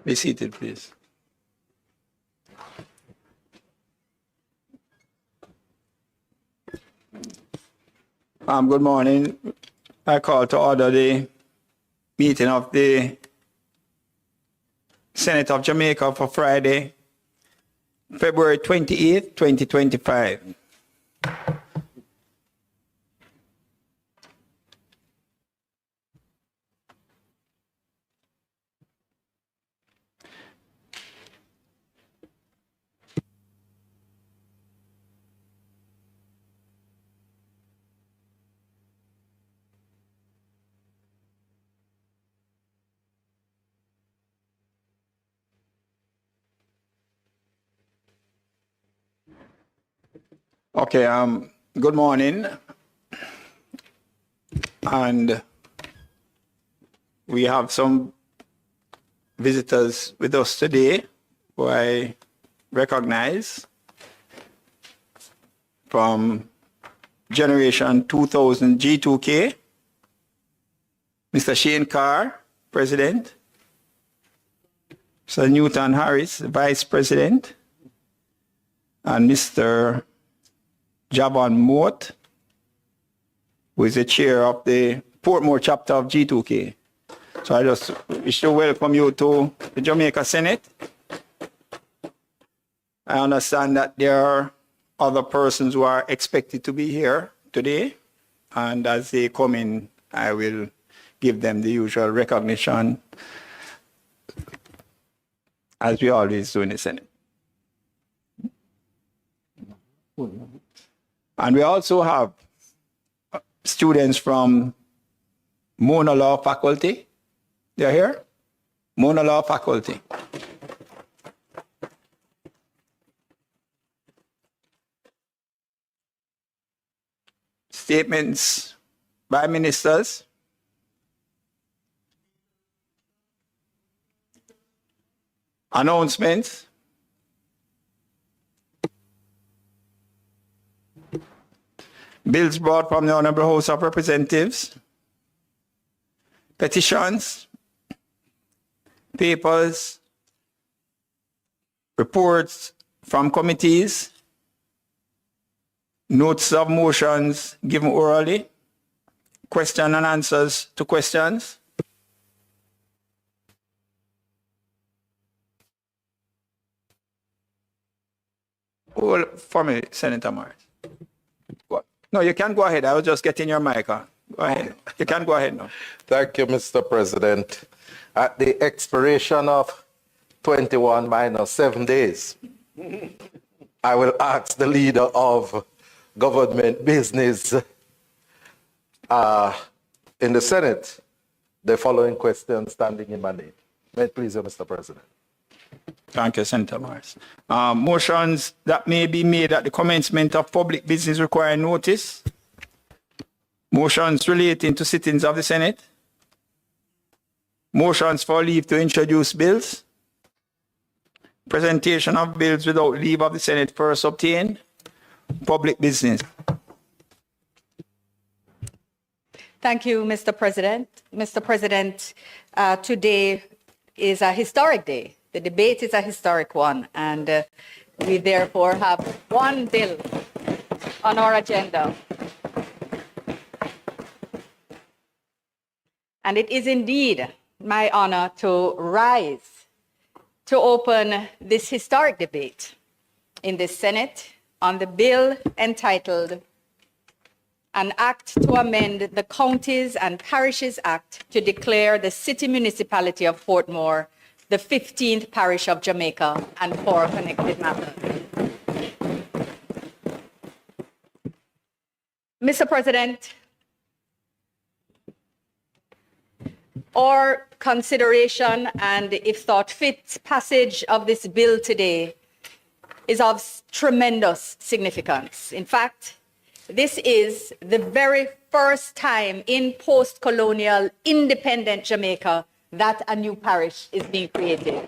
Be seated, please. Good morning. I call to order the meeting of the Senate of Jamaica for Friday, February 28, 2025. Okay, good morning. And we have some visitors with us today who I recognize from Generation 2000 G2K, Mr. Shane Carr, President, Mr. Newton Harris, Vice President, and Mr. Javon Mort, who is the chair of the Portmore chapter of G2K. So I just wish to welcome you to the Jamaica Senate. I understand that there are other persons who are expected to be here today, and as they come in, I will give them the usual recognition, as we always do in the Senate. And we also have students from Mona Law Faculty. They're here? Mona Law Faculty. Statements by ministers. Announcements. Bills brought from the Honorable House of Representatives. Petitions. Papers. Reports from committees. Notes of motions given orally. Question and answers to questions. Well, for me, Senator Morris. No, you can go ahead. I was just getting your mic on. Go ahead. You can go ahead now. Thank you, Mr. President. At the expiration of 21 minus 7 days, I will ask the leader of government business in the Senate the following question standing in my name. May it please you, Mr. President. Thank you, Senator Morris. Motions that may be made at the commencement of public business require notice. Motions relating to sittings of the Senate. Motions for leave to introduce bills. Presentation of bills without leave of the Senate first obtained. Public business. Thank you, Mr. President. Mr. President, today is a historic day. The debate is a historic one, and we therefore have one bill on our agenda. And it is indeed my honor to rise to open this historic debate in the Senate on the bill entitled An Act to Amend the Counties and Parishes Act to declare the City Municipality of Portmore the 15th parish of Jamaica and for connected matters. Mr. President, our consideration and, if thought fit, passage of this bill today is of tremendous significance. In fact, this is the very first time in post-colonial independent Jamaica that a new parish is being created.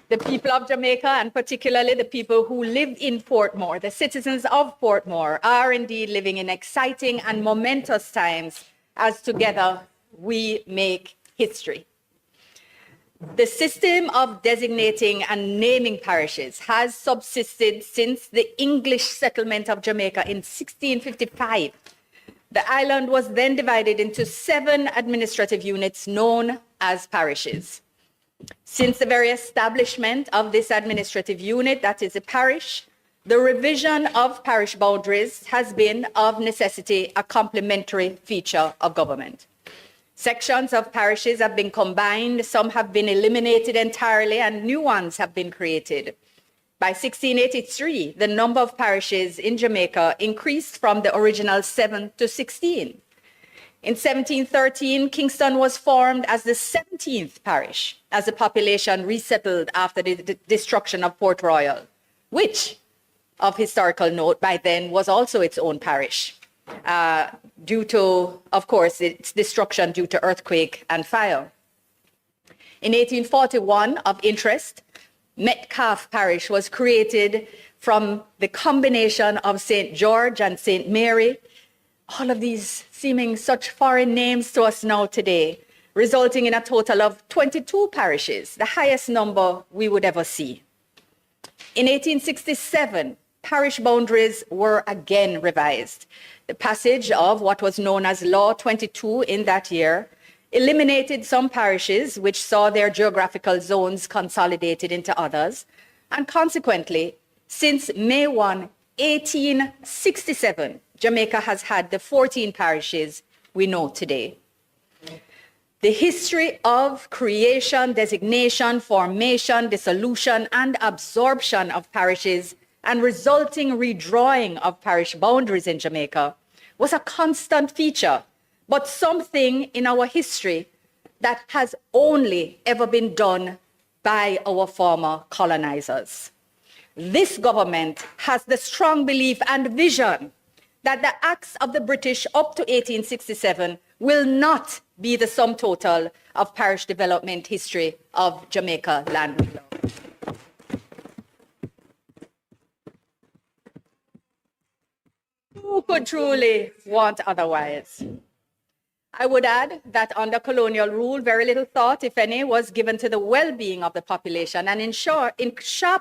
The people of Jamaica, and particularly the people who live in Portmore, the citizens of Portmore, are indeed living in exciting and momentous times as together we make history. The system of designating and naming parishes has subsisted since the English settlement of Jamaica in 1655. The island was then divided into 7 administrative units known as parishes. Since the very establishment of this administrative unit, that is a parish, the revision of parish boundaries has been of necessity a complementary feature of government. Sections of parishes have been combined, some have been eliminated entirely, and new ones have been created. By 1683, the number of parishes in Jamaica increased from the original 7 to 16. In 1713, Kingston was formed as the 17th parish as the population resettled after the destruction of Port Royal, which, of historical note, by then was also its own parish, due to, of course, its destruction due to earthquake and fire. In 1841, of interest, Metcalfe Parish was created from the combination of St. George and St. Mary, all of these seeming such foreign names to us now today, resulting in a total of 22 parishes, the highest number we would ever see. In 1867, parish boundaries were again revised. The passage of what was known as Law 22 in that year eliminated some parishes which saw their geographical zones consolidated into others, and consequently, since May 1, 1867, Jamaica has had the 14 parishes we know today. The history of creation, designation, formation, dissolution, and absorption of parishes and resulting redrawing of parish boundaries in Jamaica was a constant feature, but something in our history that has only ever been done by our former colonizers. This government has the strong belief and vision that the acts of the British up to 1867 will not be the sum total of parish development history of Jamaica land we love. Who could truly want otherwise? I would add that under colonial rule, very little thought, if any, was given to the well-being of the population. And in sharp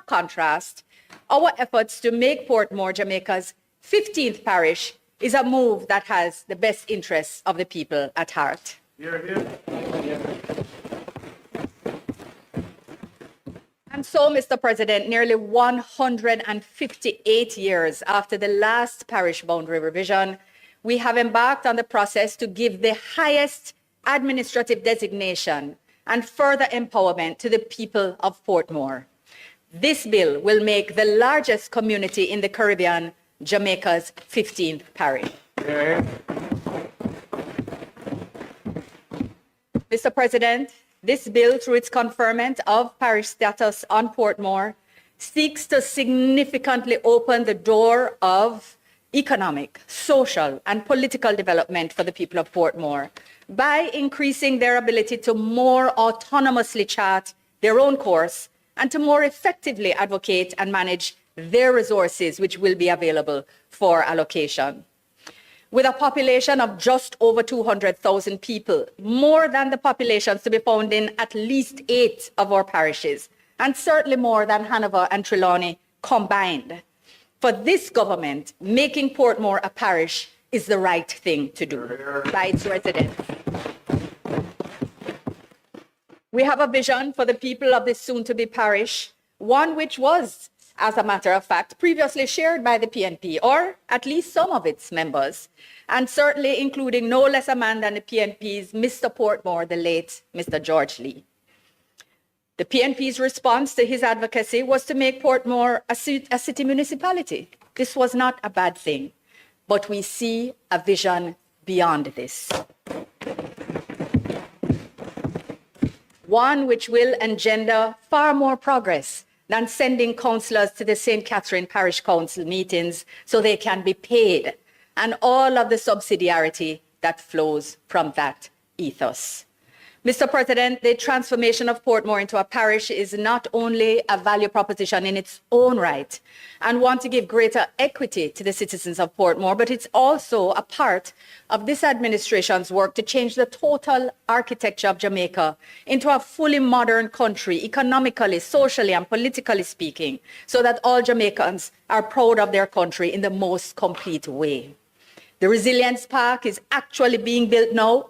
contrast, our efforts to make Portmore Jamaica's 15th parish is a move that has the best interests of the people at heart. Hear, hear. And so, Mr. President, nearly 158 years after the last parish boundary revision, we have embarked on the process to give the highest administrative designation and further empowerment to the people of Portmore. This bill will make the largest community in the Caribbean Jamaica's 15th parish. Yeah. Mr. President, this bill, through its conferment of parish status on Portmore, seeks to significantly open the door of economic, social, and political development for the people of Portmore by increasing their ability to more autonomously chart their own course and to more effectively advocate and manage their resources, which will be available for allocation. With a population of just over 200,000 people, more than the populations to be found in at least 8 of our parishes, and certainly more than Hanover and Trelawney combined. For this government, making Portmore a parish is the right thing to do by its residents. We have a vision for the people of this soon-to-be parish, one which was, as a matter of fact, previously shared by the PNP, or at least some of its members, and certainly including no less a man than the PNP's Mr. Portmore, the late Mr. George Lee. The PNP's response to his advocacy was to make Portmore a city municipality. This was not a bad thing, but we see a vision beyond this. One which will engender far more progress than sending councillors to the St. Catherine Parish Council meetings so they can be paid, and all of the subsidiarity that flows from that ethos. Mr. President, the transformation of Portmore into a parish is not only a value proposition in its own right and want to give greater equity to the citizens of Portmore, but it's also a part of this administration's work to change the total architecture of Jamaica into a fully modern country, economically, socially, and politically speaking, so that all Jamaicans are proud of their country in the most complete way. The Resilience Park is actually being built now,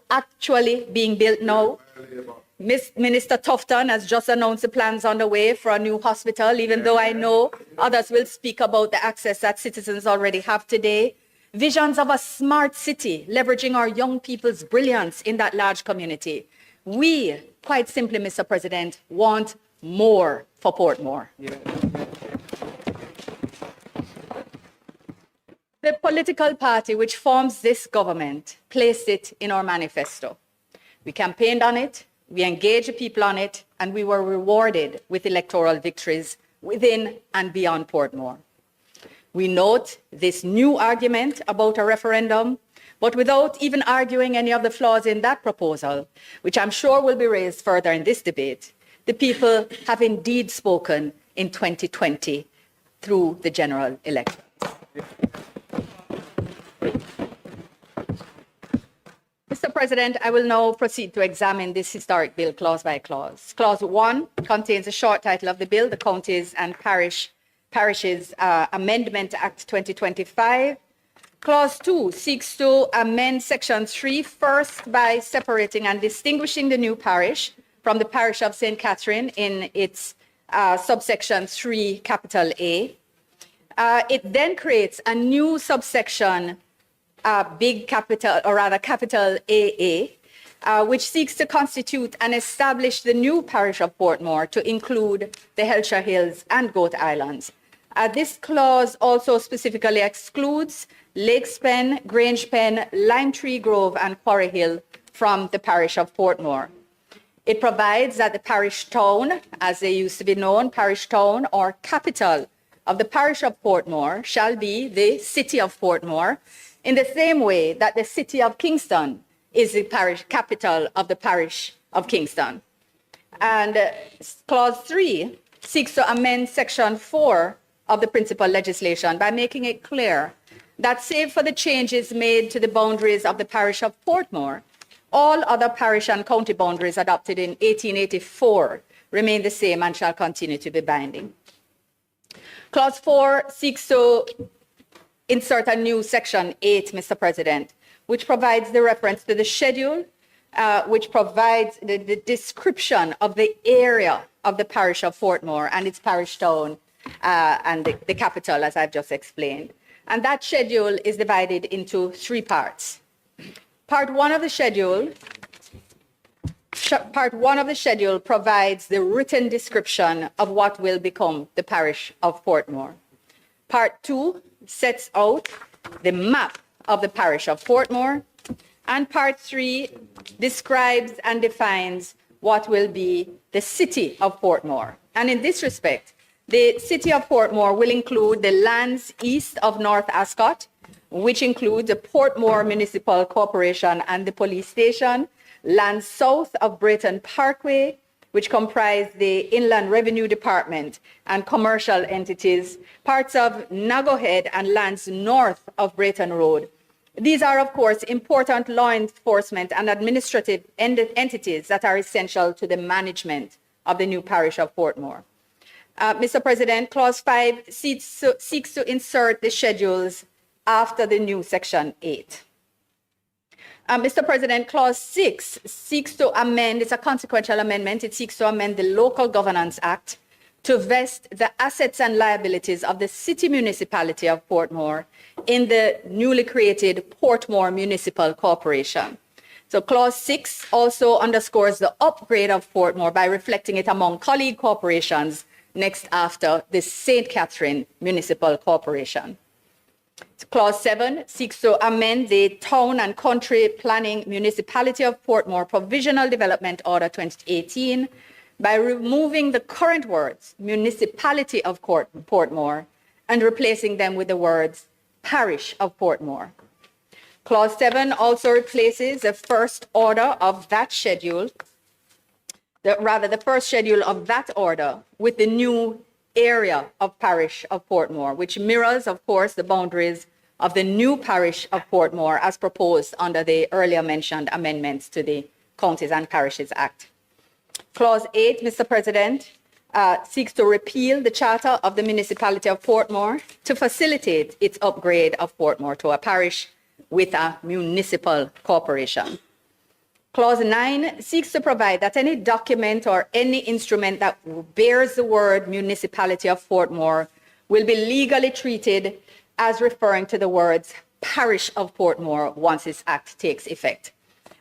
Minister Tufton has just announced the plans on the way for a new hospital, even though I know others will speak about the access that citizens already have today. Visions of a smart city, leveraging our young people's brilliance in that large community. We, quite simply, Mr. President, want more for Portmore. The political party which forms this government placed it in our manifesto. We campaigned on it, we engaged the people on it, and we were rewarded with electoral victories within and beyond Portmore. We note this new argument about a referendum, but without even arguing any of the flaws in that proposal, which I'm sure will be raised further in this debate, the people have indeed spoken in 2020 through the general election. Mr. President, I will now proceed to examine this historic bill clause by clause. Clause 1 contains a short title of the bill, the Counties and Parishes Amendment Act 2025. Clause 2 seeks to amend Section 3 first by separating and distinguishing the new parish from the parish of St. Catherine in its subsection 3, capital A. It then creates a new subsection big capital, or rather capital AA, which seeks to constitute and establish the new parish of Portmore to include the Hellshire Hills and Goat Islands. This clause also specifically excludes Lakes Pen, Grange Pen, Lime Tree Grove, and Quarry Hill from the parish of Portmore. It provides that the parish town, as they used to be known, parish town or capital of the parish of Portmore shall be the city of Portmore, in the same way that the city of Kingston is the parish capital of the parish of Kingston. And clause 3 seeks to amend section 4 of the principal legislation by making it clear that save for the changes made to the boundaries of the parish of Portmore, all other parish and county boundaries adopted in 1884 remain the same and shall continue to be binding. Clause 4 seeks to insert a new section 8, Mr. President, which provides the reference to the schedule, which provides the description of the area of the parish of Portmore and its parish town and the capital, as I've just explained. And that schedule is divided into 3 parts. Part 1 of the schedule provides the written description of what will become the parish of Portmore. Part 2 sets out the map of the parish of Portmore, and part 3 describes and defines what will be the city of Portmore. And in this respect, the city of Portmore will include the lands east of North Ascot, which includes the Portmore Municipal Corporation and the police station, lands south of Brayton Parkway, which comprise the Inland Revenue Department and commercial entities, parts of Nagohead and lands north of Brayton Road. These are, of course, important law enforcement and administrative entities that are essential to the management of the new parish of Portmore. Mr. President, Clause 5 seeks to insert the schedules after the new Section 8. Mr. President, Clause 6 seeks to amend, it's a consequential amendment, it seeks to amend the Local Governance Act to vest the assets and liabilities of the city municipality of Portmore in the newly created Portmore Municipal Corporation. So Clause 6 also underscores the upgrade of Portmore by reflecting it among colleague corporations next after the St. Catherine Municipal Corporation. Clause 7 seeks to amend the Town and Country Planning Municipality of Portmore Provisional Development Order 2018 by removing the current words Municipality of Portmore and replacing them with the words Parish of Portmore. Clause 7 also replaces the first order of that schedule the first schedule of that order with the new area of parish of Portmore, which mirrors, of course, the boundaries of the new parish of Portmore as proposed under the earlier mentioned amendments to the Counties and Parishes Act. Clause 8, Mr. President, seeks to repeal the charter of the municipality of Portmore to facilitate its upgrade of Portmore to a parish with a municipal corporation. Clause 9 seeks to provide that any document or any instrument that bears the word municipality of Portmore will be legally treated as referring to the words parish of Portmore once this act takes effect.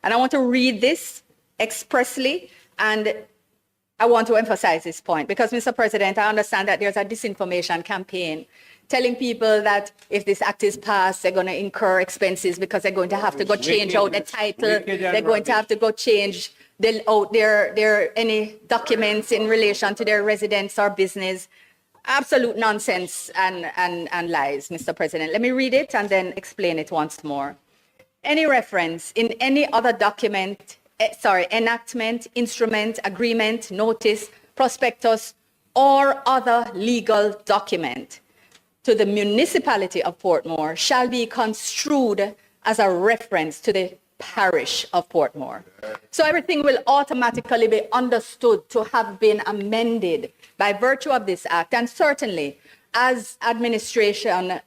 And I want to read this expressly, and I want to emphasize this point because, Mr. President, I understand that there's a disinformation campaign telling people that if this act is passed, they're going to incur expenses because they're going to have to go change out the title. They're going to have to go change any documents in relation to their residence or business. Absolute nonsense and lies, Mr. President. Let me read it and then explain it once more. Any reference in any other document, enactment, instrument, agreement, notice, prospectus, or other legal document to the municipality of Portmore shall be construed as a reference to the parish of Portmore. So everything will automatically be understood to have been amended by virtue of this act. And certainly, as administrative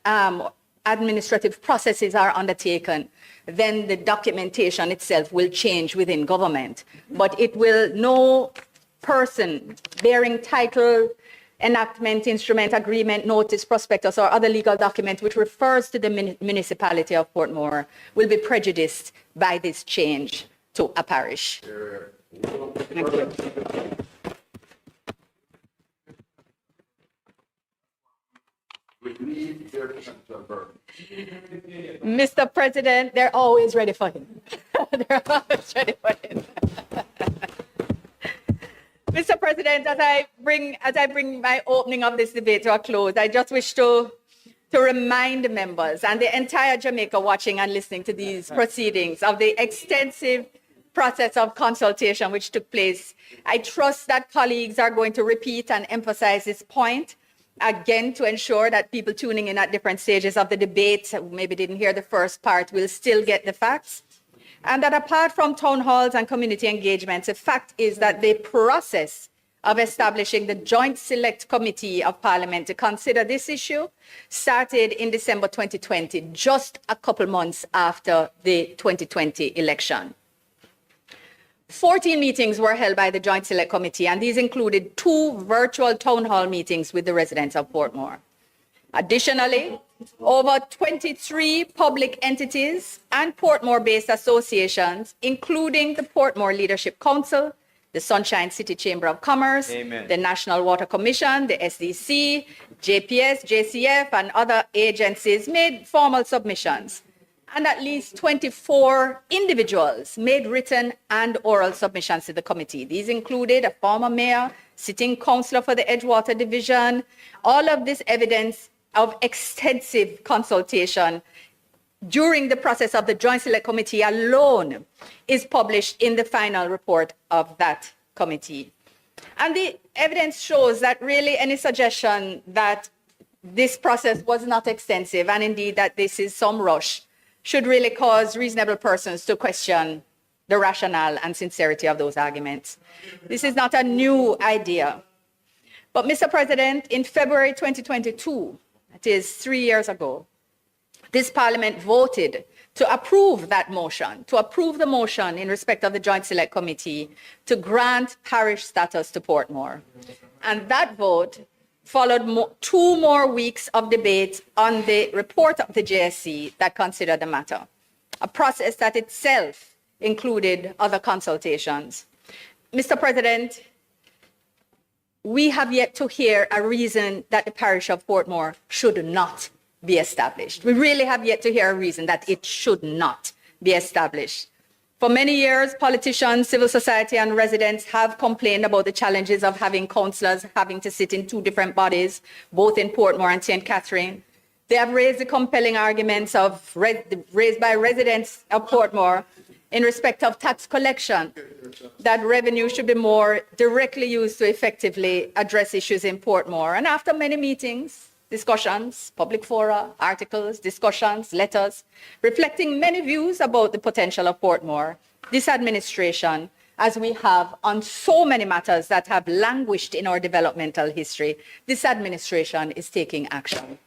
processes are undertaken, then the documentation itself will change within government. But it will, no person bearing title, enactment, instrument, agreement, notice, prospectus, or other legal document which refers to the municipality of Portmore will be prejudiced by this change to a parish. Thank you. Mr. President, they're always ready for him. They're always ready for him. Mr. President, as I bring my opening of this debate to a close, I just wish to remind members and the entire Jamaica watching and listening to these proceedings of the extensive process of consultation which took place. I trust that colleagues are going to repeat and emphasize this point again to ensure that people tuning in at different stages of the debate who maybe didn't hear the first part will still get the facts. And that apart from town halls and community engagements, the fact is that the process of establishing the Joint Select Committee of Parliament to consider this issue started in December 2020, just a couple months after the 2020 election. 14 meetings were held by the Joint Select Committee, and these included 2 virtual town hall meetings with the residents of Portmore. Additionally, over 23 public entities and Portmore-based associations, including the Portmore Leadership Council, the Sunshine City Chamber of Commerce, the National Water Commission, the SDC, JPS, JCF, and other agencies made formal submissions. And at least 24 individuals made written and oral submissions to the committee. These included a former mayor, sitting councillor for the Edgewater Division. All of this evidence of extensive consultation during the process of the Joint Select Committee alone is published in the final report of that committee. And the evidence shows that really any suggestion that this process was not extensive, and indeed that this is some rush, should really cause reasonable persons to question the rationale and sincerity of those arguments. This is not a new idea. But, Mr. President, in February 2022, it is 3 years ago, this Parliament voted to approve that motion, to approve the motion in respect of the Joint Select Committee to grant parish status to Portmore. And that vote followed 2 more weeks of debate on the report of the JSC that considered the matter, a process that itself included other consultations. Mr. President, we have yet to hear a reason that the parish of Portmore should not be established. We really have yet to hear a reason that it should not be established. For many years, politicians, civil society, and residents have complained about the challenges of having councillors having to sit in 2 different bodies, both in Portmore and St. Catherine. They have raised the compelling arguments raised by residents of Portmore in respect of tax collection, that revenue should be more directly used to effectively address issues in Portmore. And after many meetings, discussions, public fora, articles, discussions, letters, reflecting many views about the potential of Portmore, this administration, as we have on so many matters that have languished in our developmental history, this administration is taking action.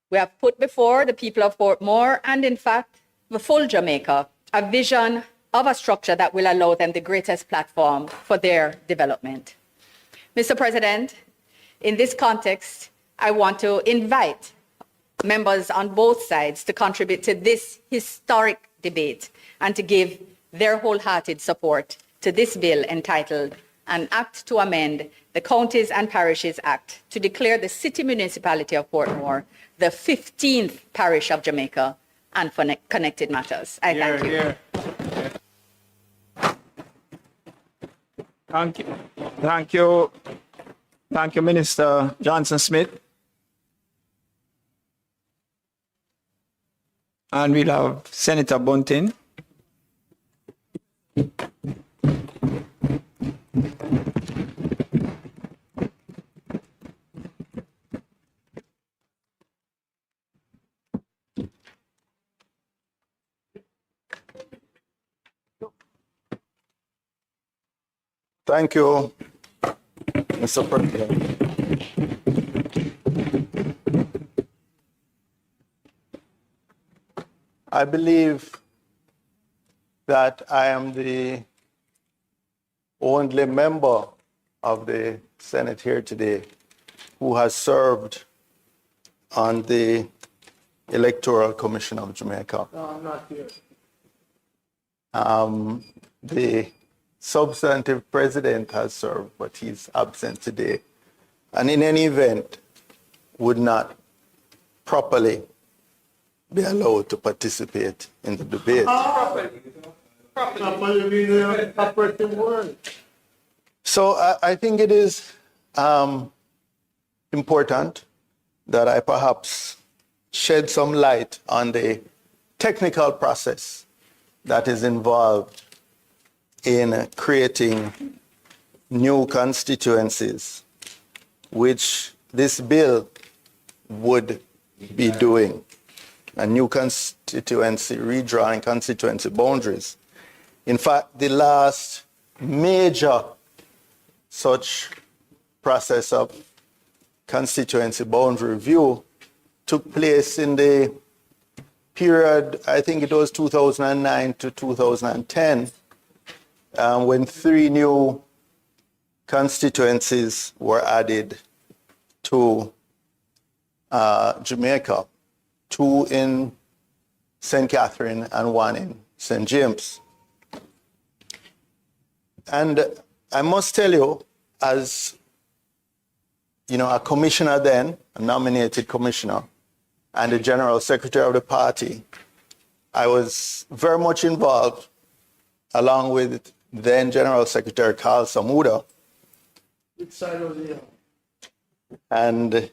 We have put before the people of Portmore and, in fact, the full Jamaica, a vision of a structure that will allow them the greatest platform for their development. Mr. President, in this context, I want to invite members on both sides to contribute to this historic debate and to give their wholehearted support to this bill entitled An Act to Amend the Counties and Parishes Act to declare the City Municipality of Portmore the 15th parish of Jamaica and for connected matters. I thank you. Thank you. Thank you. Thank you, Minister Johnson-Smith. And we'll have Senator Bunting. Thank you, Mr. President. I believe that I am the only member of the Senate here today who has served on the Electoral Commission of Jamaica. No, I'm not here. The substantive president has served, but he's absent today. And in any event, would not properly be allowed to participate in the debate. Properly being the operative word. So I think it is important that I perhaps shed some light on the technical process that is involved in creating new constituencies, which this bill would be doing. A new constituency, redrawing constituency boundaries. In fact, the last major such process of constituency boundary review took place in the period, I think it was 2009 to 2010, when 3 new constituencies were added to Jamaica, 2 in St. Catherine and 1 in St. James. And I must tell you, as you know, a commissioner then, a nominated commissioner, and the general secretary of the party, I was very much involved, along with then General Secretary Carl Samuda, Which side was he on? and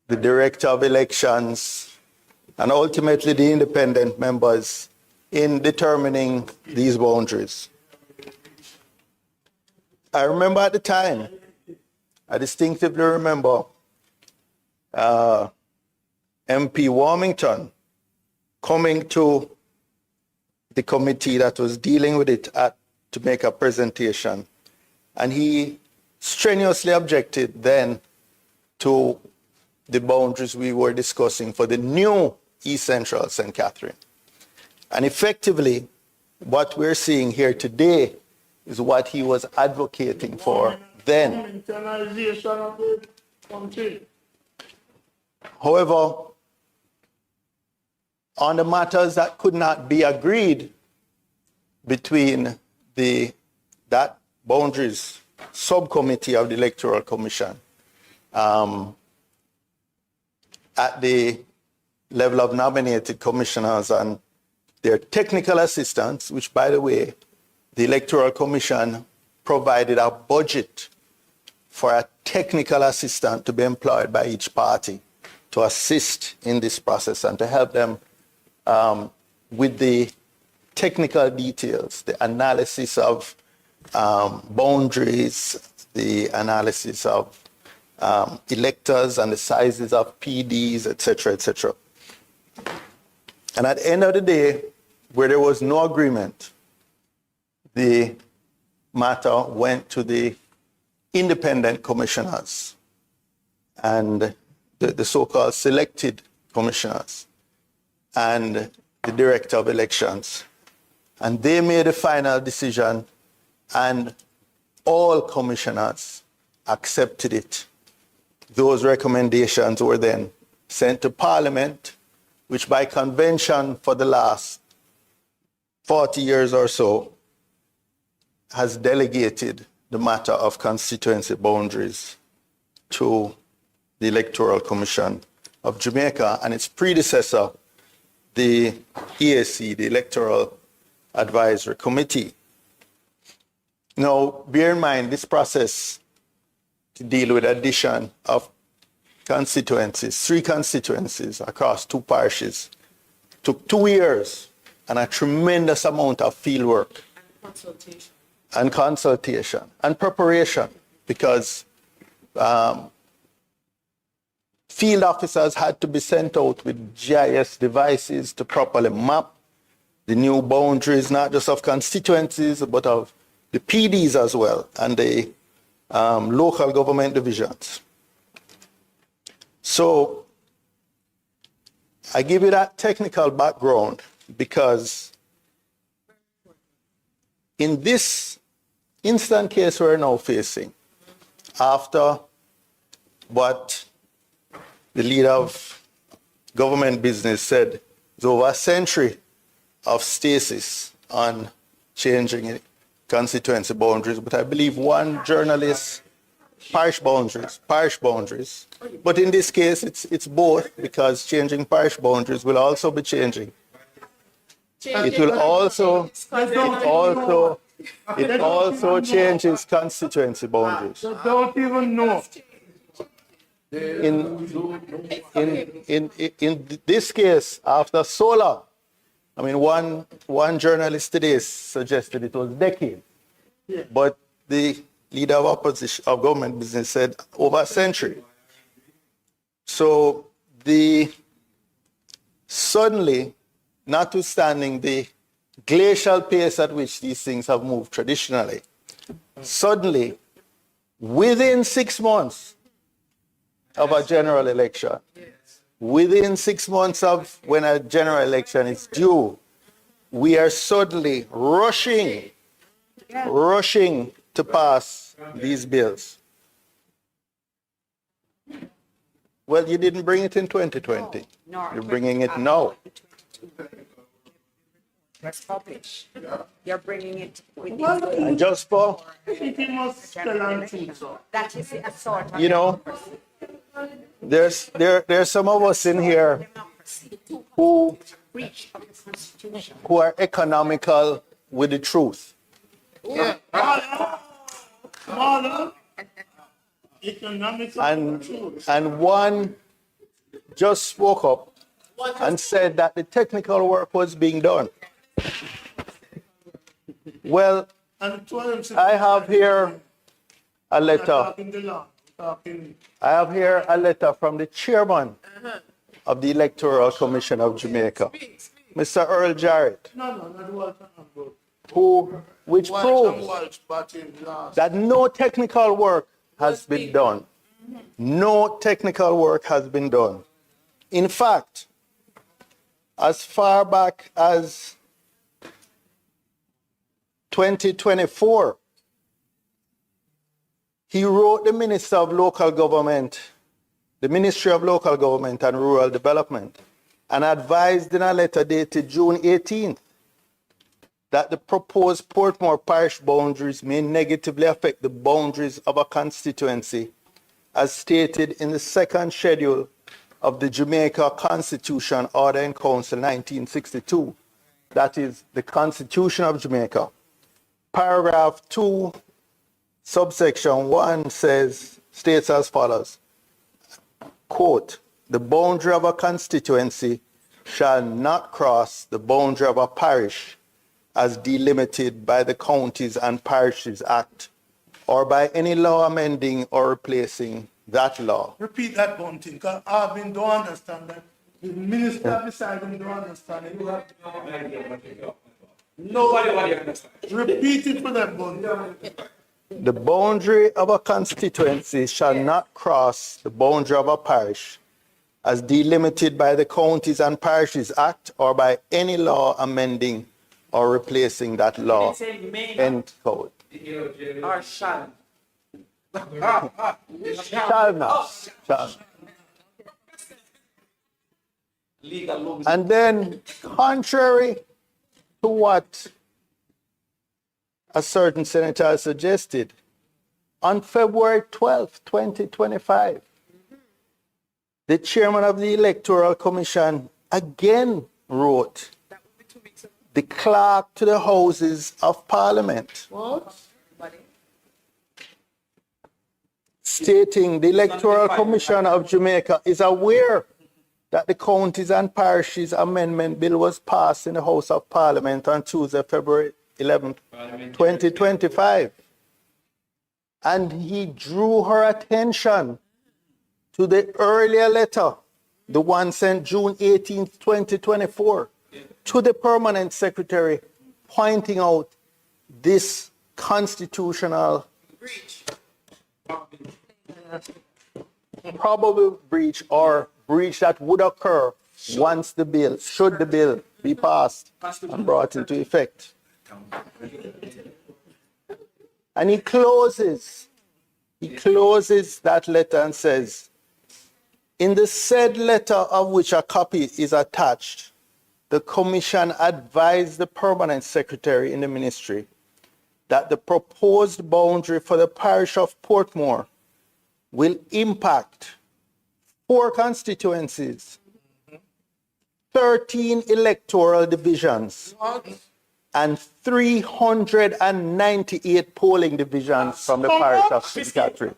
the director of elections, and ultimately the independent members in determining these boundaries. I remember at the time, I distinctively remember MP Warmington coming to the committee that was dealing with it to make a presentation, and he strenuously objected then to the boundaries we were discussing for the new East Central St. Catherine. And effectively, what we're seeing here today is what he was advocating for then. Internalization of the country. However, on the matters that could not be agreed between that boundaries subcommittee of the Electoral Commission, at the level of nominated commissioners and their technical assistants, which, by the way, the Electoral Commission provided a budget for a technical assistant to be employed by each party to assist in this process and to help them with the technical details, the analysis of boundaries, the analysis of electors and the sizes of PDs, etc., etc. And at the end of the day, where there was no agreement, the matter went to the independent commissioners and the so-called selected commissioners and the director of elections. And they made a final decision, and all commissioners accepted it. Those recommendations were then sent to Parliament, which by convention for the last 40 years or so has delegated the matter of constituency boundaries to the Electoral Commission of Jamaica and its predecessor, the EAC, the Electoral Advisory Committee. Now, bear in mind, this process to deal with addition of constituencies, 3 constituencies across 2 parishes, took 2 years and a tremendous amount of field work. And consultation and preparation, because field officers had to be sent out with GIS devices to properly map the new boundaries, not just of constituencies, but of the PDs as well, and the local government divisions. So I give you that technical background because in this instant case we're now facing, after what the leader of government business said, it's over a century of stasis on changing constituency boundaries, but I believe one journalist, parish boundaries, but in this case it's both, because changing parish boundaries will also be changing. It will also changes constituency boundaries. They don't even know. In this case, after so long, I mean, one journalist today suggested it was decades, but the leader of opposition of government business said over a century. So suddenly, notwithstanding the glacial pace at which these things have moved traditionally, suddenly, within 6 months of a general election, within 6 months of when a general election is due, we are suddenly rushing to pass these bills. Well, you didn't bring it in 2020. You're bringing it now. Let's publish. You're bringing it with And just for, It must spell and think so. that is a sort of you know, there's some of us in here who breach of the Constitution. are economical with the truth. Mother, economical truth. And one just spoke up and said that the technical work was being done. Well, And 12 I have here a letter. talking the law, talking. I have here a letter from the chairman of the Electoral Commission of Jamaica, Mr. Earl Jarrett, No, not Walter Ambrose. which proves Walsh, but in last. that no technical work has been done. No technical work has been done. In fact, as far back as 2024, he wrote the Minister of Local Government, the Ministry of Local Government and Rural Development, and advised in a letter dated June 18th that the proposed Portmore parish boundaries may negatively affect the boundaries of a constituency as stated in the second schedule of the Jamaica Constitution Order in Council 1962. That is the Constitution of Jamaica. Paragraph 2, subsection 1 states as follows, quote, the boundary of a constituency shall not cross the boundary of a parish as delimited by the Counties and Parishes Act or by any law amending or replacing that law. Repeat that one thing, because I've been don't understand that. The minister beside him don't understand it. Nobody understands. Repeat it for them, Bunty. The boundary of a constituency shall not cross the boundary of a parish as delimited by the Counties and Parishes Act or by any law amending or replacing that law. End quote. Or shall. Shall not. Shall. And then, contrary to what a certain senator has suggested, on February 12th, 2025, the chairman of the Electoral Commission again wrote the clerk to the Houses of Parliament, stating the Electoral Commission of Jamaica is aware that the Counties and Parishes Amendment Bill was passed in the House of Parliament on Tuesday, February 11th, 2025. And he drew her attention to the earlier letter, the one sent June 18th, 2024, to the permanent secretary, pointing out this constitutional probable breach or breach that would occur once the bill, should the bill be passed and brought into effect. And he closes that letter and says, in the said letter of which a copy is attached, the Commission advised the permanent secretary in the ministry that the proposed boundary for the parish of Portmore will impact 4 constituencies, 13 electoral divisions, and 398 polling divisions from the parish of St. Catherine.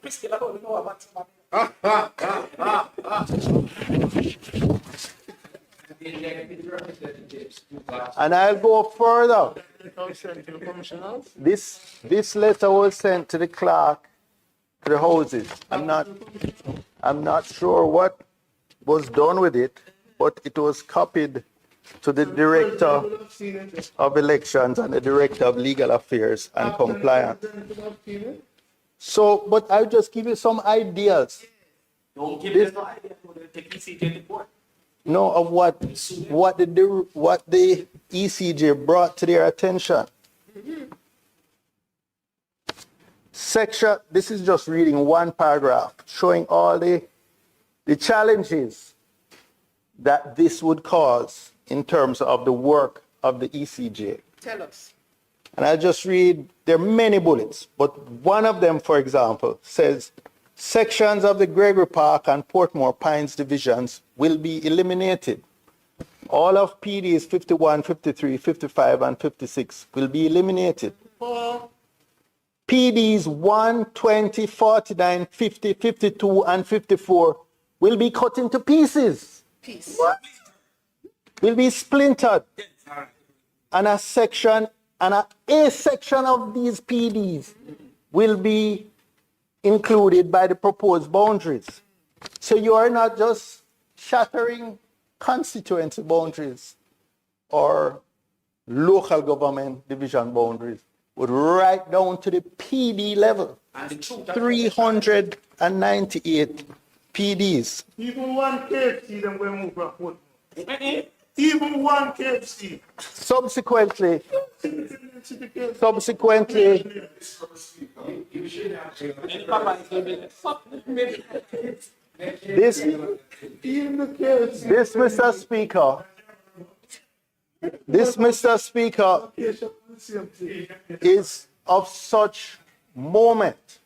And I'll go further. This letter was sent to the clerk to the houses. I'm not sure what was done with it, but it was copied to the director of elections and the director of legal affairs and compliance. So, but I'll just give you some ideas. Don't give us no idea for the ECJ report. No, of what the ECJ brought to their attention. Section, this is just reading one paragraph, showing all the challenges that this would cause in terms of the work of the ECJ. Tell us. And I'll just read, there are many bullets, but one of them, for example, says, sections of the Gregory Park and Portmore Pines divisions will be eliminated. All of PDs 51, 53, 55, and 56 will be eliminated. PDs 1, 20, 49, 50, 52, and 54 will be cut into pieces. What? Will be splintered. And a section of these PDs will be included by the proposed boundaries. So you are not just shattering constituency boundaries or local government division boundaries, but right down to the PD level. 398 PDs. Even one KFC, them will move back. Even one KFC. Subsequently, this, Mr. Speaker, is of such moment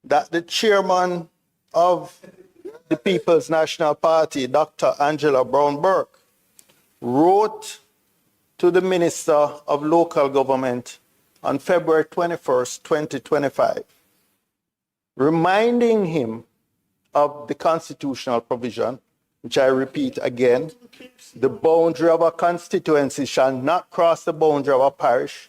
that the chairman of the People's National Party, Dr. Angela Brown-Burke, wrote to the Minister of Local Government on February 21st, 2025, reminding him of the constitutional provision, which I repeat again, the boundary of a constituency shall not cross the boundary of a parish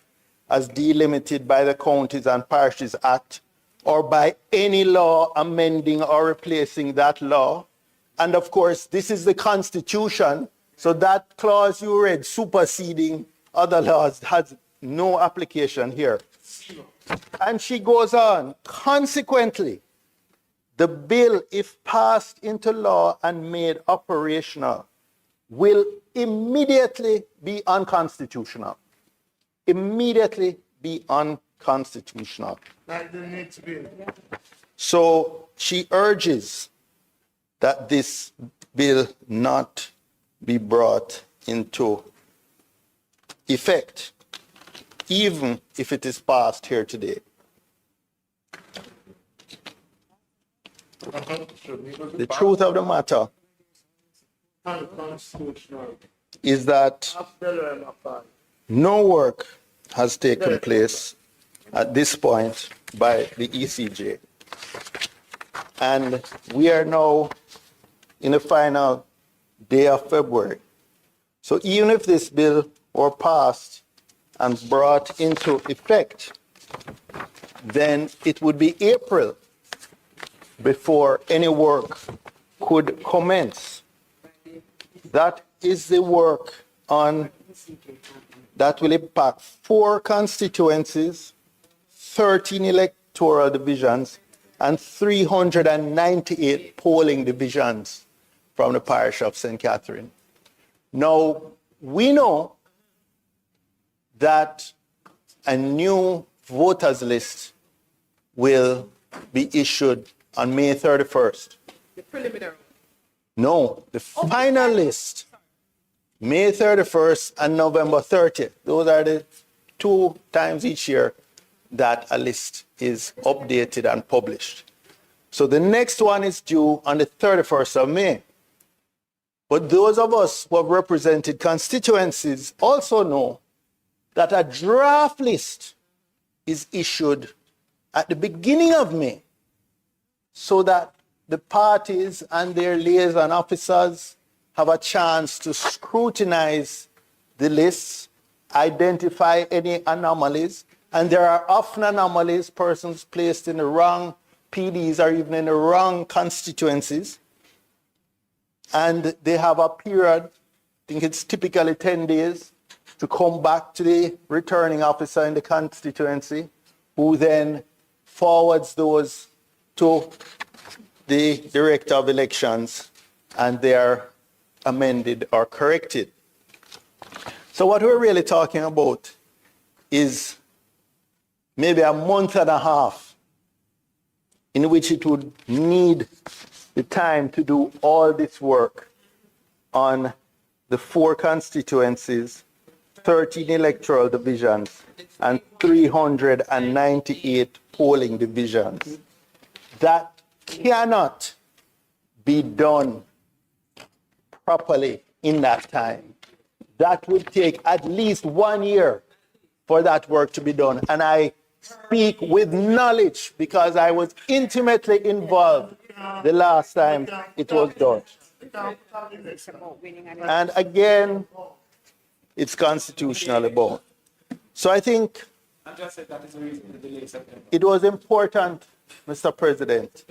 as delimited by the Counties and Parishes Act or by any law amending or replacing that law. And of course, this is the Constitution, so that clause you read, superseding other laws, has no application here. And she goes on, consequently, the bill, if passed into law and made operational, will immediately be unconstitutional. Immediately be unconstitutional. Like there needs to be. So she urges that this bill not be brought into effect, even if it is passed here today. The truth of the matter Unconstitutional. is that no work has taken place at this point by the ECJ. And we are now in the final day of February. So even if this bill were passed and brought into effect, then it would be April before any work could commence. That is the work on that will impact 4 constituencies, 13 electoral divisions, and 398 polling divisions from the parish of St. Catherine. Now, we know that a new voters list will be issued on May 31st. The preliminary. No, the final list, May 31st and November 30th. Those are the 2 times each year that a list is updated and published. So the next one is due on the 31st of May. But those of us who have represented constituencies also know that a draft list is issued at the beginning of May, so that the parties and their liaison officers have a chance to scrutinize the lists, identify any anomalies, and there are often anomalies, persons placed in the wrong PDs or even in the wrong constituencies, and they have a period, I think it's typically 10 days, to come back to the returning officer in the constituency, who then forwards those to the director of elections, and they are amended or corrected. So what we're really talking about is maybe a month and a half in which it would need the time to do all this work on the 4 constituencies, 13 electoral divisions, and 398 polling divisions. That cannot be done properly in that time. That would take at least 1 year for that work to be done. And I speak with knowledge because I was intimately involved the last time it was done. And again, it's constitutionally bound. So I think it was important, Mr. President,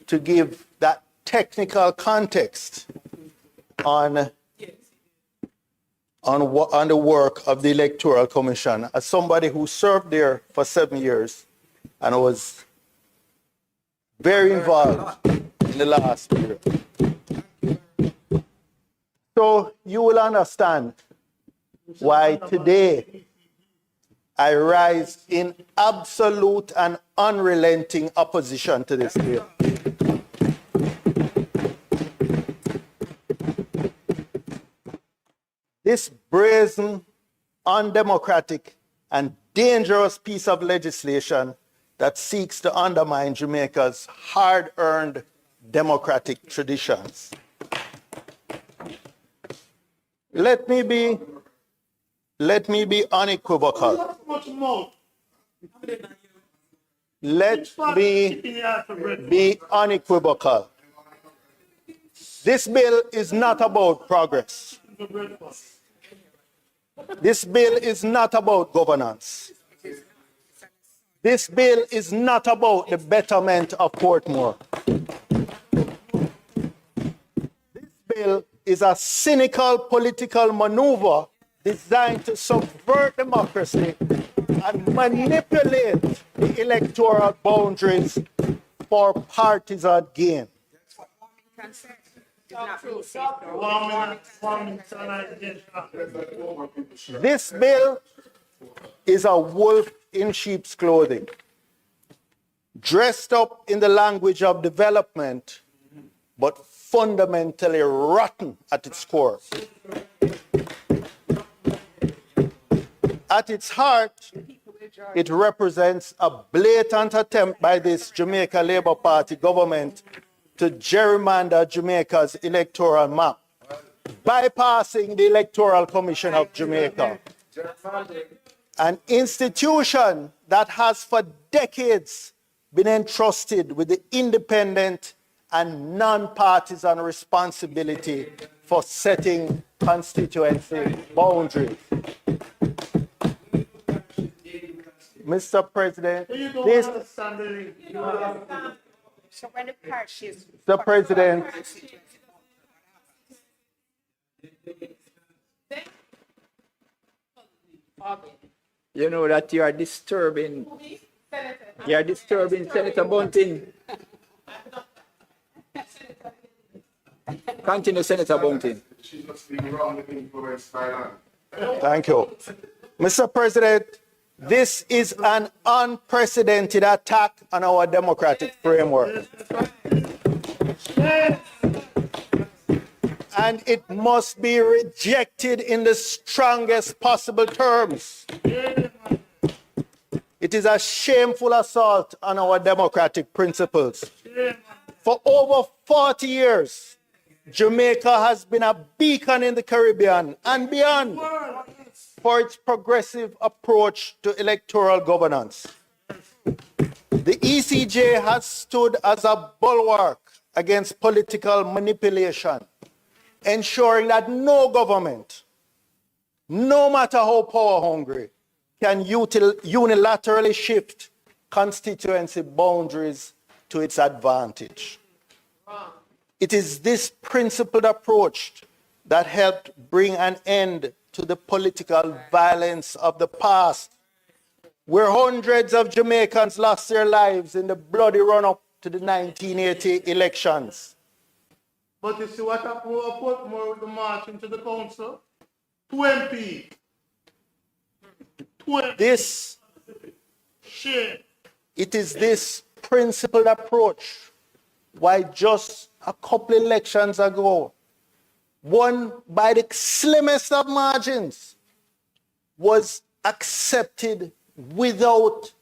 to give that technical context on the work of the Electoral Commission as somebody who served there for 7 years and was very involved in the last period. So you will understand why today I rise in absolute and unrelenting opposition to this bill. This brazen, undemocratic, and dangerous piece of legislation that seeks to undermine Jamaica's hard-earned democratic traditions. Let me be unequivocal. Let me be unequivocal. This bill is not about progress. This bill is not about governance. This bill is not about the betterment of Portmore. This bill is a cynical political maneuver designed to subvert democracy and manipulate the electoral boundaries for partisan gain. This bill is a wolf in sheep's clothing, dressed up in the language of development, but fundamentally rotten at its core. At its heart, it represents a blatant attempt by this Jamaica Labour Party government to gerrymander Jamaica's electoral map, bypassing the Electoral Commission of Jamaica, an institution that has for decades been entrusted with the independent and non-partisan responsibility for setting constituency boundaries. Mr. President, this, So when the parishes. Mr. President, You know that you are disturbing Senator Bunting. Continue, Senator Bunting. thank you. Mr. President, this is an unprecedented attack on our democratic framework. And it must be rejected in the strongest possible terms. It is a shameful assault on our democratic principles. For over 40 years, Jamaica has been a beacon in the Caribbean and beyond for its progressive approach to electoral governance. The ECJ has stood as a bulwark against political manipulation, ensuring that no government, no matter how power hungry, can unilaterally shift constituency boundaries to its advantage. It is this principled approach that helped bring an end to the political violence of the past, where hundreds of Jamaicans lost their lives in the bloody run-up to the 1980 elections. But you see what happened with Portmore with the march into the council? 2 MP. 2 MP. This, Shame. it is this principled approach why just a couple elections ago, won by the slimmest of margins, was accepted without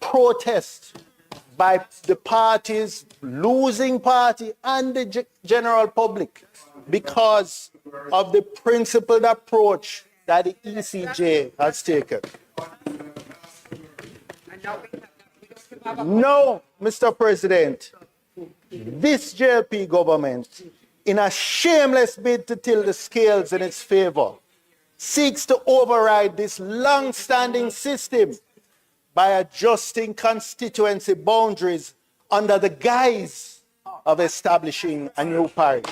protest by the parties, losing party and the general public because of the principled approach that the ECJ has taken. No, Mr. President, this JLP government, in a shameless bid to tilt the scales in its favor, seeks to override this long-standing system by adjusting constituency boundaries under the guise of establishing a new parish.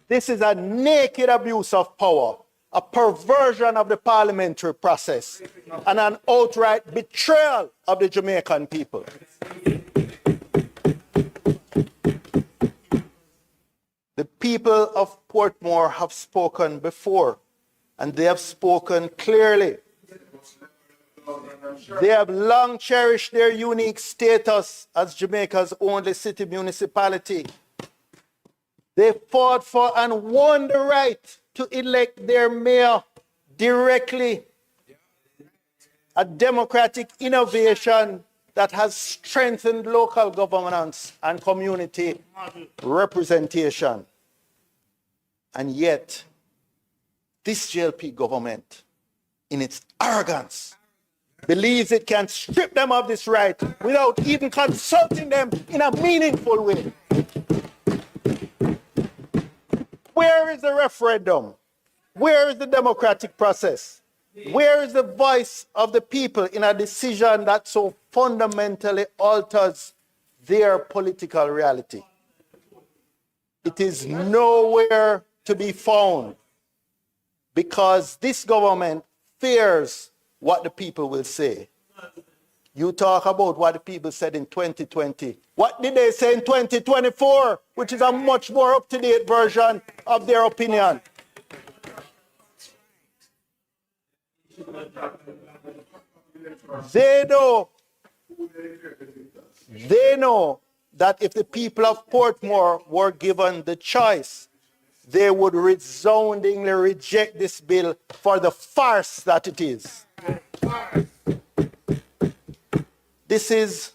This is a naked abuse of power, a perversion of the parliamentary process, and an outright betrayal of the Jamaican people. The people of Portmore have spoken before, and they have spoken clearly. They have long cherished their unique status as Jamaica's only city municipality. They fought for and won the right to elect their mayor directly, a democratic innovation that has strengthened local governance and community representation. And yet, this JLP government, in its arrogance, believes it can strip them of this right without even consulting them in a meaningful way. Where is the referendum? Where is the democratic process? Where is the voice of the people in a decision that so fundamentally alters their political reality? It is nowhere to be found because this government fears what the people will say. You talk about what the people said in 2020. What did they say in 2024, which is a much more up-to-date version of their opinion? They know that if the people of Portmore were given the choice, they would resoundingly reject this bill for the farce that it is. This is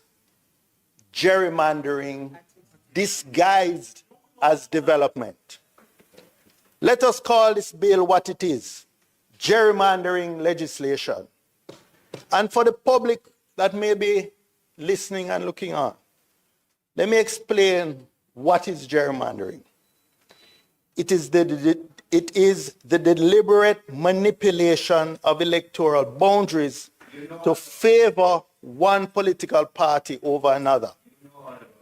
gerrymandering disguised as development. Let us call this bill what it is: gerrymandering legislation. And for the public that may be listening and looking on, let me explain what is gerrymandering. It is the deliberate manipulation of electoral boundaries to favor one political party over another.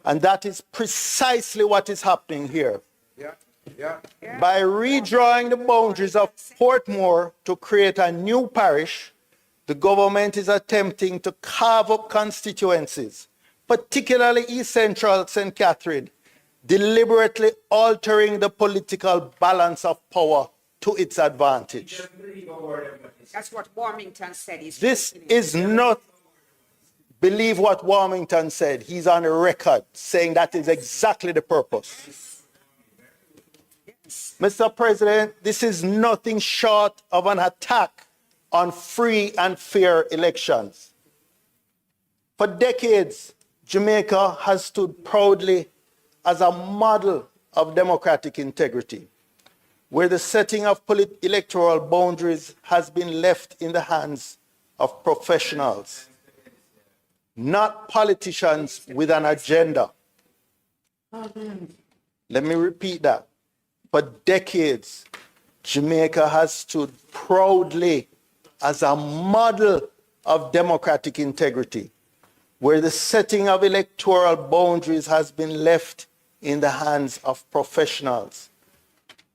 And that is precisely what is happening here. By redrawing the boundaries of Portmore to create a new parish, the government is attempting to carve up constituencies, particularly East Central St. Catherine, deliberately altering the political balance of power to its advantage. That's what Warmington said. This is not, believe what Warmington said. He's on the record saying that is exactly the purpose. Mr. President, this is nothing short of an attack on free and fair elections. For decades, Jamaica has stood proudly as a model of democratic integrity, where the setting of electoral boundaries has been left in the hands of professionals, not politicians with an agenda. Let me repeat that. For decades, Jamaica has stood proudly as a model of democratic integrity, where the setting of electoral boundaries has been left in the hands of professionals,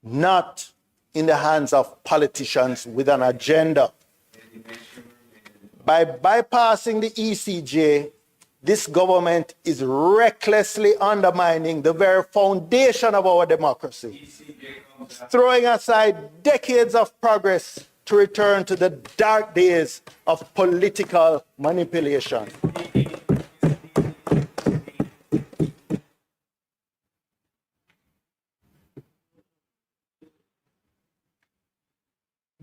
not in the hands of politicians with an agenda. By bypassing the ECJ, this government is recklessly undermining the very foundation of our democracy, throwing aside decades of progress to return to the dark days of political manipulation.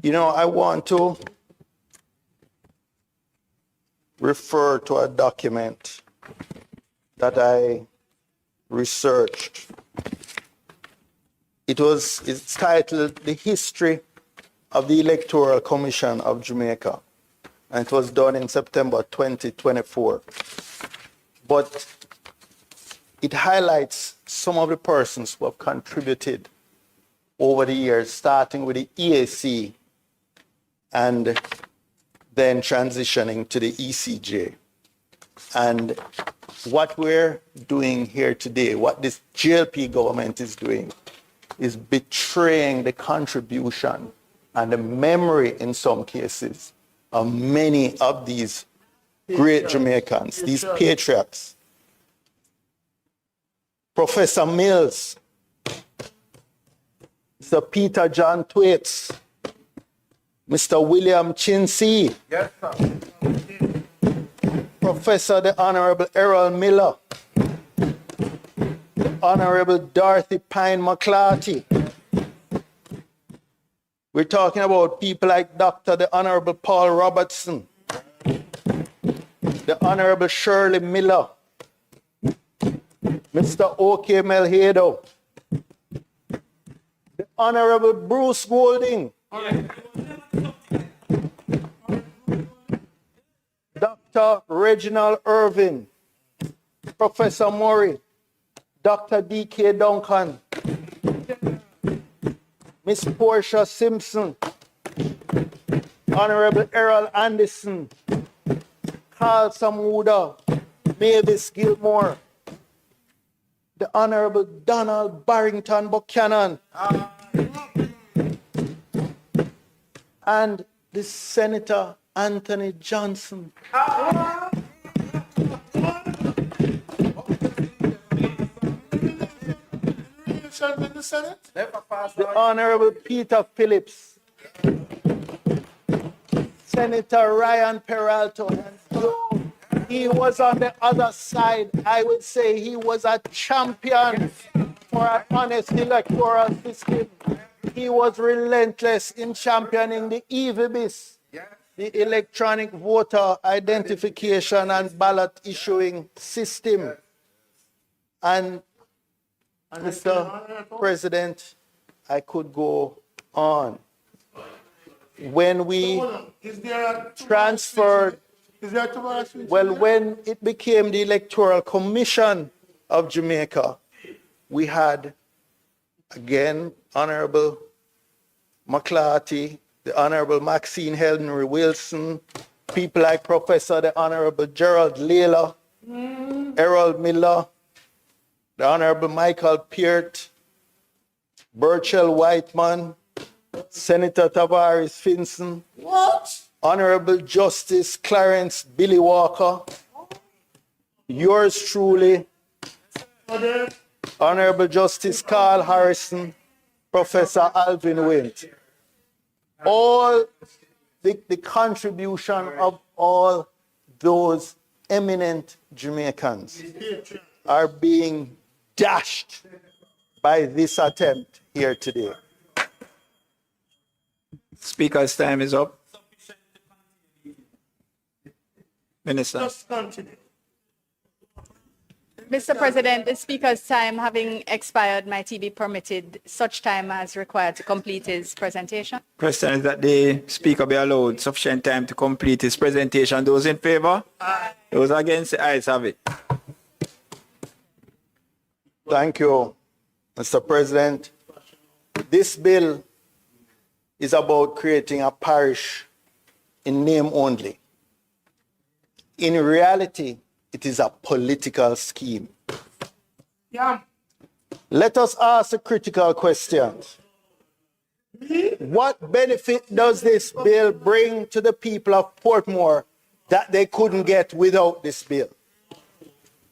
You know, I want to refer to a document that I researched. It's titled The History of the Electoral Commission of Jamaica, and it was done in September 2024. But it highlights some of the persons who have contributed over the years, starting with the EAC and then transitioning to the ECJ. And what we're doing here today, what this GLP government is doing, is betraying the contribution and the memory, in some cases, of many of these great Jamaicans, these patriots. Professor Mills, Sir Peter John Thwaites, Mr. William Chinsey, Yes, sir. Professor the Honorable Errol Miller, the Honorable Dorothy Pine McClarty. We're talking about people like Dr. the Honorable Paul Robertson, the Honorable Shirley Miller, Mr. O.K. Melhedo, the Honorable Bruce Golding, Dr. Reginald Irvin, Professor Murray, Dr. D.K. Duncan, Miss Portia Simpson, Honorable Errol Anderson, Carl Samuda, Mavis Gilmore, the Honorable Donald Barrington Buchanan, and the Senator Anthony Johnson. In the Senate? The Honorable Peter Phillips, Senator Ryan Peralta, and he was on the other side. I would say he was a champion for an honest electoral system. He was relentless in championing the EVBIS, the electronic voter identification and ballot issuing system. And Mr. President, I could go on. When we Is there a transferred, Is there a well, when it became the Electoral Commission of Jamaica, we had, again, Honorable McClarty, the Honorable Maxine Henry Wilson, people like Professor the Honorable Gerald Layla, Errol Miller, the Honorable Michael Peart, Burchell Whiteman, Senator Tavares Finson, Honorable Justice Clarence Billy Walker, yours truly, Honorable Justice Carl Harrison, Professor Alvin Wint. All the contribution of all those eminent Jamaicans are being dashed by this attempt here today. Speaker's time is up. Minister. Just continue. Mr. President, the Speaker's time having expired, might he be permitted such time as required to complete his presentation? Question is that the Speaker be allowed sufficient time to complete his presentation. Those in favor? Aye. Those against? The ayes have it. Thank you, Mr. President. This bill is about creating a parish in name only. In reality, it is a political scheme. Yeah. Let us ask a critical question. What benefit does this bill bring to the people of Portmore that they couldn't get without this bill?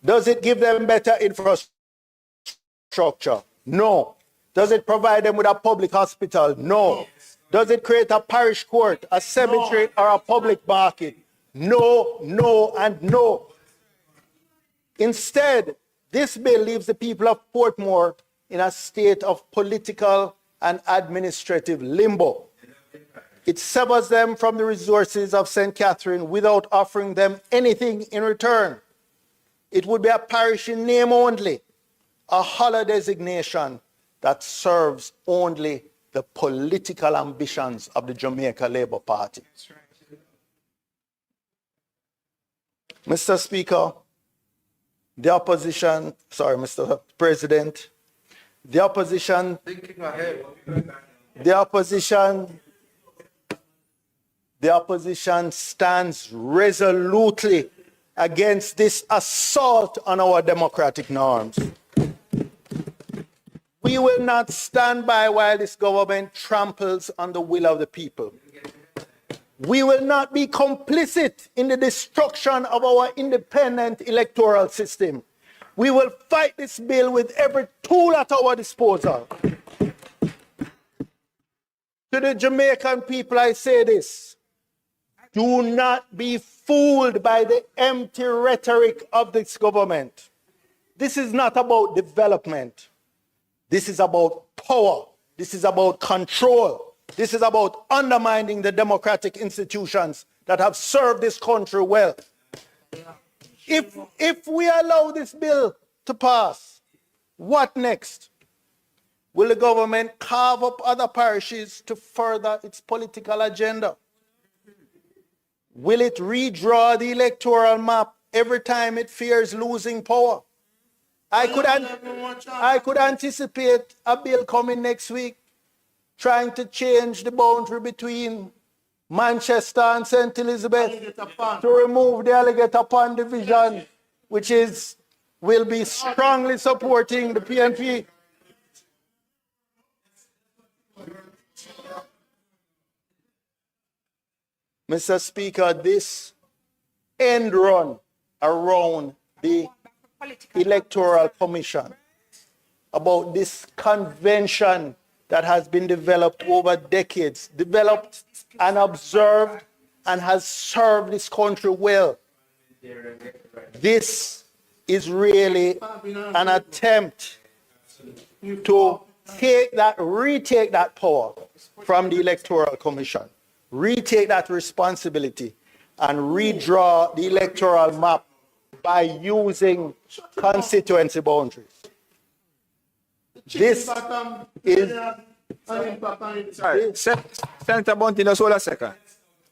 Does it give them better infrastructure? No. Does it provide them with a public hospital? No. Does it create a parish court, a cemetery, or a public market? No, no, and no. Instead, this bill leaves the people of Portmore in a state of political and administrative limbo. It severs them from the resources of St. Catherine without offering them anything in return. It would be a parish in name only, a hollow designation that serves only the political ambitions of the Jamaica Labour Party. Mr. Speaker, the opposition, sorry, Mr. President, the opposition stands resolutely against this assault on our democratic norms. We will not stand by while this government tramples on the will of the people. We will not be complicit in the destruction of our independent electoral system. We will fight this bill with every tool at our disposal. To the Jamaican people, I say this: do not be fooled by the empty rhetoric of this government. This is not about development. This is about power. This is about control. This is about undermining the democratic institutions that have served this country well. If we allow this bill to pass, what next? Will the government carve up other parishes to further its political agenda? Will it redraw the electoral map every time it fears losing power? I could anticipate a bill coming next week trying to change the boundary between Manchester and St. Elizabeth to remove the Alligator Pond division, which will be strongly supporting the PNP. Mr. Speaker, this end run around the Electoral Commission about this convention that has been developed over decades, developed and observed and has served this country well. This is really an attempt to retake that power from the Electoral Commission, retake that responsibility, and redraw the electoral map by using constituency boundaries. This is... Sorry, Senator Bunting, just hold a second.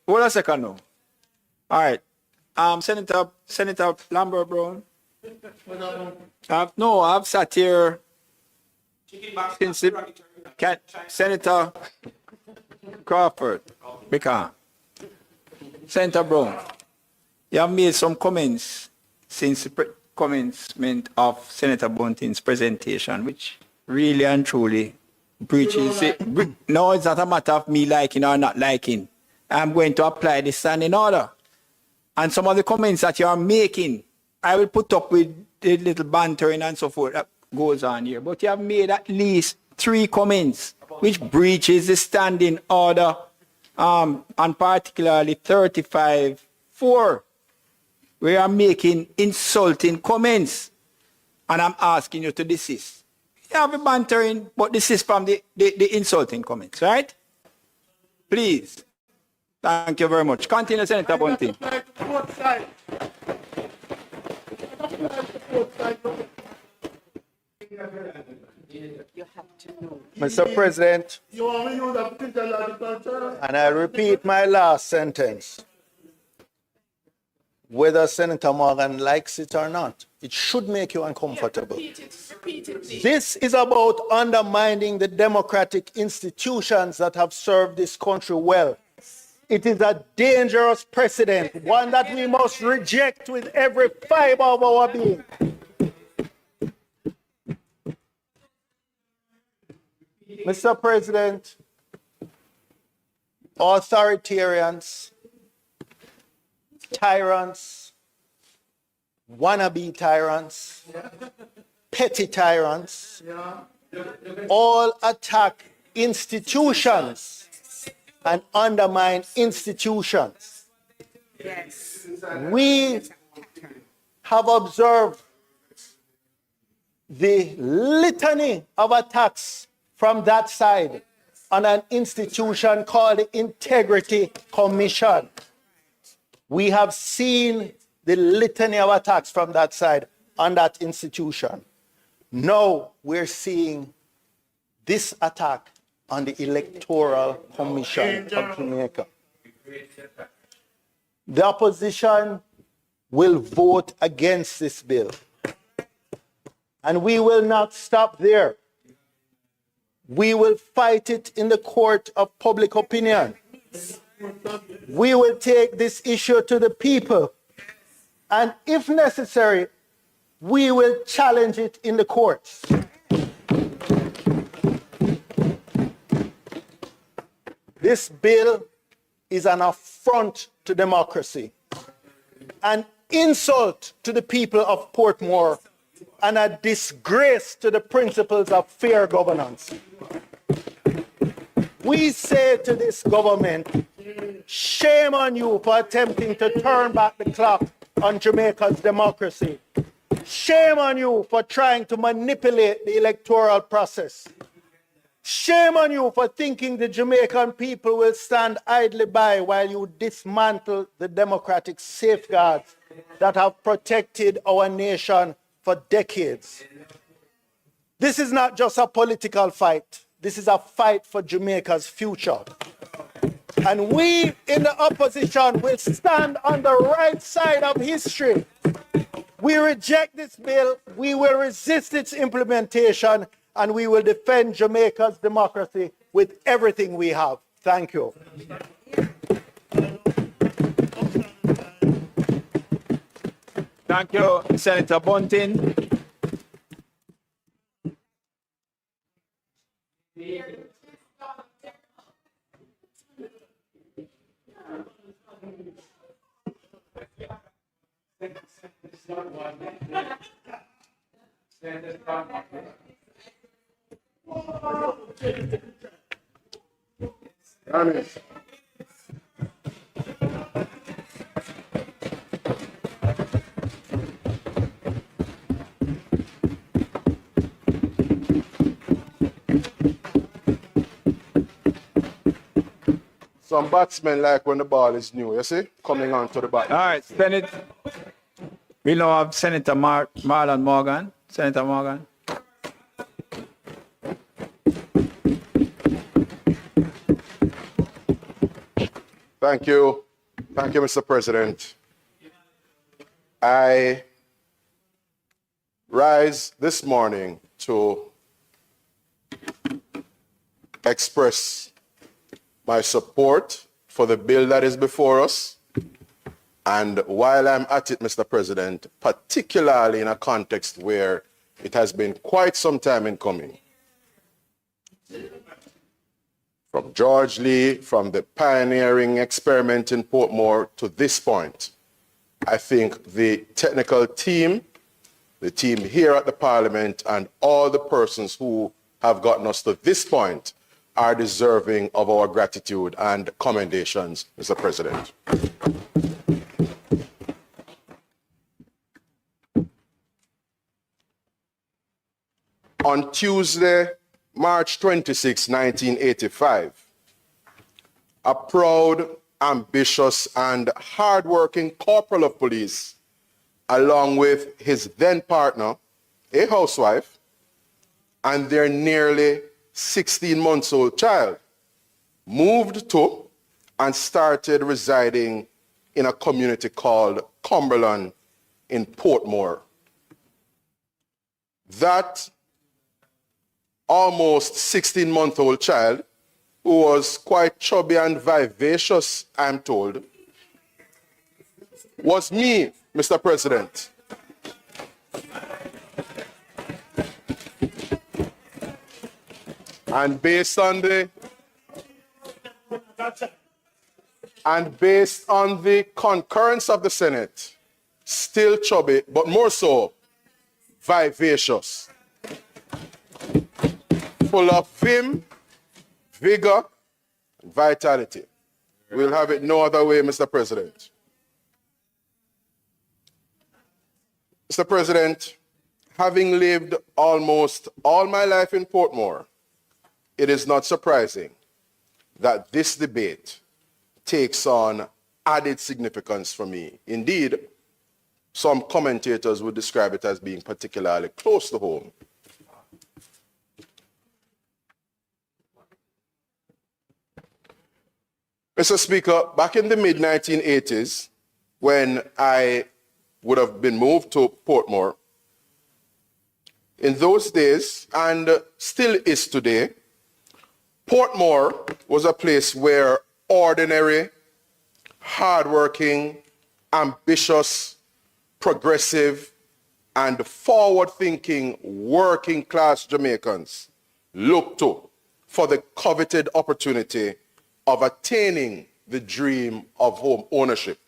Hold a second now. All right. Senator Lambert Brown. No, I've sat here since Senator Crawford. Beckham. Senator Brown, you have made some comments since the commencement of Senator Bunting's presentation, which really and truly breaches it. No, it's not a matter of me liking or not liking. I'm going to apply the standing order. And some of the comments that you are making, I will put up with the little bantering and so forth that goes on here. But you have made at least 3 comments which breaches the standing order, and particularly 35(4), where you are making insulting comments. And I'm asking you to desist. You have a bantering, but desist from the insulting comments, right? Please. Thank you very much. Continue, Senator Bunting. Mr. President, You want me to use a physiological term? and I repeat my last sentence. Whether Senator Morgan likes it or not, it should make you uncomfortable. Repeat it. This is about undermining the democratic institutions that have served this country well. It is a dangerous precedent, one that we must reject with every fiber of our being. Mr. President, authoritarians, tyrants, wannabe tyrants, petty tyrants, all attack institutions and undermine institutions. Yes. We have observed the litany of attacks from that side on an institution called the Integrity Commission. We have seen the litany of attacks from that side on that institution. Now we're seeing this attack on the Electoral Commission of Jamaica. The opposition will vote against this bill. And we will not stop there. We will fight it in the court of public opinion. We will take this issue to the people. And if necessary, we will challenge it in the courts. This bill is an affront to democracy, an insult to the people of Portmore, and a disgrace to the principles of fair governance. We say to this government, shame on you for attempting to turn back the clock on Jamaica's democracy. Shame on you for trying to manipulate the electoral process. Shame on you for thinking the Jamaican people will stand idly by while you dismantle the democratic safeguards that have protected our nation for decades. This is not just a political fight. This is a fight for Jamaica's future. And we in the opposition will stand on the right side of history. We reject this bill, we will resist its implementation, and we will defend Jamaica's democracy with everything we have. Thank you. Thank you, Senator Bunting. Some batsmen like when the ball is new, you see, coming onto the bat. All right, Senate. We now have Senator Marlon Morgan. Senator Morgan. Thank you. Thank you, Mr. President. I rise this morning to express my support for the bill that is before us. And while I'm at it, Mr. President, particularly in a context where it has been quite some time in coming, from George Lee, from the pioneering experiment in Portmore to this point, I think the technical team, the team here at the Parliament, and all the persons who have gotten us to this point are deserving of our gratitude and commendations, Mr. President. On Tuesday, March 26, 1985, a proud, ambitious, and hardworking corporal of police, along with his then partner, a housewife, and their nearly 16-month-old child, moved to and started residing in a community called Cumberland in Portmore. That almost 16-month-old child, who was quite chubby and vivacious, I'm told, was me, Mr. President. And based on the concurrence of the Senate, still chubby, but more so vivacious, full of vim, vigor, and vitality. We'll have it no other way, Mr. President. Mr. President, having lived almost all my life in Portmore, it is not surprising that this debate takes on added significance for me. Indeed, some commentators would describe it as being particularly close to home. Mr. Speaker, back in the mid-1980s, when I would have been moved to Portmore, in those days, and still is today, Portmore was a place where ordinary, hardworking, ambitious, progressive, and forward-thinking working-class Jamaicans looked to for the coveted opportunity of attaining the dream of home ownership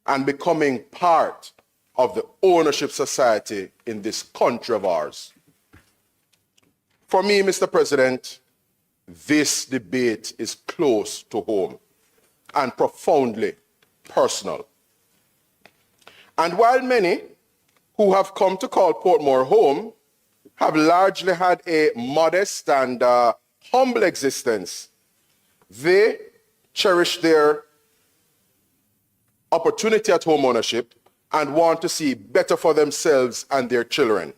and becoming part of the ownership society in this country of ours. For me, Mr. President, this debate is close to home and profoundly personal. And while many who have come to call Portmore home have largely had a modest and humble existence, they cherish their opportunity at home ownership and want to see better for themselves and their children.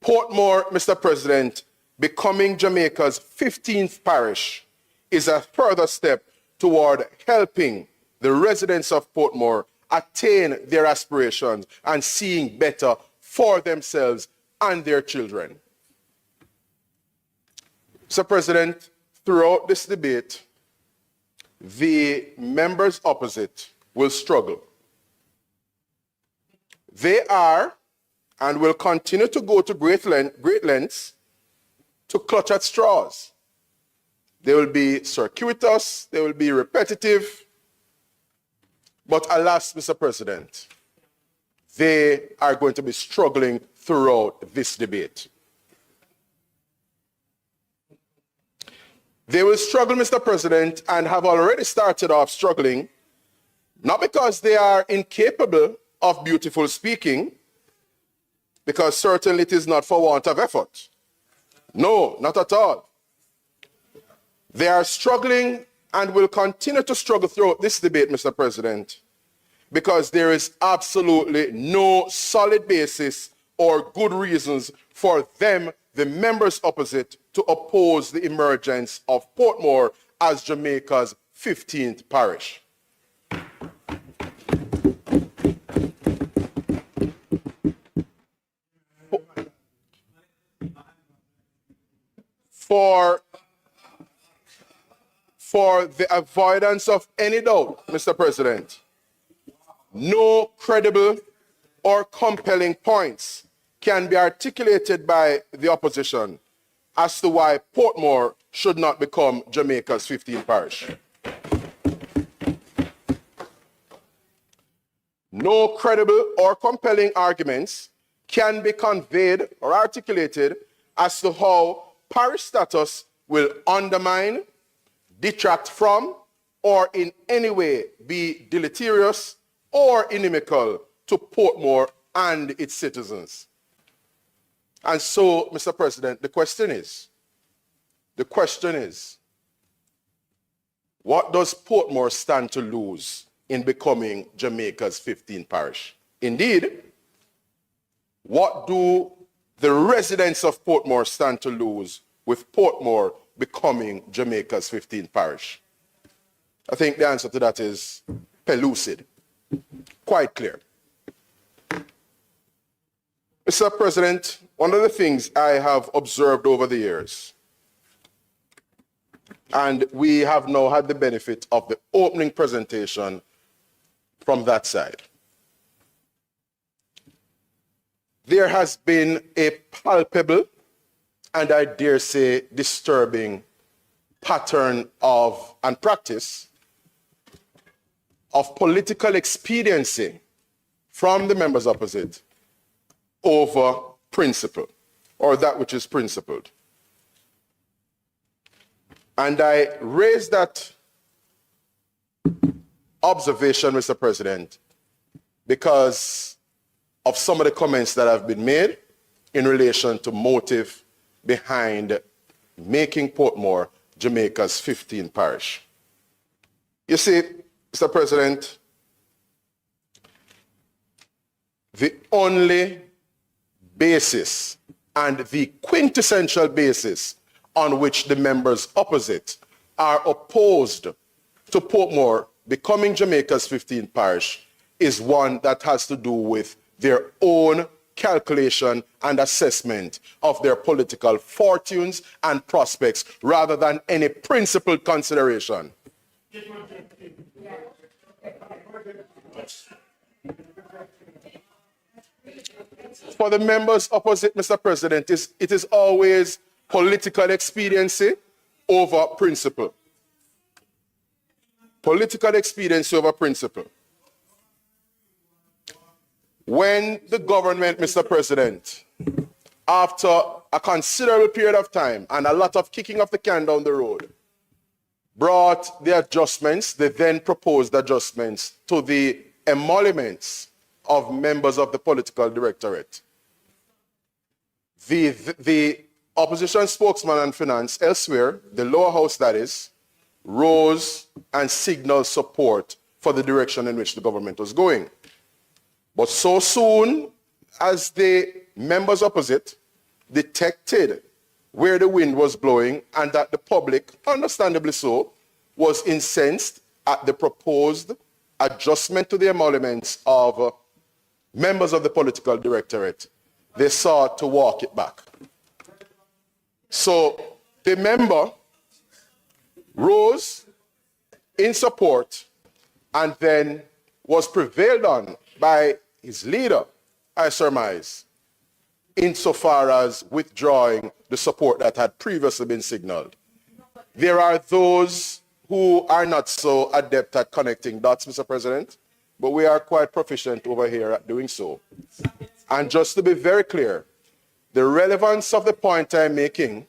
Portmore, Mr. President, becoming Jamaica's 15th parish, is a further step toward helping the residents of Portmore attain their aspirations and seeing better for themselves and their children. Mr. President, throughout this debate, the members opposite will struggle. They are and will continue to go to great lengths to clutch at straws. They will be circuitous, they will be repetitive, but alas, Mr. President, they are going to be struggling throughout this debate. They will struggle, Mr. President, and have already started off struggling, not because they are incapable of beautiful speaking, because certainly it is not for want of effort. No, not at all. They are struggling and will continue to struggle throughout this debate, Mr. President, because there is absolutely no solid basis or good reasons for them, the members opposite, to oppose the emergence of Portmore as Jamaica's 15th parish. For the avoidance of any doubt, Mr. President, no credible or compelling points can be articulated by the opposition as to why Portmore should not become Jamaica's 15th parish. No credible or compelling arguments can be conveyed or articulated as to how parish status will undermine, detract from, or in any way be deleterious or inimical to Portmore and its citizens. And so, Mr. President, the question is, what does Portmore stand to lose in becoming Jamaica's 15th parish? Indeed, what do the residents of Portmore stand to lose with Portmore becoming Jamaica's 15th parish? I think the answer to that is pellucid, quite clear. Mr. President, one of the things I have observed over the years, and we have now had the benefit of the opening presentation from that side, there has been a palpable and I dare say disturbing pattern of and practice of political expediency from the members opposite over principle, or that which is principled. And I raise that observation, Mr. President, because of some of the comments that have been made in relation to motive behind making Portmore Jamaica's 15th parish. You see, Mr. President, the only basis and the quintessential basis on which the members opposite are opposed to Portmore becoming Jamaica's 15th parish is one that has to do with their own calculation and assessment of their political fortunes and prospects rather than any principled consideration. For the members opposite, Mr. President, it is always political expediency over principle. Political expediency over principle. When the government, Mr. President, after a considerable period of time and a lot of kicking of the can down the road, brought the adjustments, the then proposed adjustments to the emoluments of members of the political directorate, the opposition spokesman on finance elsewhere, the lower house that is, rose and signaled support for the direction in which the government was going. But so soon as the members opposite detected where the wind was blowing, and that the public, understandably so, was incensed at the proposed adjustment to the emoluments of members of the political directorate. They sought to walk it back. So the member rose in support and then was prevailed on by his leader, I surmise, insofar as withdrawing the support that had previously been signaled. There are those who are not so adept at connecting dots, Mr. President, but we are quite proficient over here at doing so. And just to be very clear, the relevance of the point I'm making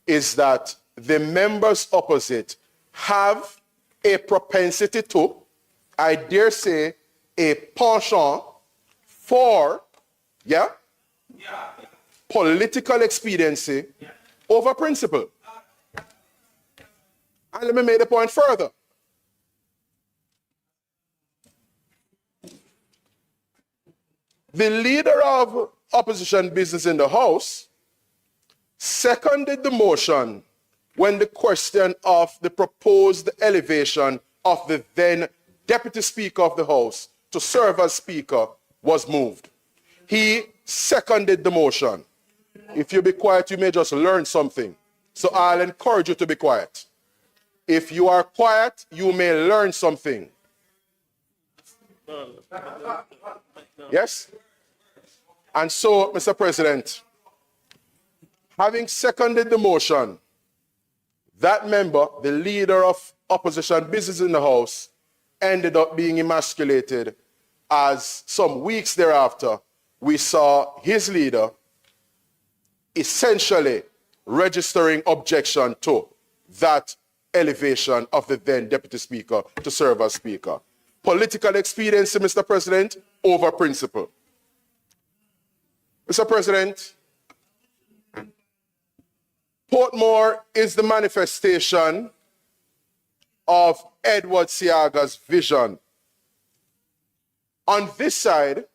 is that the members opposite have a propensity to, I dare say, a penchant for, political expediency over principle. And let me make the point further. The leader of opposition business in the House seconded the motion when the question of the proposed elevation of the then Deputy Speaker of the House to serve as Speaker was moved. He seconded the motion. If you be quiet, you may just learn something. So I'll encourage you to be quiet. If you are quiet, you may learn something. Yes? And so, Mr. President, having seconded the motion, that member, the leader of opposition business in the House, ended up being emasculated as some weeks thereafter, we saw his leader essentially registering objection to that elevation of the then Deputy Speaker to serve as Speaker. Political expediency, Mr. President, over principle. Mr. President, Portmore is the manifestation of Edward Seaga's vision. On this side,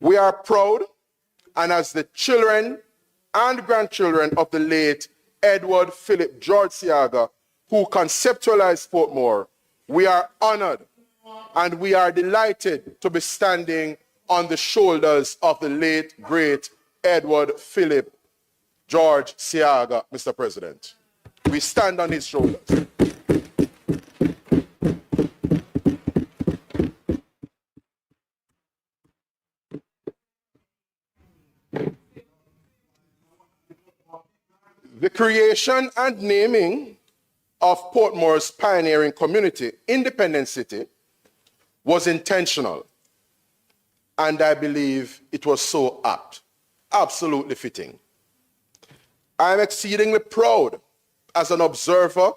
we are proud, and as the children and grandchildren of the late Edward Philip George Seaga, who conceptualized Portmore, we are honored and we are delighted to be standing on the shoulders of the late, great Edward Philip George Seaga, Mr. President. We stand on his shoulders. The creation and naming of Portmore's pioneering community, Independent City, was intentional. And I believe it was so apt, absolutely fitting. I am exceedingly proud as an observer,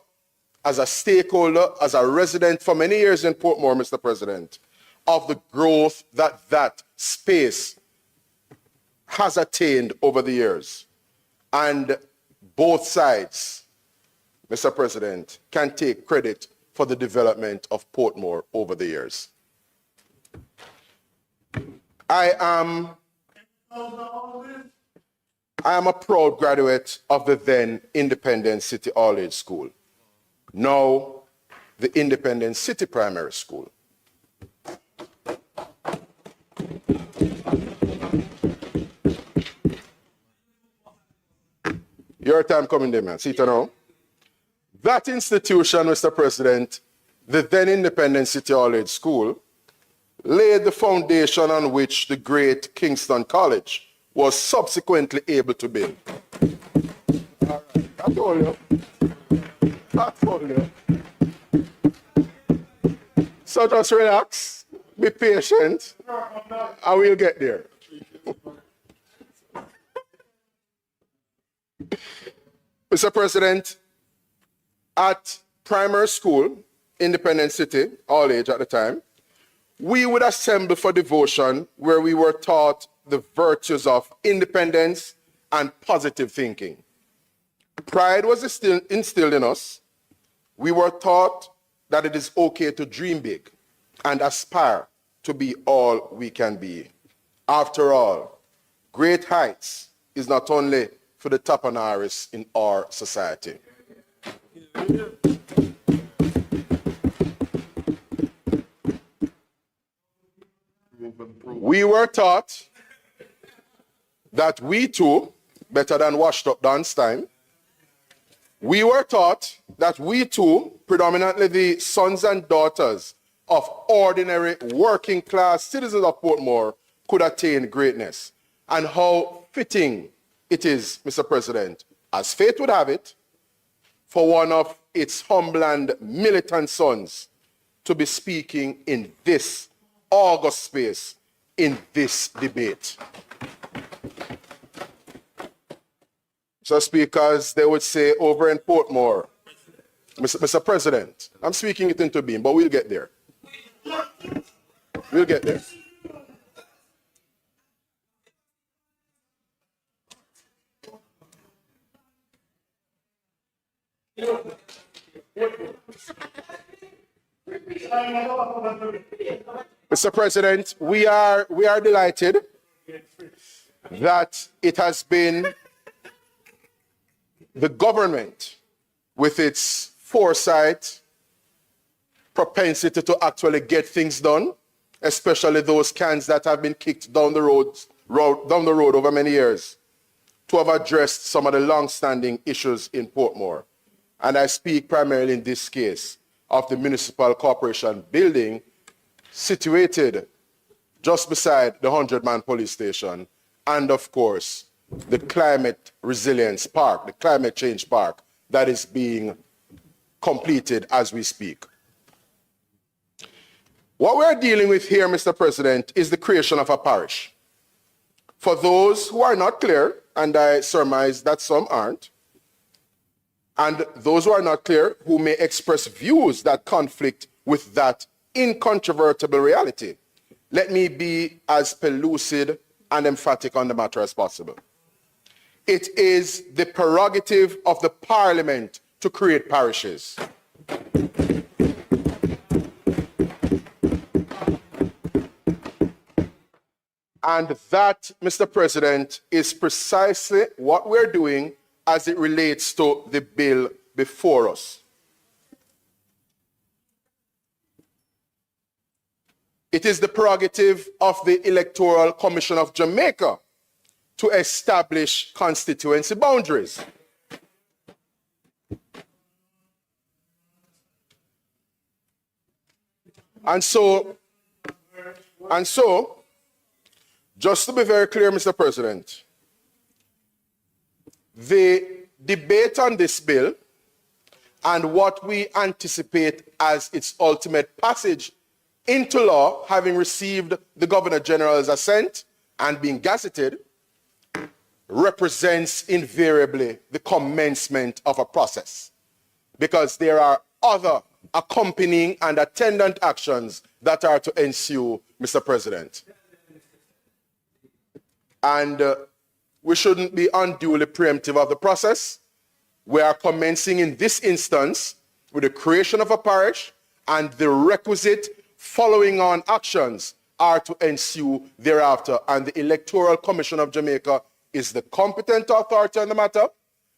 as a stakeholder, as a resident for many years in Portmore, Mr. President, of the growth that that space has attained over the years. And both sides, Mr. President, can take credit for the development of Portmore over the years. I am a proud graduate of the then Independent City All-Age School, now the Independent City Primary School. Your time coming there, man. See it now. That institution, Mr. President, the then Independent City All-Age School, laid the foundation on which the great Kingston College was subsequently able to build. All right, I told you. I told you. So just relax, be patient, and we'll get there. Mr. President, at primary school, Independent City, all age at the time, we would assemble for devotion where we were taught the virtues of independence and positive thinking. Pride was instilled in us. We were taught that it is okay to dream big and aspire to be all we can be. After all, great heights is not only for the Tapanaris in our society. We were taught that we too, better than washed up dance time, we were taught that we too, predominantly the sons and daughters of ordinary working class citizens of Portmore, could attain greatness. And how fitting it is, Mr. President, as fate would have it, for one of its humble and militant sons to be speaking in this august space, in this debate. So, speakers, they would say over in Portmore, Mr. President, I'm speaking it into being, but we'll get there. We'll get there. Mr. President, we are delighted that it has been the government, with its foresight, propensity to actually get things done, especially those cans that have been kicked down the road over many years, to have addressed some of the long-standing issues in Portmore. And I speak primarily in this case of the municipal corporation building situated just beside the 100-man police station, and of course, the climate resilience park, the climate change park that is being completed as we speak. What we're dealing with here, Mr. President, is the creation of a parish. For those who are not clear, and I surmise that some aren't, and those who are not clear, who may express views that conflict with that incontrovertible reality, let me be as pellucid and emphatic on the matter as possible. It is the prerogative of the Parliament to create parishes. And that, Mr. President, is precisely what we're doing as it relates to the bill before us. It is the prerogative of the Electoral Commission of Jamaica to establish constituency boundaries. And so, just to be very clear, Mr. President, the debate on this bill and what we anticipate as its ultimate passage into law, having received the Governor General's assent and being gazetted, represents invariably the commencement of a process, because there are other accompanying and attendant actions that are to ensue, Mr. President. And we shouldn't be unduly preemptive of the process. We are commencing in this instance with the creation of a parish, and the requisite following on actions are to ensue thereafter. And the Electoral Commission of Jamaica is the competent authority on the matter,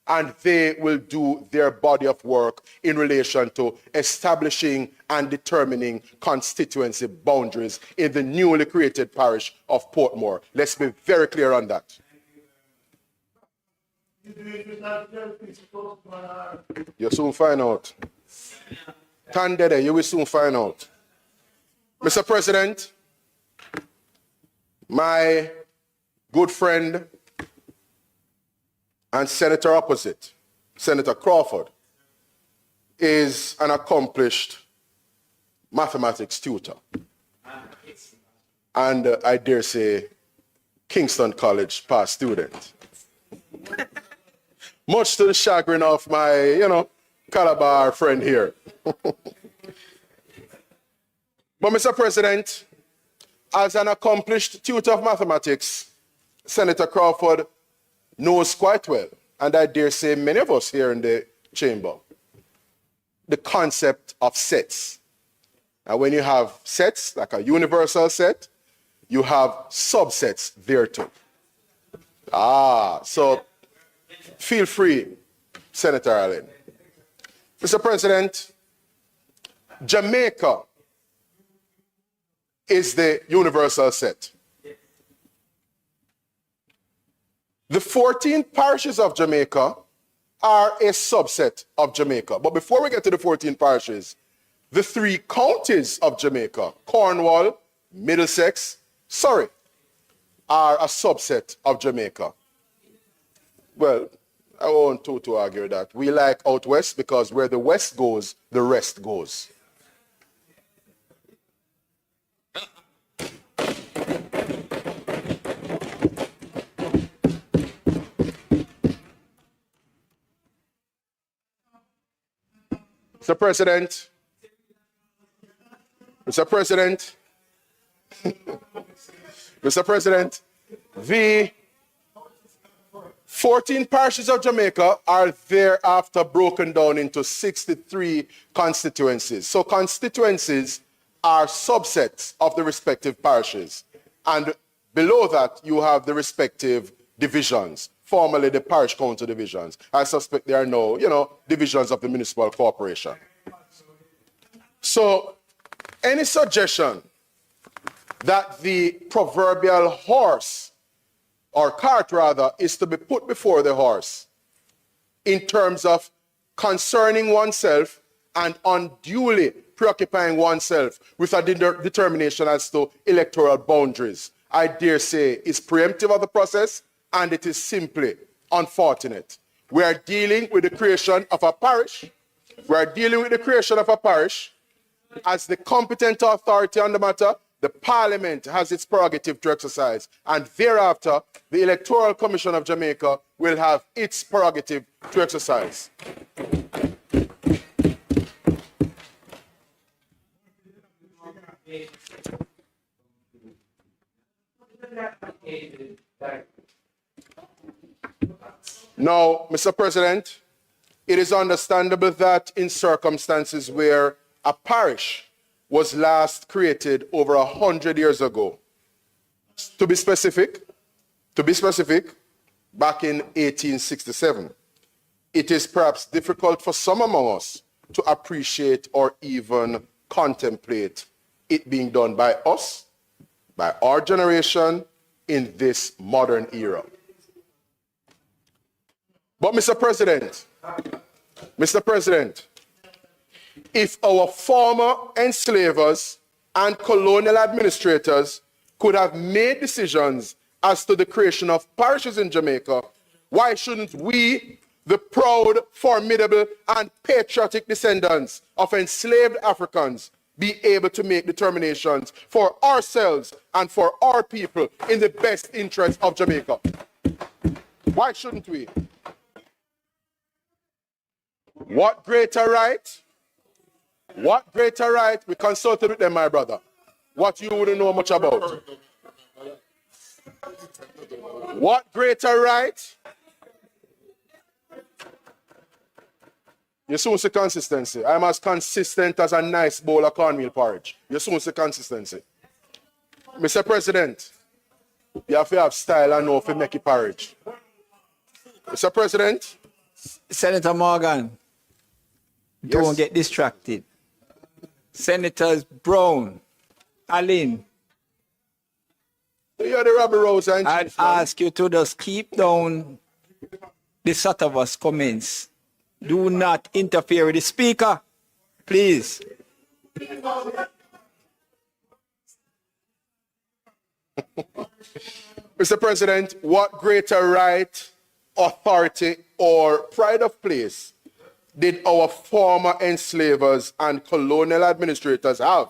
and they will do their body of work in relation to establishing and determining constituency boundaries in the newly created parish of Portmore. Let's be very clear on that. You'll soon find out. Tandede, you will soon find out. Mr. President, my good friend and senator opposite, Senator Crawford, is an accomplished mathematics tutor. And I dare say, Kingston College past student. Much to the chagrin of my, Calabar friend here. But Mr. President, as an accomplished tutor of mathematics, Senator Crawford knows quite well, and I dare say many of us here in the chamber, the concept of sets. And when you have sets, like a universal set, you have subsets there too. So Feel free, Senator Allen. Mr. President, Jamaica is the universal set. The 14 parishes of Jamaica are a subset of Jamaica. But before we get to the 14 parishes, the 3 counties of Jamaica, Cornwall, Middlesex, Surrey, are a subset of Jamaica. Well, I won't to argue that. We like out west because where the west goes, the rest goes. Mr. President, Mr. President, Mr. President, the 14 parishes of Jamaica are thereafter broken down into 63 constituencies. So constituencies are subsets of the respective parishes. And below that, you have the respective divisions, formerly the parish council divisions. I suspect there are no, divisions of the municipal corporation. So any suggestion that the proverbial horse, or cart rather, is to be put before the horse in terms of concerning oneself and unduly preoccupying oneself with a determination as to electoral boundaries, I dare say is preemptive of the process, and it is simply unfortunate. We are dealing with the creation of a parish. We are dealing with the creation of a parish. As the competent authority on the matter, the Parliament has its prerogative to exercise, and thereafter, the Electoral Commission of Jamaica will have its prerogative to exercise. Now, Mr. President, it is understandable that in circumstances where a parish was last created over 100 years ago, to be specific, back in 1867, it is perhaps difficult for some among us to appreciate or even contemplate it being done by us, by our generation, in this modern era. But Mr. President, if our former enslavers and colonial administrators could have made decisions as to the creation of parishes in Jamaica, why shouldn't we, the proud, formidable, and patriotic descendants of enslaved Africans, be able to make determinations for ourselves and for our people in the best interest of Jamaica? Why shouldn't we? What greater right? What greater right? We consulted with them, my brother. What you wouldn't know much about. What greater right? You soon see consistency. I'm as consistent as a nice bowl of cornmeal porridge. You soon see consistency. Mr. President, you have to have style and know if you make it porridge. Mr. President? Senator Morgan, don't Yes. get distracted. Senators Brown, Allen, You're the Rabbi Rose and I'd Chief, man. ask you to just keep down the sort of us comments. Do not interfere with the speaker, please. Mr. President, what greater right, authority, or pride of place did our former enslavers and colonial administrators have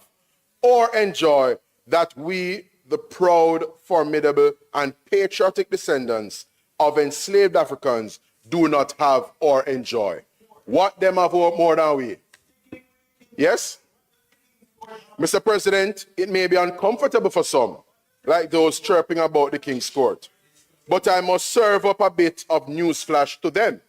or enjoy that we, the proud, formidable, and patriotic descendants of enslaved Africans, do not have or enjoy? What them have more than we? Yes? Mr. President, it may be uncomfortable for some, like those chirping about the King's Court, but I must serve up a bit of newsflash to them.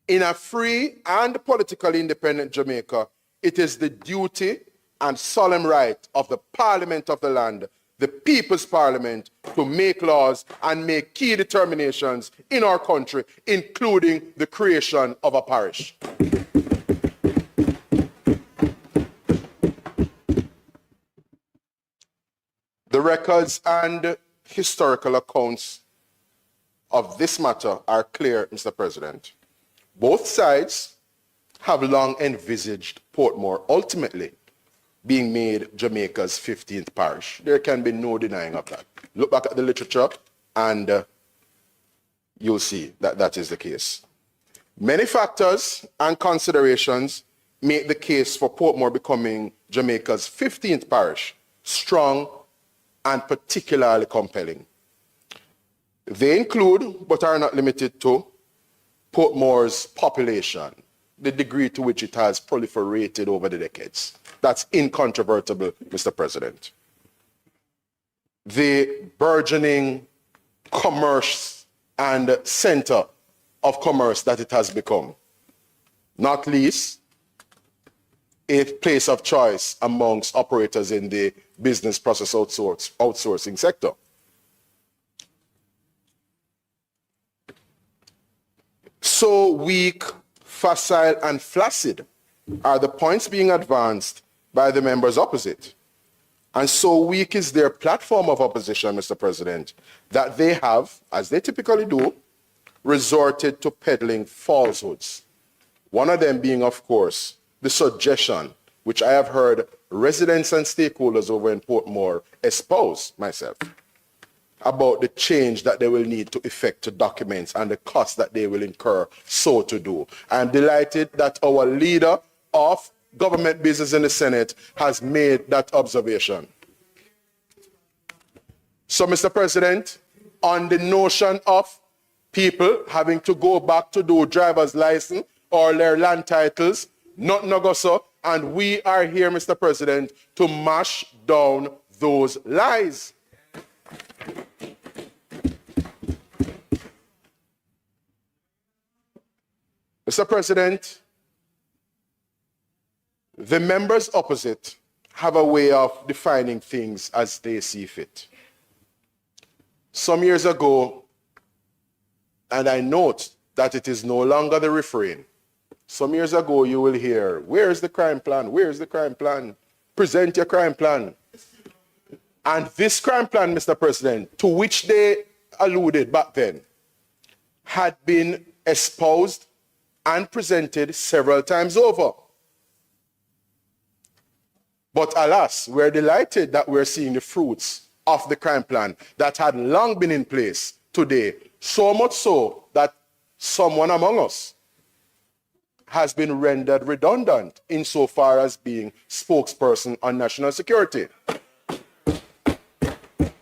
In a free and politically independent Jamaica, it is the duty and solemn right of the Parliament of the land, the People's Parliament, to make laws and make key determinations in our country, including the creation of a parish. The records and historical accounts of this matter are clear, Mr. President. Both sides have long envisaged Portmore ultimately being made Jamaica's 15th parish. There can be no denying of that. Look back at the literature and you'll see that that is the case. Many factors and considerations make the case for Portmore becoming Jamaica's 15th parish strong and particularly compelling. They include, but are not limited to, Portmore's population, the degree to which it has proliferated over the decades. That's incontrovertible, Mr. President. The burgeoning commerce and center of commerce that it has become, not least a place of choice amongst operators in the business process outsourcing sector. So weak, facile, and flaccid are the points being advanced by the members opposite. And so weak is their platform of opposition, Mr. President, that they have, as they typically do, resorted to peddling falsehoods. One of them being, of course, the suggestion, which I have heard residents and stakeholders over in Portmore espouse myself, about the change that they will need to effect to documents and the cost that they will incur so to do. I am delighted that our leader of government business in the Senate has made that observation. So, Mr. President, on the notion of people having to go back to do driver's license or their land titles, not so, and we are here, Mr. President, to mash down those lies. Mr. President, the members opposite have a way of defining things as they see fit. Some years ago, and I note that it is no longer the refrain, some years ago you will hear, where's the crime plan? Where's the crime plan? Present your crime plan. And this crime plan, Mr. President, to which they alluded back then, had been espoused and presented several times over. But alas, we're delighted that we're seeing the fruits of the crime plan that had long been in place today, so much so that someone among us has been rendered redundant insofar as being spokesperson on national security.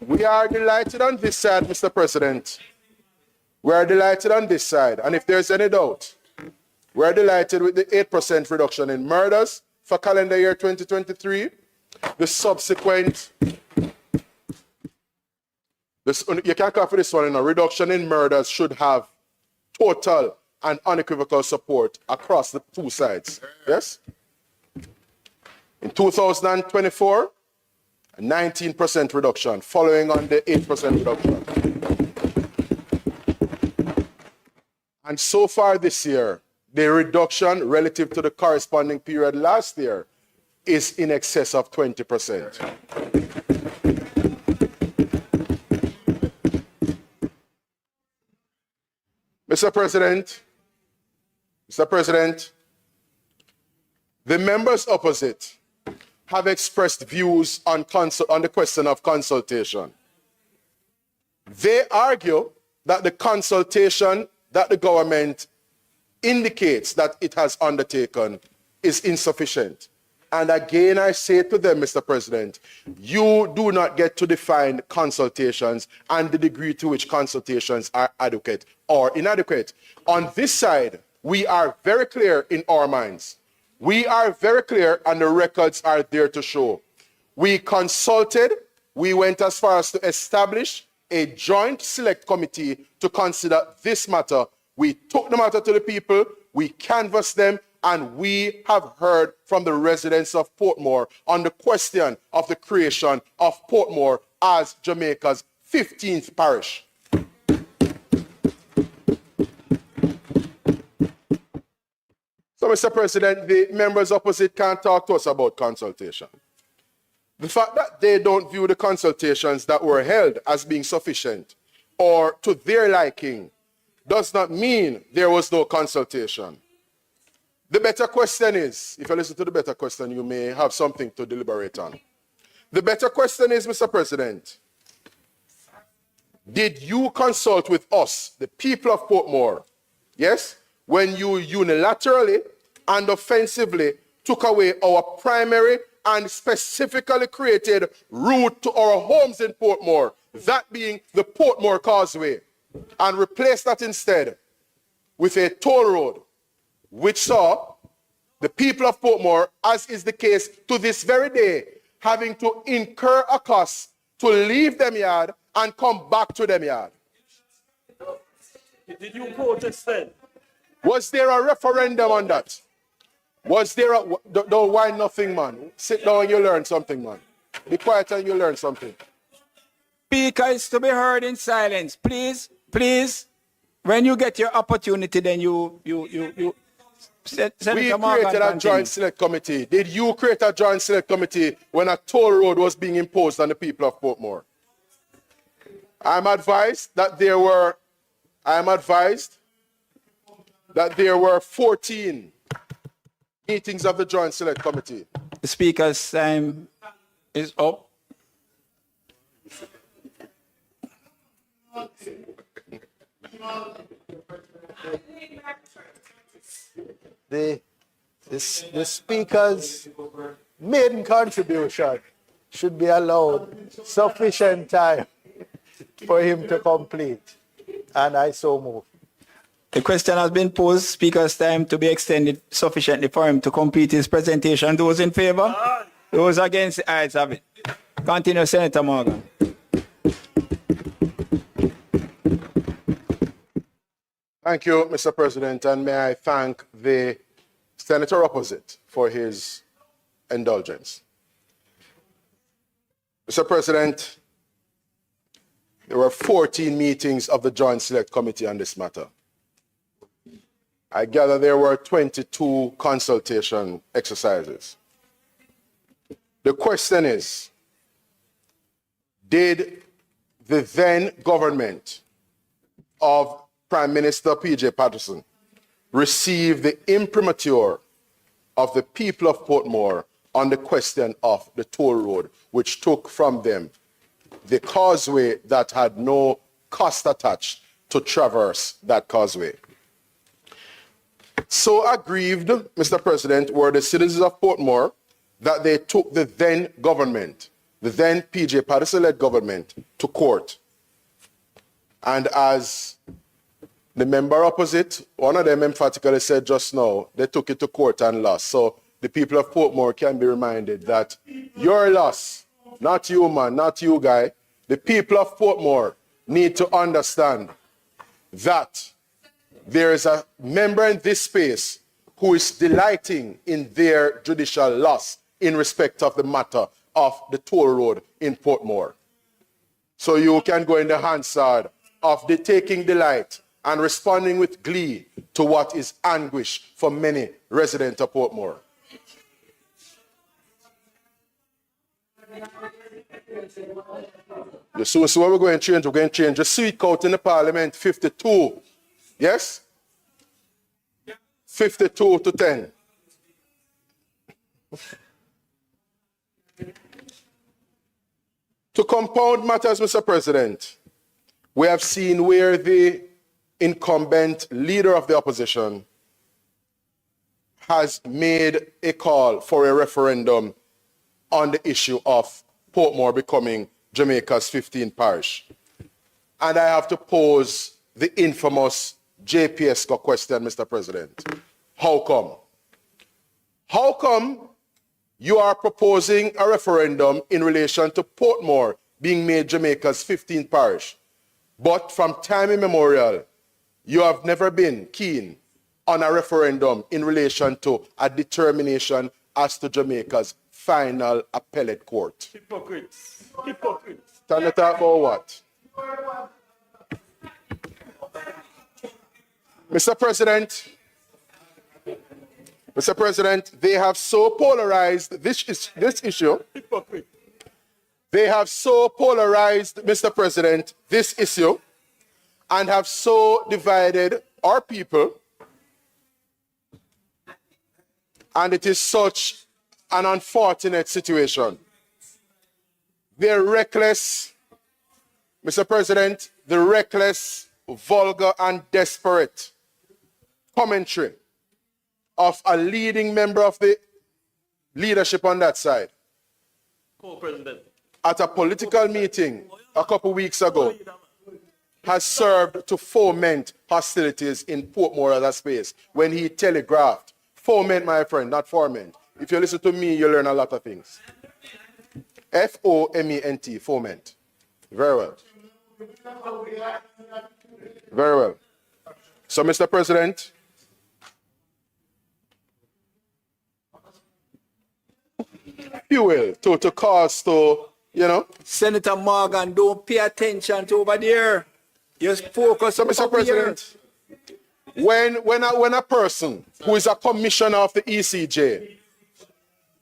We are delighted on this side, Mr. President. We are delighted on this side. And if there's any doubt, we're delighted with the 8% reduction in murders for calendar year 2023. The subsequent, you can't call for this one, a reduction in murders should have total and unequivocal support across the two sides. Yes? In 2024, a 19% reduction, following on the 8% reduction. And so far this year, the reduction relative to the corresponding period last year is in excess of 20%. Mr. President, the members opposite have expressed views on the question of consultation. They argue that the consultation that the government indicates that it has undertaken is insufficient. And again, I say to them, Mr. President, you do not get to define consultations and the degree to which consultations are adequate or inadequate. On this side, we are very clear in our minds. We are very clear, and the records are there to show. We consulted, we went as far as to establish a joint select committee to consider this matter. We took the matter to the people, we canvassed them, and we have heard from the residents of Portmore on the question of the creation of Portmore as Jamaica's 15th parish. So, Mr. President, the members opposite can't talk to us about consultation. The fact that they don't view the consultations that were held as being sufficient or to their liking does not mean there was no consultation. The better question is, if you listen to the better question, you may have something to deliberate on. The better question is, Mr. President, did you consult with us, the people of Portmore, yes, when you unilaterally and offensively took away our primary and specifically created route to our homes in Portmore, that being the Portmore Causeway, and replaced that instead with a toll road, which saw the people of Portmore, as is the case to this very day, having to incur a cost to leave them yard and come back to them yard. Did you protest then? Was there a referendum on that? Was there a... Don't whine nothing, man. Sit down and you learn something, man. Be quiet and you learn something. Speaker is to be heard in silence. Please, please, when you get your opportunity, then you We created a joint select committee. Did you create a joint select committee when a toll road was being imposed on the people of Portmore? I'm advised that there were 14 meetings of the joint select committee. The speaker's time is up. The speaker's maiden contribution should be allowed sufficient time for him to complete. And I so move. The question has been posed. Speaker's time to be extended sufficiently for him to complete his presentation. Those in favor? Those against? The ayes have it. Continue, Senator Morgan. Thank you, Mr. President, and may I thank the senator opposite for his indulgence. Mr. President, there were 14 meetings of the Joint Select Committee on this matter. I gather there were 22 consultation exercises. The question is, did the then government of Prime Minister P.J. Patterson receive the imprimatur of the people of Portmore on the question of the toll road, which took from them the causeway that had no cost attached to traverse that causeway? So aggrieved, Mr. President, were the citizens of Portmore that they took the then government, the then P.J. Patterson-led government, to court. And as the member opposite, one of them emphatically said just now, they took it to court and lost. So the people of Portmore can be reminded that your loss, not you, man, not you, guy. The people of Portmore need to understand that there is a member in this space who is delighting in their judicial loss in respect of the matter of the toll road in Portmore. So you can go in the Hansard of the taking delight and responding with glee to what is anguish for many residents of Portmore. So what we're going to change the seat count in the Parliament 52. Yes? 52 to 10. To compound matters, Mr. President, we have seen where the incumbent leader of the opposition has made a call for a referendum on the issue of Portmore becoming Jamaica's 15th parish. And I have to pose the infamous JPS question, Mr. President. How come? How come you are proposing a referendum in relation to Portmore being made Jamaica's 15th parish, but from time immemorial, you have never been keen on a referendum in relation to a determination as to Jamaica's final appellate court. Hypocrites. Hypocrites. Time to talk about what? Mr. President, they have so polarized this issue. Hypocrite. They have so polarized, Mr. President, this issue, and have so divided our people. And it is such an unfortunate situation. They're reckless, Mr. President, the reckless, vulgar, and desperate commentary of a leading member of the leadership on that side Co-president. at a political meeting a couple weeks ago has served to foment hostilities in Portmore as a space when he telegraphed. Foment, my friend, not foment. If you listen to me, you learn a lot of things. F-O-M-E-N-T, foment. Very well. Very well. So, Mr. President, fuel to cause to, you know. Senator Morgan, don't pay attention to over there. Just focus So, on Mr. President, when a person who is a commissioner of the ECJ,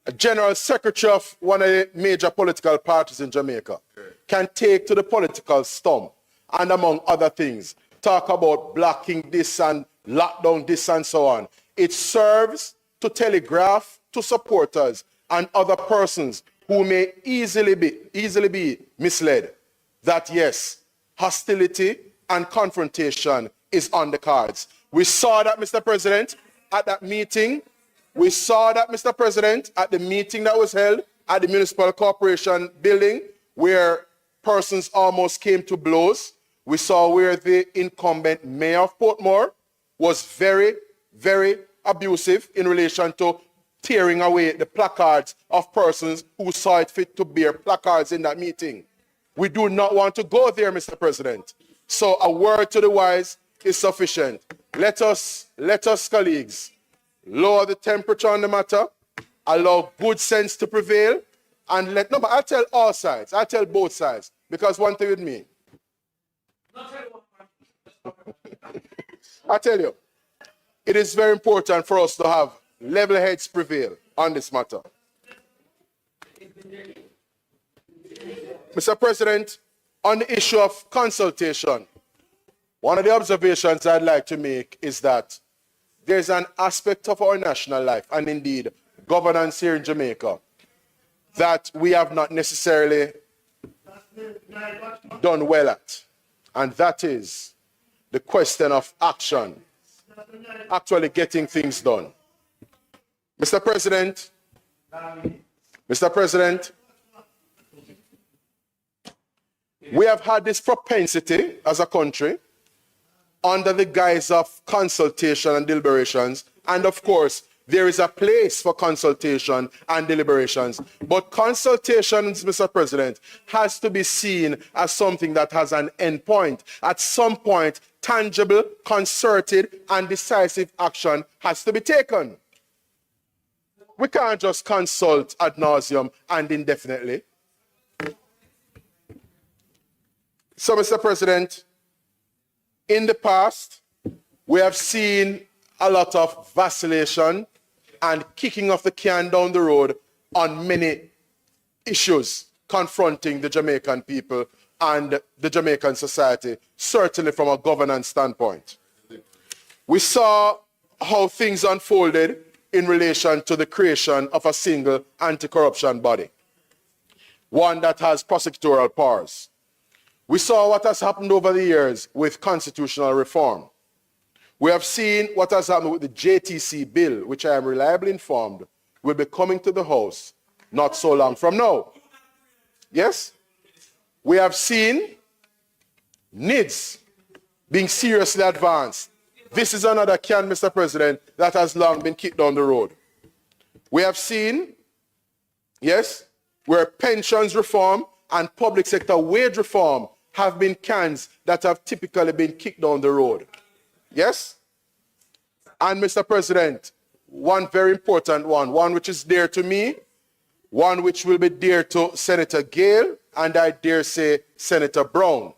a general secretary of one of the major political parties in Jamaica, can take to the political stump and, among other things, talk about blocking this and lockdown this and so on, it serves to telegraph to supporters and other persons who may easily be misled that yes, hostility and confrontation is on the cards. We saw that, Mr. President, at that meeting. We saw that, Mr. President, at the meeting that was held at the Municipal Corporation building where persons almost came to blows. We saw where the incumbent mayor of Portmore was very, very abusive in relation to tearing away the placards of persons who saw it fit to bear placards in that meeting. We do not want to go there, Mr. President. So a word to the wise is sufficient. Let us, colleagues, lower the temperature on the matter, allow good sense to prevail, and but I'll tell all sides, I'll tell both sides, because one thing with me, I tell you, it is very important for us to have level heads prevail on this matter. Mr. President, on the issue of consultation, one of the observations I'd like to make is that there's an aspect of our national life, and indeed governance here in Jamaica, that we have not necessarily done well at. And that is the question of action, actually getting things done. Mr. President, we have had this propensity as a country under the guise of consultation and deliberations. And of course, there is a place for consultation and deliberations. But consultations, Mr. President, has to be seen as something that has an end point. At some point, tangible, concerted, and decisive action has to be taken. We can't just consult ad nauseum and indefinitely. So, Mr. President, in the past, we have seen a lot of vacillation and kicking of the can down the road on many issues confronting the Jamaican people and the Jamaican society, certainly from a governance standpoint. We saw how things unfolded in relation to the creation of a single anti-corruption body, one that has prosecutorial powers. We saw what has happened over the years with constitutional reform. We have seen what has happened with the JTC bill, which I am reliably informed will be coming to the House not so long from now. Yes? We have seen NIDS being seriously advanced. This is another can, Mr. President, that has long been kicked down the road. We have seen, yes, where pensions reform and public sector wage reform have been cans that have typically been kicked down the road. Yes? And Mr. President, one very important one which is dear to me one which will be dear to Senator Gale and I dare say Senator Brown.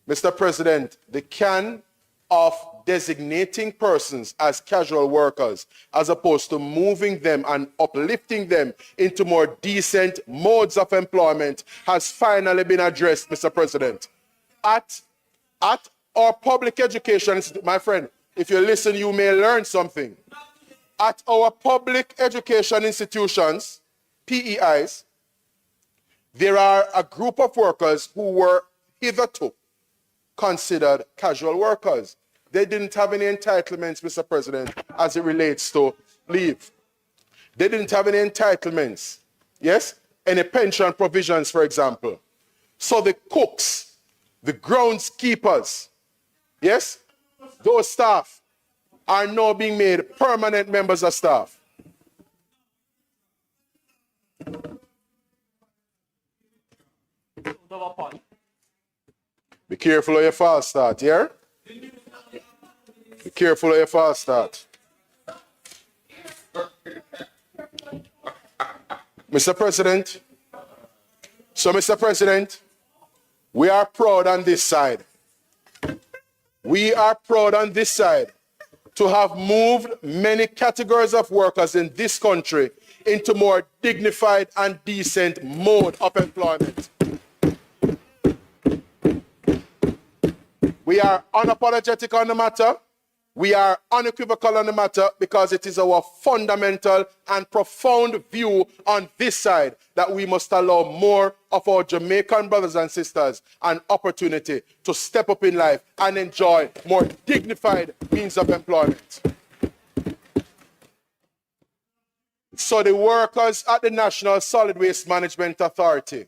Mr. President, the can of designating persons as casual workers as opposed to moving them and uplifting them into more decent modes of employment has finally been addressed, Mr. President. At our public education, my friend, if you listen, you may learn something. At our public education institutions, PEIs, there are a group of workers who were hitherto considered casual workers. They didn't have any entitlements, Mr. President, as it relates to leave. They didn't have any entitlements, yes? Any pension provisions, for example. So the cooks, the groundskeepers, yes? Those staff are now being made permanent members of staff. Be careful of your false start, yeah? Be careful of your false start. Mr. President, Mr. President, we are proud on this side. We are proud on this side to have moved many categories of workers in this country into more dignified and decent mode of employment. We are unapologetic on the matter. We are unequivocal on the matter because it is our fundamental and profound view on this side that we must allow more of our Jamaican brothers and sisters an opportunity to step up in life and enjoy more dignified means of employment. So the workers at the National Solid Waste Management Authority,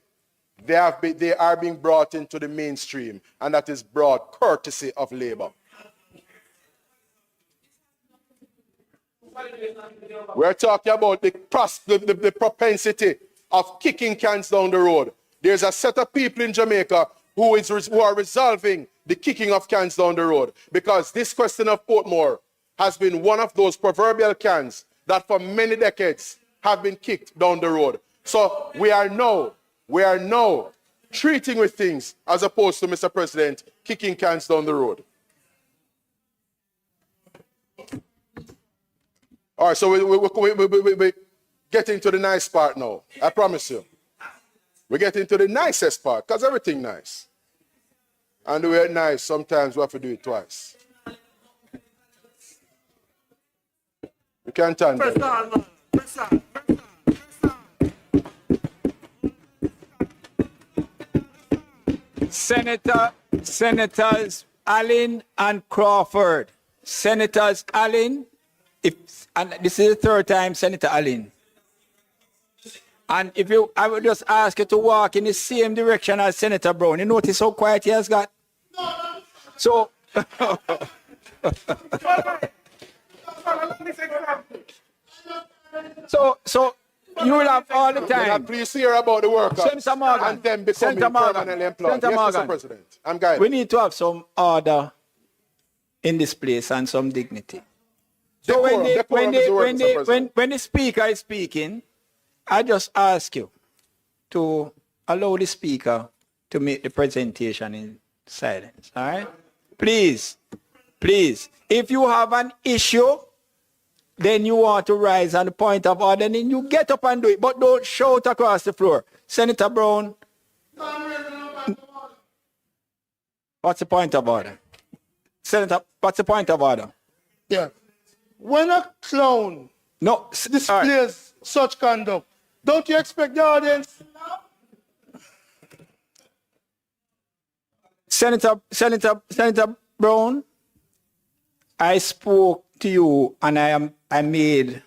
they are being brought into the mainstream, and that is brought courtesy of Labour. We're talking about the propensity of kicking cans down the road. There's a set of people in Jamaica who are resolving the kicking of cans down the road, because this question of Portmore has been one of those proverbial cans that for many decades have been kicked down the road. So we are now treating with things as opposed to, Mr. President, kicking cans down the road. All right, so we're getting to the nice part now. I promise you. We're getting to the nicest part, because everything nice. And we're nice, sometimes we have to do it twice. We can't turn Press on, man. Press on. Senators Allen and Crawford. Senators Allen, and this is the third time, Senator Allen. And I would just ask you to walk in the same direction as Senator Brown. You notice how quiet he has got? So, so you will have all the time. Please hear about the workers Senator Morgan, and them becoming permanently employed. Senator Yes, Morgan, Mr. President. I'm guided. we need to have some order in this place and some dignity. So when the speaker is speaking, I just ask you to allow the speaker to make the presentation in silence. All right? Please. If you have an issue, then you want to rise on the point of order, then you get up and do it. But don't shout across the floor. Senator Brown, what's the point of order? Senator, what's the point of order? Yeah. When a clown displays such conduct, don't you expect the audience? Senator Brown, I spoke to you and I made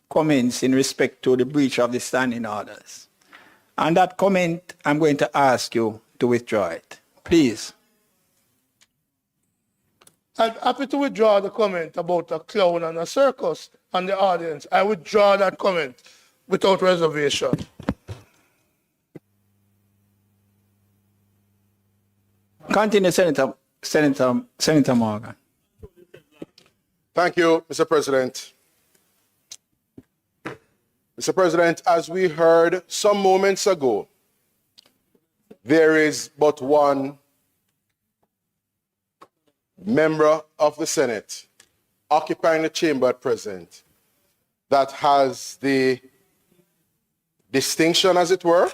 comments in respect to the breach of the standing orders. And that comment, I'm going to ask you to withdraw it. Please. I'm happy to withdraw the comment about a clown and a circus and the audience. I withdraw that comment without reservation. Continue, Senator Morgan. Thank you, Mr. President. Mr. President, as we heard some moments ago, there is but one member of the Senate occupying the chamber at present that has the distinction, as it were,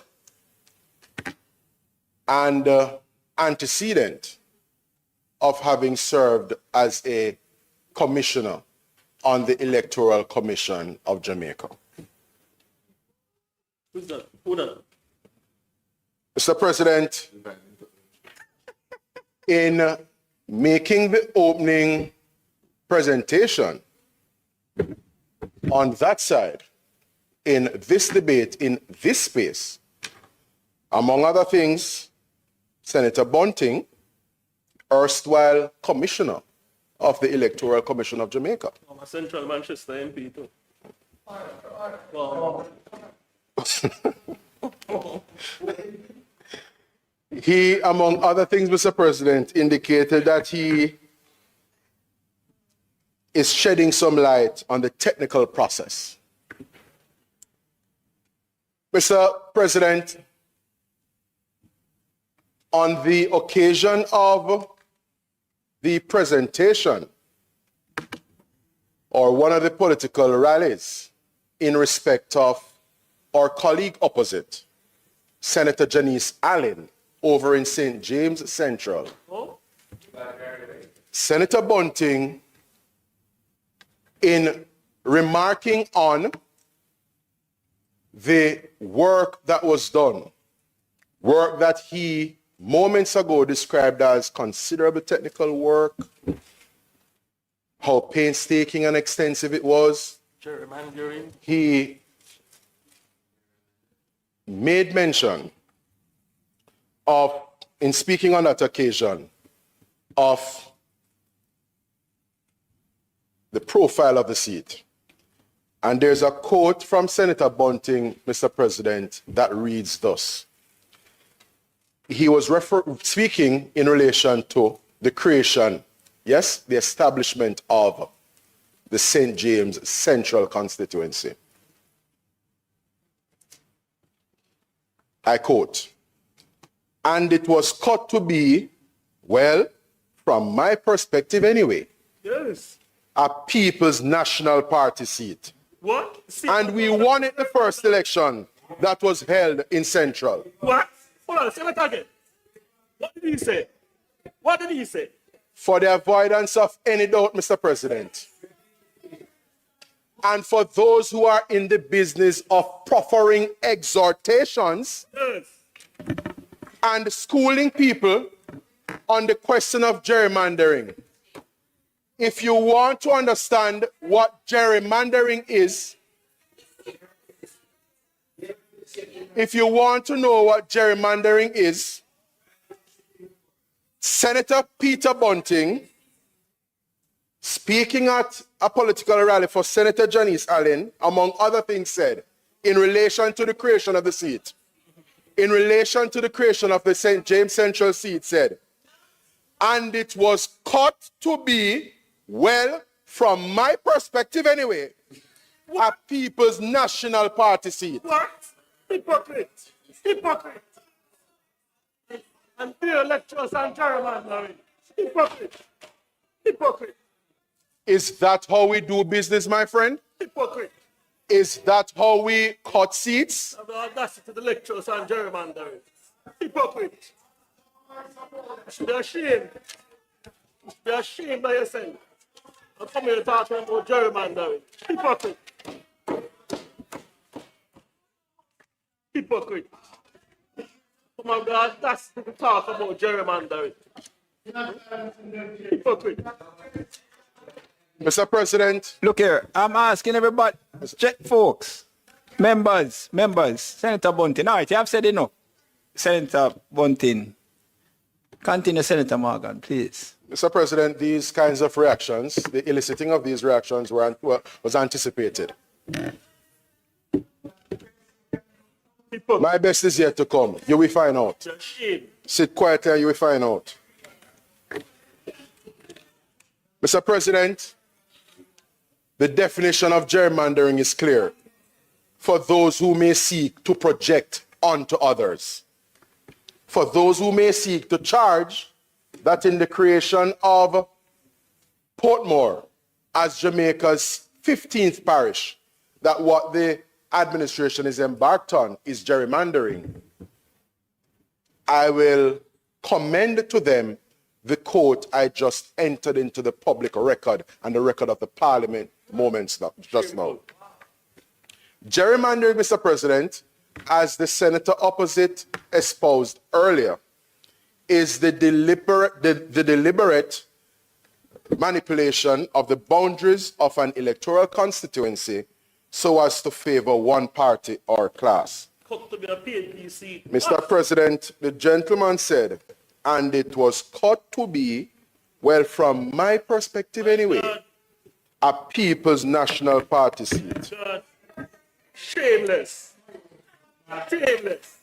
and antecedent of having served as a commissioner on the Electoral Commission of Jamaica. Who's that? Who that? Mr. President, in making the opening presentation on that side, in this debate, in this space, among other things, Senator Bunting, erstwhile commissioner of the Electoral Commission of Jamaica. I'm a Central Manchester MP too. Well, He, among other things, Mr. President, indicated that he is shedding some light on the technical process. Mr. President, on the occasion of the presentation or one of the political rallies in respect of our colleague opposite, Senator Janice Allen, over in St. James Central, Senator Bunting, in remarking on the work that was done, work that he moments ago described as considerable technical work, how painstaking and extensive it was, gerrymandering. he made mention of, in speaking on that occasion, of the profile of the seat. And there's a quote from Senator Bunting, Mr. President, that reads thus. He was speaking in relation to the creation, yes, the establishment of the St. James Central constituency. I quote, "And it was cut to be, well, from my perspective anyway, Yes. a People's National Party seat. What? See, And we won it the first election that was held in Central." what? Hold on, say that again. What did he say? What did he say? For the avoidance of any doubt, Mr. President, and for those who are in the business of proffering exhortations Yes. and schooling people on the question of gerrymandering. If you want to understand what gerrymandering is, if you want to know what gerrymandering is, Senator Peter Bunting, speaking at a political rally for Senator Janice Allen, among other things said, in relation to the creation of the seat, in relation to the creation of the St. James Central seat, said, "And it was cut to be, well, from my perspective anyway, a People's National Party seat." What? Hypocrite. Hypocrite. And fear lectures and gerrymandering. Hypocrite. Hypocrite. Is that how we do business, my friend? Hypocrite. Is that how we cut seats? Have the audacity to the lectures and gerrymandering. Hypocrite. You should be ashamed. You should be ashamed by yourself. I'm coming here talking about gerrymandering. Hypocrite. Hypocrite. Come on, God, that's to talk about gerrymandering. Hypocrite. Mr. President, Look here, I'm asking everybody, folks, members, Senator Bunting. All right, you have said enough. Senator Bunting. Continue, Senator Morgan, please. Mr. President, these kinds of reactions, the eliciting of these reactions was anticipated. My best is yet to come. You will find out. You're ashamed. Sit quietly and you will find out. Mr. President, the definition of gerrymandering is clear. for those who may seek to project onto others, for those who may seek to charge that in the creation of Portmore as Jamaica's 15th parish, that what the administration is embarked on is gerrymandering. I will commend to them the quote I just entered into the public record and the record of the parliament just now. Gerrymandering, Mr. President, as the senator opposite espoused earlier, is the deliberate manipulation of the boundaries of an electoral constituency so as to favor one party or class. Mr. President, the gentleman said, and it was cut to be, well, from my perspective anyway, a People's National Party seat. Shameless. Shameless.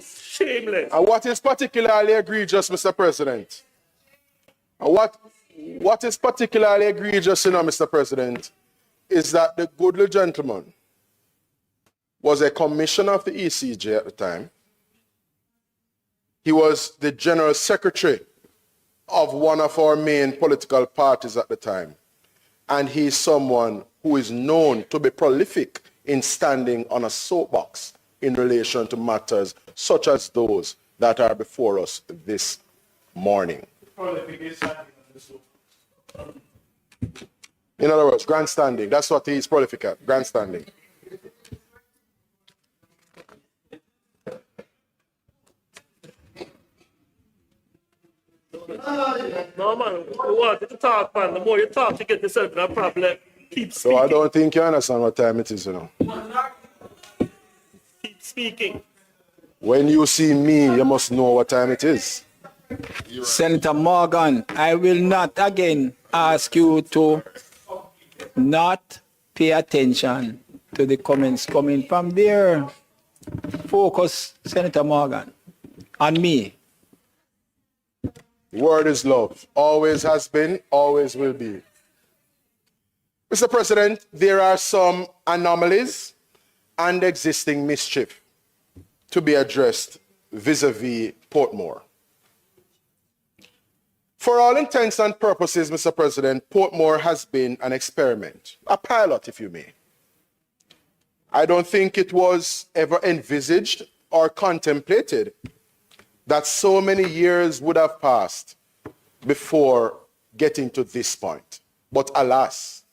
Shameless. And what is particularly egregious, Mr. President, and what is particularly egregious, Mr. President, is that the goodly gentleman was a commissioner of the ECJ at the time. He was the general secretary of one of our main political parties at the time. And he's someone who is known to be prolific in standing on a soapbox in relation to matters such as those that are before us this morning. In other words, grandstanding. That's what he's prolific at, grandstanding. No, man, you want to talk, man. The more you talk, you get yourself in a problem. Keep speaking. So I don't think you understand what time it is, Keep speaking. When you see me, you must know what time it is. Senator Morgan, I will not again ask you to not pay attention to the comments coming from there. Focus, Senator Morgan, on me. Word is love. Always has been, always will be. Mr. President, there are some anomalies and existing mischief to be addressed vis-a-vis Portmore. For all intents and purposes, Mr. President, Portmore has been an experiment, a pilot, if you may. I don't think it was ever envisaged or contemplated that so many years would have passed before getting to this point. But alas,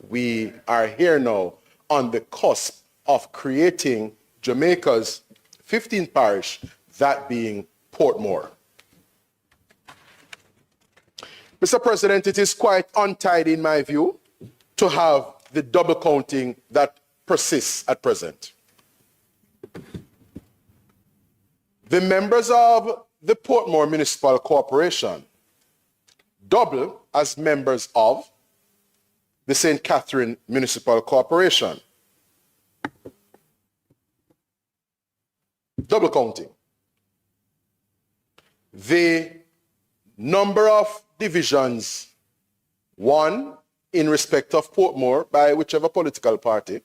we are here now on the cusp of creating Jamaica's 15th parish, that being Portmore. Mr. President, it is quite untidy in my view to have the double counting that persists at present. The members of the Portmore Municipal Corporation double as members of the St. Catherine Municipal Corporation. Double counting. The number of divisions won in respect of Portmore by whichever political party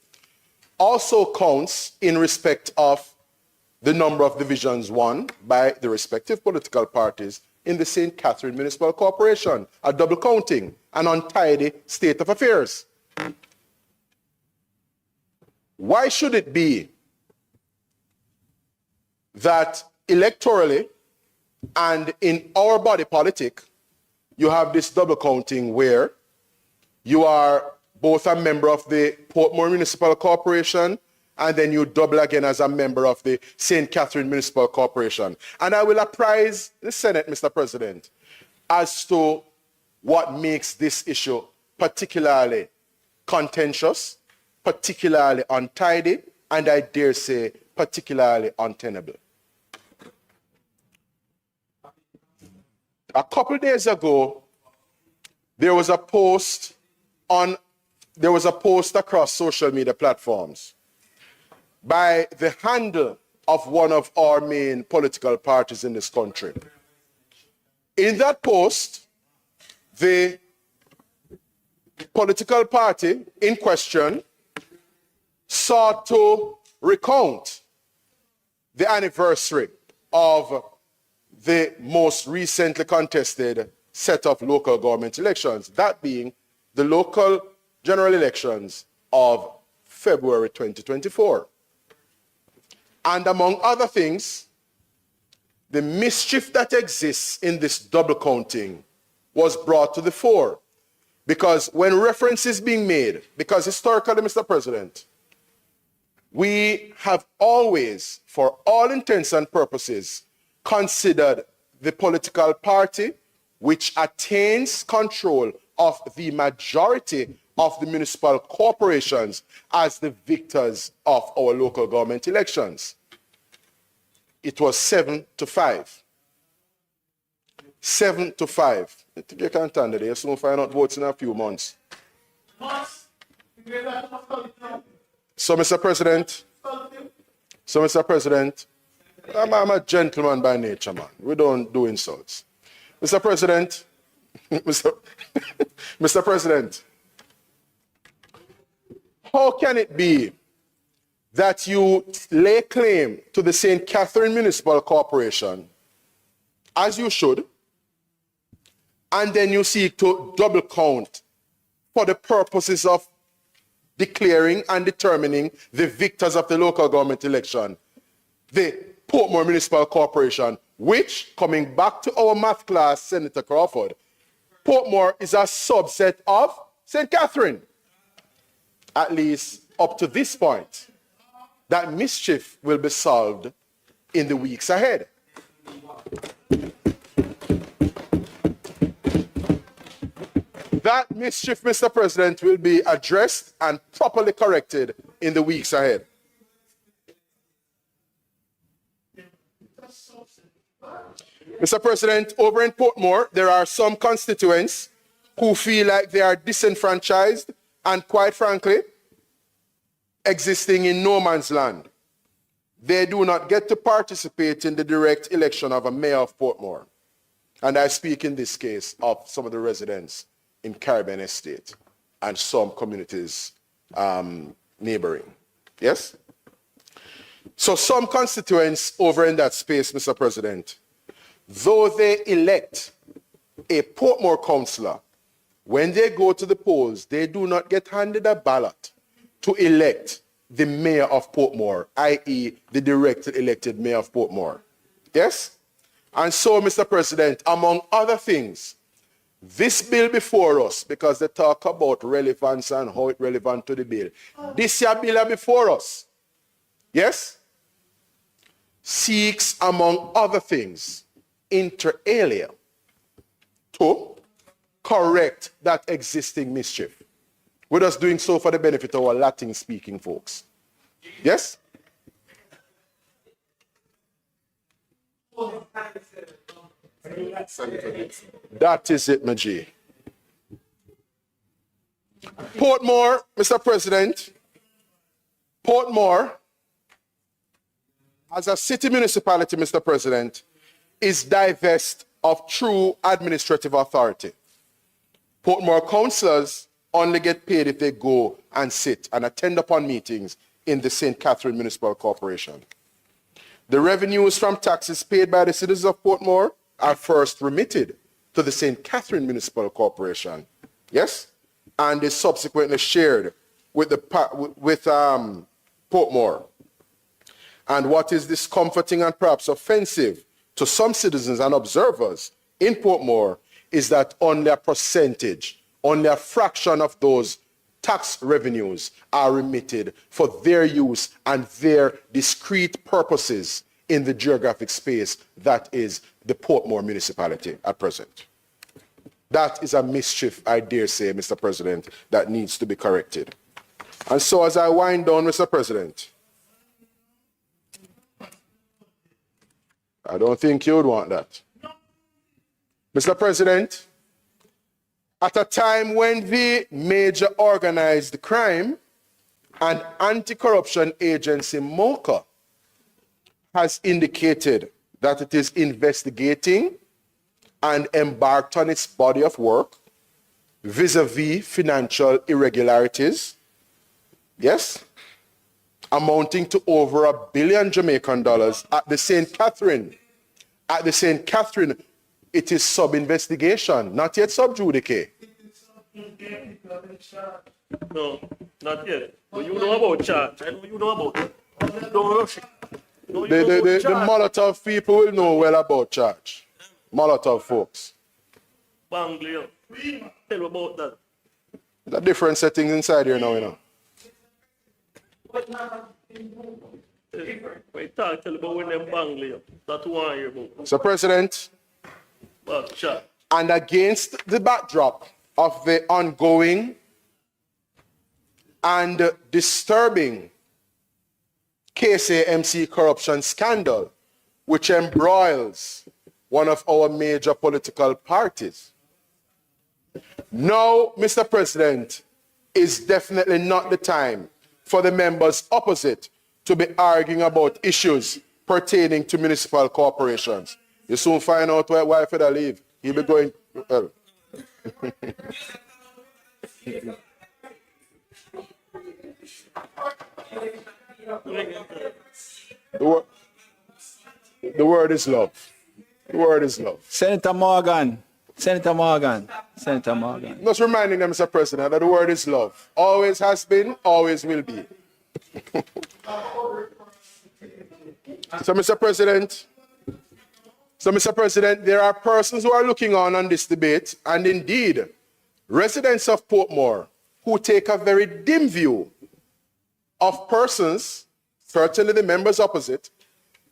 also counts in respect of the number of divisions won by the respective political parties in the St. Catherine Municipal Corporation, a double counting, an untidy state of affairs. Why should it be that electorally and in our body politic, you have this double counting where you are both a member of the Portmore Municipal Corporation and then you double again as a member of the St. Catherine Municipal Corporation. And I will apprise the Senate, Mr. President, as to what makes this issue particularly contentious, particularly untidy, and I dare say particularly untenable. A couple days ago, there was a post across social media platforms by the handle of one of our main political parties in this country. In that post, the political party in question sought to recount the anniversary of the most recently contested set of local government elections, that being the local general elections of February 2024. And among other things, the mischief that exists in this double counting was brought to the fore. Because when reference is being made, because historically, Mr. President, we have always, for all intents and purposes, considered the political party which attains control of the majority of the municipal corporations as the victors of our local government elections. It was 7-5. 7-5. You can't stand it. You soon find out votes in a few months. So, Mr. President, I'm a gentleman by nature, man. We don't do insults. Mr. President, Mr. President, how can it be that you lay claim to the St. Catherine Municipal Corporation, as you should, and then you seek to double count for the purposes of declaring and determining the victors of the local government election, the Portmore Municipal Corporation, which, coming back to our math class, Senator Crawford, Portmore is a subset of St. Catherine, at least up to this point. That mischief will be solved in the weeks ahead. That mischief, Mr. President, will be addressed and properly corrected in the weeks ahead. Mr. President, over in Portmore, there are some constituents who feel like they are disenfranchised and, quite frankly, existing in no man's land. They do not get to participate in the direct election of a mayor of Portmore. And I speak in this case of some of the residents in Caribbean Estate and some communities neighboring. Yes? So some constituents over in that space, Mr. President, though they elect a Portmore councillor, when they go to the polls, they do not get handed a ballot to elect the mayor of Portmore, i.e. the directly elected mayor of Portmore. Yes? And so, Mr. President, among other things, this bill before us, because they talk about relevance and how it's relevant to the bill, this year bill before us, yes, seeks, among other things, inter alia, to correct that existing mischief. We're just doing so for the benefit of our Latin-speaking folks. Yes? That is it, my G. Portmore, Mr. President, Portmore, as a city municipality, Mr. President, is divest of true administrative authority. Portmore councillors only get paid if they go and sit and attend upon meetings in the St. Catherine Municipal Corporation. The revenues from taxes paid by the citizens of Portmore are first remitted to the St. Catherine Municipal Corporation, yes, and is subsequently shared with Portmore. And what is discomforting and perhaps offensive to some citizens and observers in Portmore is that only a percentage, only a fraction of those tax revenues are remitted for their use and their discrete purposes in the geographic space that is the Portmore municipality at present. That is a mischief, I dare say, Mr. President, that needs to be corrected. And so as I wind down, Mr. President, I don't think you would want that. Mr. President, at a time when the major organized crime and anti-corruption agency MOCA has indicated that it is investigating and embarked on its body of work vis-a-vis financial irregularities, yes, amounting to over $1 billion Jamaican dollars at the St. Catherine. At the St. Catherine, it is sub-investigation, not yet sub-judice. No, not yet. But you know about charge. I know you know about it. Don't rush it. No, you know about The charge. Molotov people will know well about charge. Molotov folks. Bangli, tell you about that. The different settings inside here now, you know. Wait, tell you about when them Bangli. That's one year about. So, President, But charge. and against the backdrop of the ongoing and disturbing KSAMC corruption scandal, which embroils one of our major political parties. Now, Mr. President, is definitely not the time for the members opposite to be arguing about issues pertaining to municipal corporations. You soon find out why Federal leave. He'll be going, well. The word is love. The word is love. Senator Morgan. Senator Morgan. Senator Morgan. Just reminding them, Mr. President, that the word is love. Always has been, always will be. So, Mr. President, there are persons who are looking on this debate, and indeed, residents of Portmore who take a very dim view of persons, certainly the members opposite,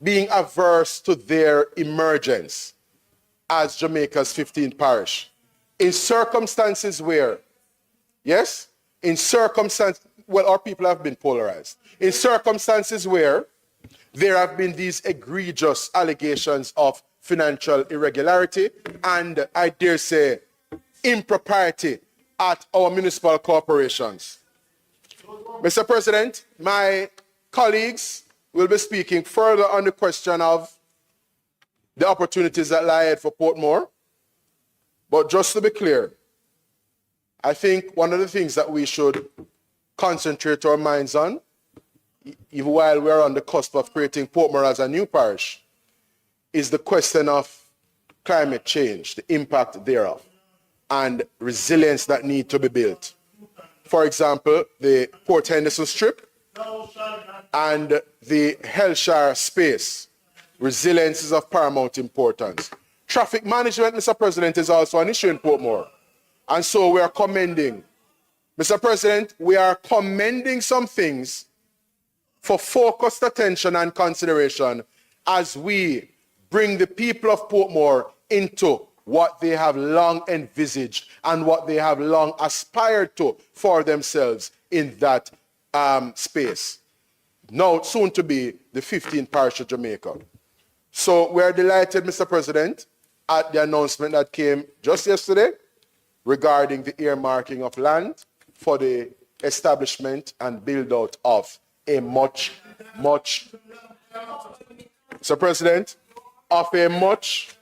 being averse to their emergence as Jamaica's 15th parish. In circumstances where, yes, in circumstances, well, our people have been polarized. In circumstances where there have been these egregious allegations of financial irregularity and, I dare say, impropriety at our municipal corporations. Mr. President, my colleagues will be speaking further on the question of the opportunities that lie ahead for Portmore. But just to be clear, I think one of the things that we should concentrate our minds on, even while we're on the cusp of creating Portmore as a new parish, is the question of climate change, the impact thereof, and resilience that need to be built. For example, the Port Henderson Strip and the Hellshire space. Resilience is of paramount importance. Traffic management, Mr. President, is also an issue in Portmore. And so we are commending, Mr. President, we are commending some things for focused attention and consideration as we bring the people of Portmore into what they have long envisaged and what they have long aspired to for themselves in that space. Now, soon to be the 15th parish of Jamaica. So we're delighted, Mr. President, at the announcement that came just yesterday regarding the earmarking of land for the establishment and build out of a much, Mr. President, of a much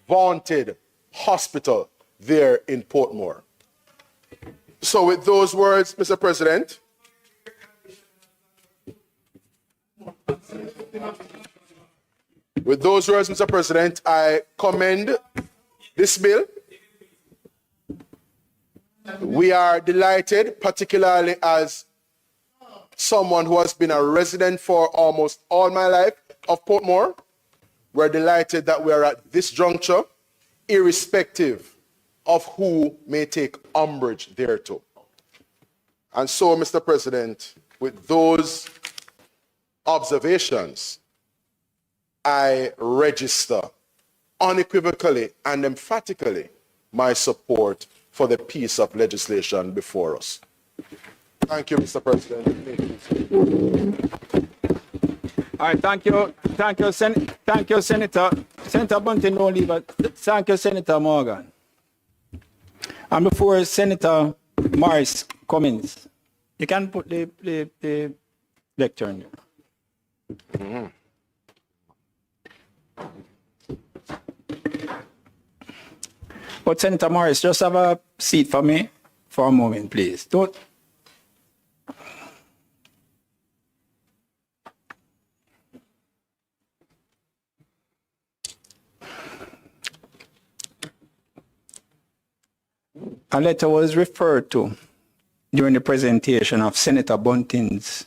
vaunted hospital there in Portmore. So with those words, Mr. President, I commend this bill. We are delighted, particularly as someone who has been a resident for almost all my life of Portmore. We're delighted that we are at this juncture, irrespective of who may take umbrage thereto. And so, Mr. President, with those observations, I register unequivocally and emphatically my support for the piece of legislation before us. Thank you, Mr. President. All right, thank you, Senator. Senator Bunting, don't leave us. Thank you, Senator Morgan. And before Senator Morris Cummins, you can put the lecture in there. But Senator Morris, just have a seat for me for a moment, please. Don't. A letter was referred to during the presentation of Senator Bunting's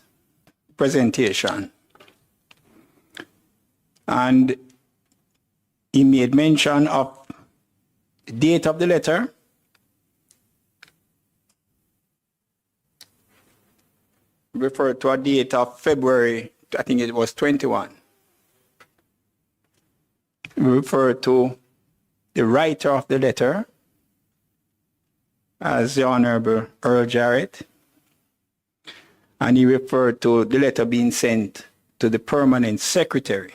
presentation. And he made mention of the date of the letter, referred to a date of February, I think it was 21. Referred to the writer of the letter as the Honorable Earl Jarrett, and he referred to the letter being sent to the permanent secretary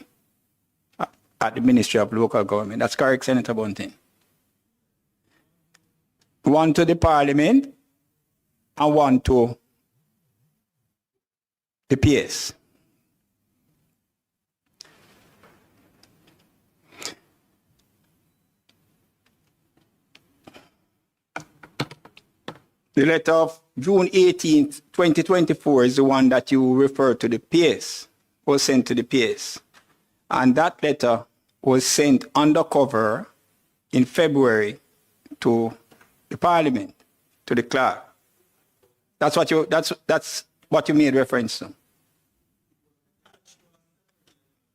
at the Ministry of Local Government. That's correct, Senator Bunting. One to the Parliament and one to the PS. The letter of June 18th, 2024 is the one that you refer to the PS, was sent to the PS. And that letter was sent undercover in February to the Parliament, to the clerk. That's what you made reference to.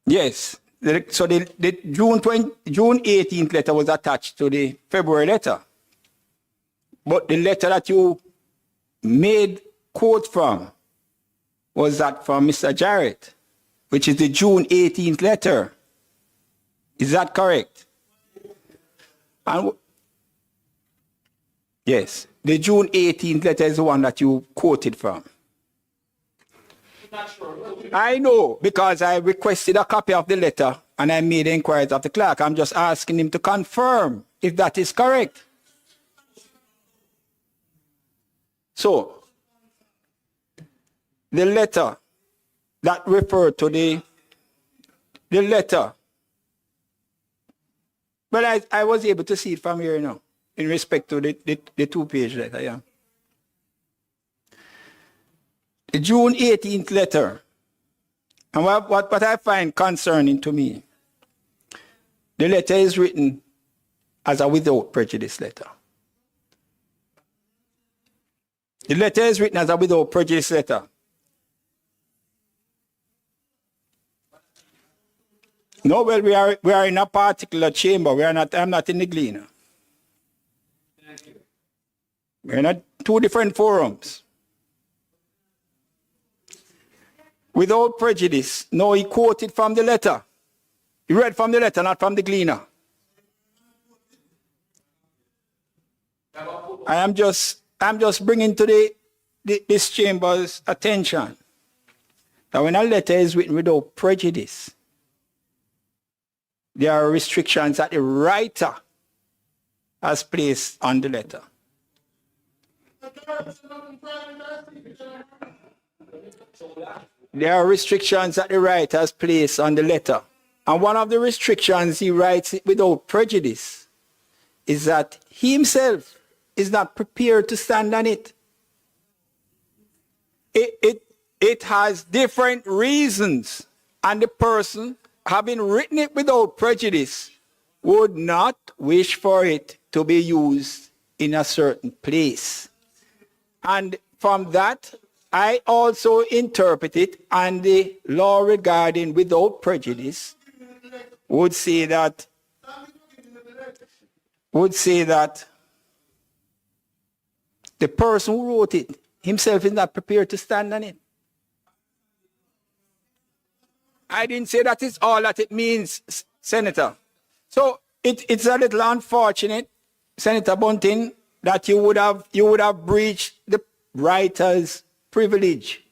Yes. So the June 18th letter was attached to the February letter. But the letter that you made quote from was that from Mr. Jarrett, which is the June 18th letter. Is that correct? And yes, the June 18th letter is the one that you quoted from. I know, because I requested a copy of the letter and I made inquiries of the clerk. I'm just asking him to confirm if that is correct. So, the letter that referred to the letter, well, I was able to see it from here now, in respect to the 2-page letter, yeah. The June 18th letter, and what I find concerning to me, the letter is written as a without prejudice letter. The letter is written as a without prejudice letter. No, well, we are in a particular chamber. I'm not in the Gleaner. We're in two different forums. Without prejudice. No, he quoted from the letter. He read from the letter, not from the Gleaner. I'm just bringing to this chamber's attention that when a letter is written without prejudice, there are restrictions that the writer has placed on the letter. There are restrictions that the writer has placed on the letter. And one of the restrictions he writes it without prejudice is that he himself is not prepared to stand on it. It has different reasons, and the person, having written it without prejudice, would not wish for it to be used in a certain place. And from that, I also interpret it, and the law regarding without prejudice would say that the person who wrote it himself is not prepared to stand on it. I didn't say that is all that it means, Senator. So it's a little unfortunate, Senator Bunting, that you would have breached the writer's privilege.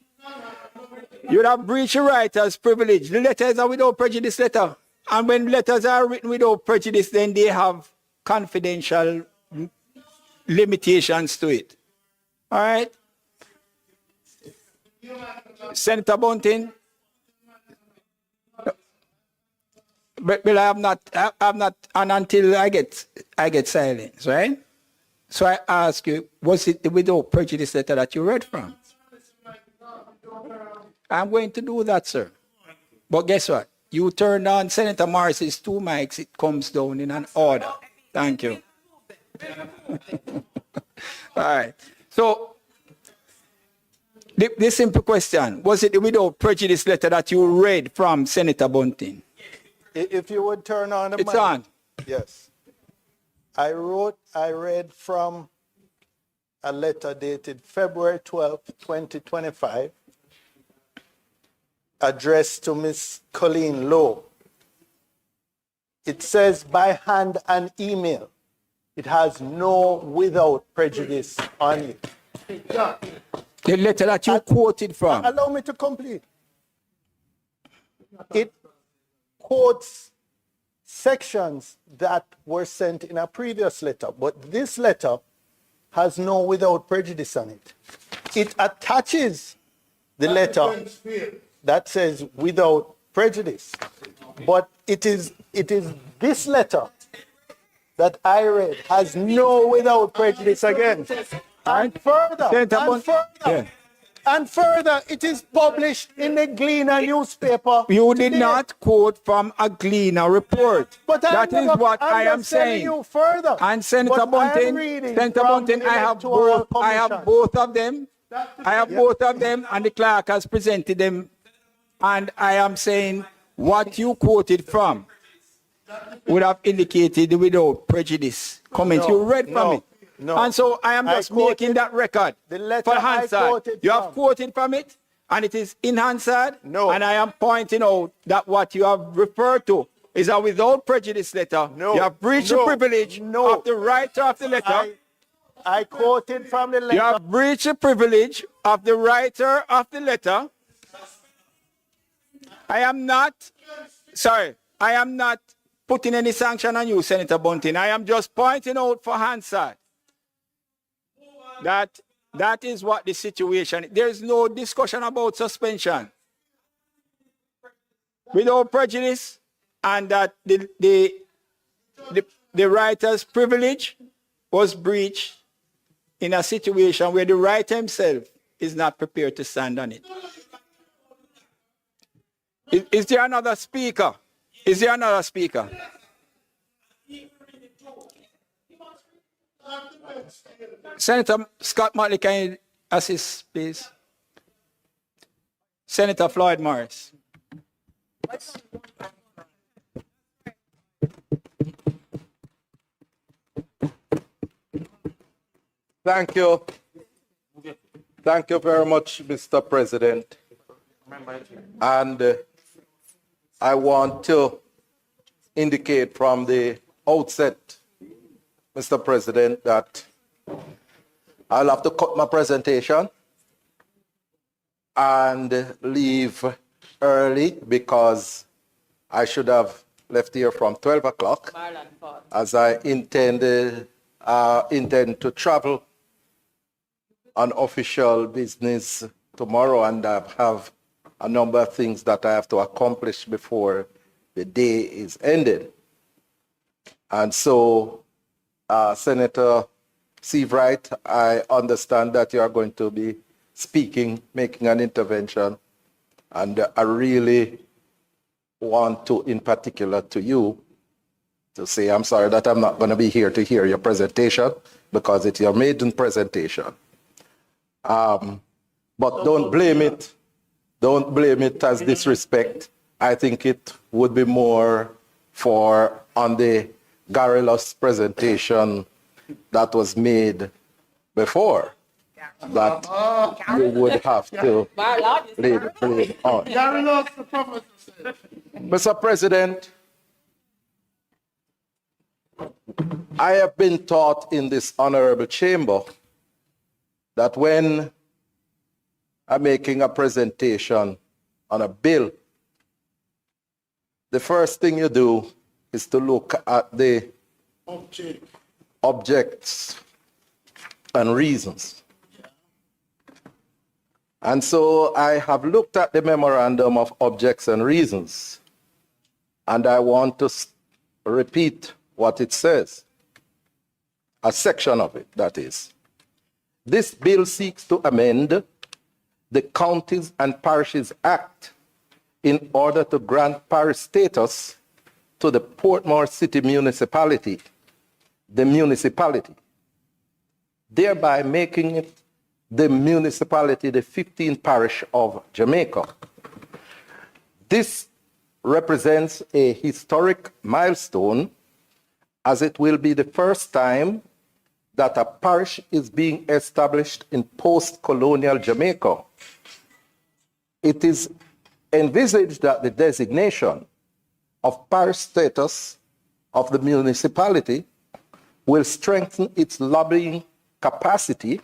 You would have breached the writer's privilege. The letters are without prejudice letter. And when letters are written without prejudice, then they have confidential limitations to it. All right? Senator Bunting, But I have not, and until I get silence, right? So I ask you, was it the without prejudice letter that you read from? I'm going to do that, sir. But guess what? You turn on Senator Morris's 2 mics, it comes down in an order. Thank you. All right. So, the simple question, was it the without prejudice letter that you read from Senator Bunting? If you would turn on the mic. It's on. Yes. I read from a letter dated February 12th, 2025, addressed to Miss Colleen Lowe. It says by hand and email. It has no without prejudice on it. The letter that you quoted from. Allow me to complete. It quotes sections that were sent in a previous letter, but this letter has no without prejudice on it. It attaches the letter that says without prejudice, but it is this letter that I read has no without prejudice again. And further, it is published in the Gleaner newspaper. You did not quote from a Gleaner report. But that is what I am saying. You further. And Senator Bunting, I have both of them. I have both of them, and the clerk has presented them. And I am saying what you quoted from would have indicated the without prejudice comment. You read from it. No. And so I am just making that record for Hansard. You have quoted from it, and it is in Hansard. No. And I am pointing out that what you have referred to is a without prejudice letter. No. You have breached the privilege of the writer of the letter. I quoted from the letter. You have breached the privilege of the writer of the letter. I am not putting any sanction on you, Senator Bunting. I am just pointing out for Hansard that is what the situation. There is no discussion about suspension without prejudice, and that the writer's privilege was breached in a situation where the writer himself is not prepared to stand on it. Is there another speaker? Is there another speaker? Senator Scott Motley, can you assist, please? Senator Floyd Morris. Thank you. Thank you very much, Mr. President. And I want to indicate from the outset, Mr. President, that I'll have to cut my presentation and leave early because I should have left here from 12 o'clock as I intend to travel on official business tomorrow, and I have a number of things that I have to accomplish before the day is ended. And so, Senator Seabright, I understand that you are going to be speaking, making an intervention, and I really want to, in particular to you, to say I'm sorry that I'm not going to be here to hear your presentation because it's your maiden presentation. But don't blame it. Don't blame it as disrespect. I think it would be more for on the garrulous presentation that was made before that you would have to lay the blame on. Mr. President, I have been taught in this honorable chamber that when I'm making a presentation on a bill, the first thing you do is to look at the objects and reasons. And so I have looked at the memorandum of objects and reasons. And I want to repeat what it says, a section of it, that is. This bill seeks to amend the Counties and Parishes Act in order to grant parish status to the Portmore City Municipality, the municipality, thereby making it the municipality the 15th parish of Jamaica. This represents a historic milestone, as it will be the first time that a parish is being established in post-colonial Jamaica. It is envisaged that the designation of parish status of the municipality will strengthen its lobbying capacity,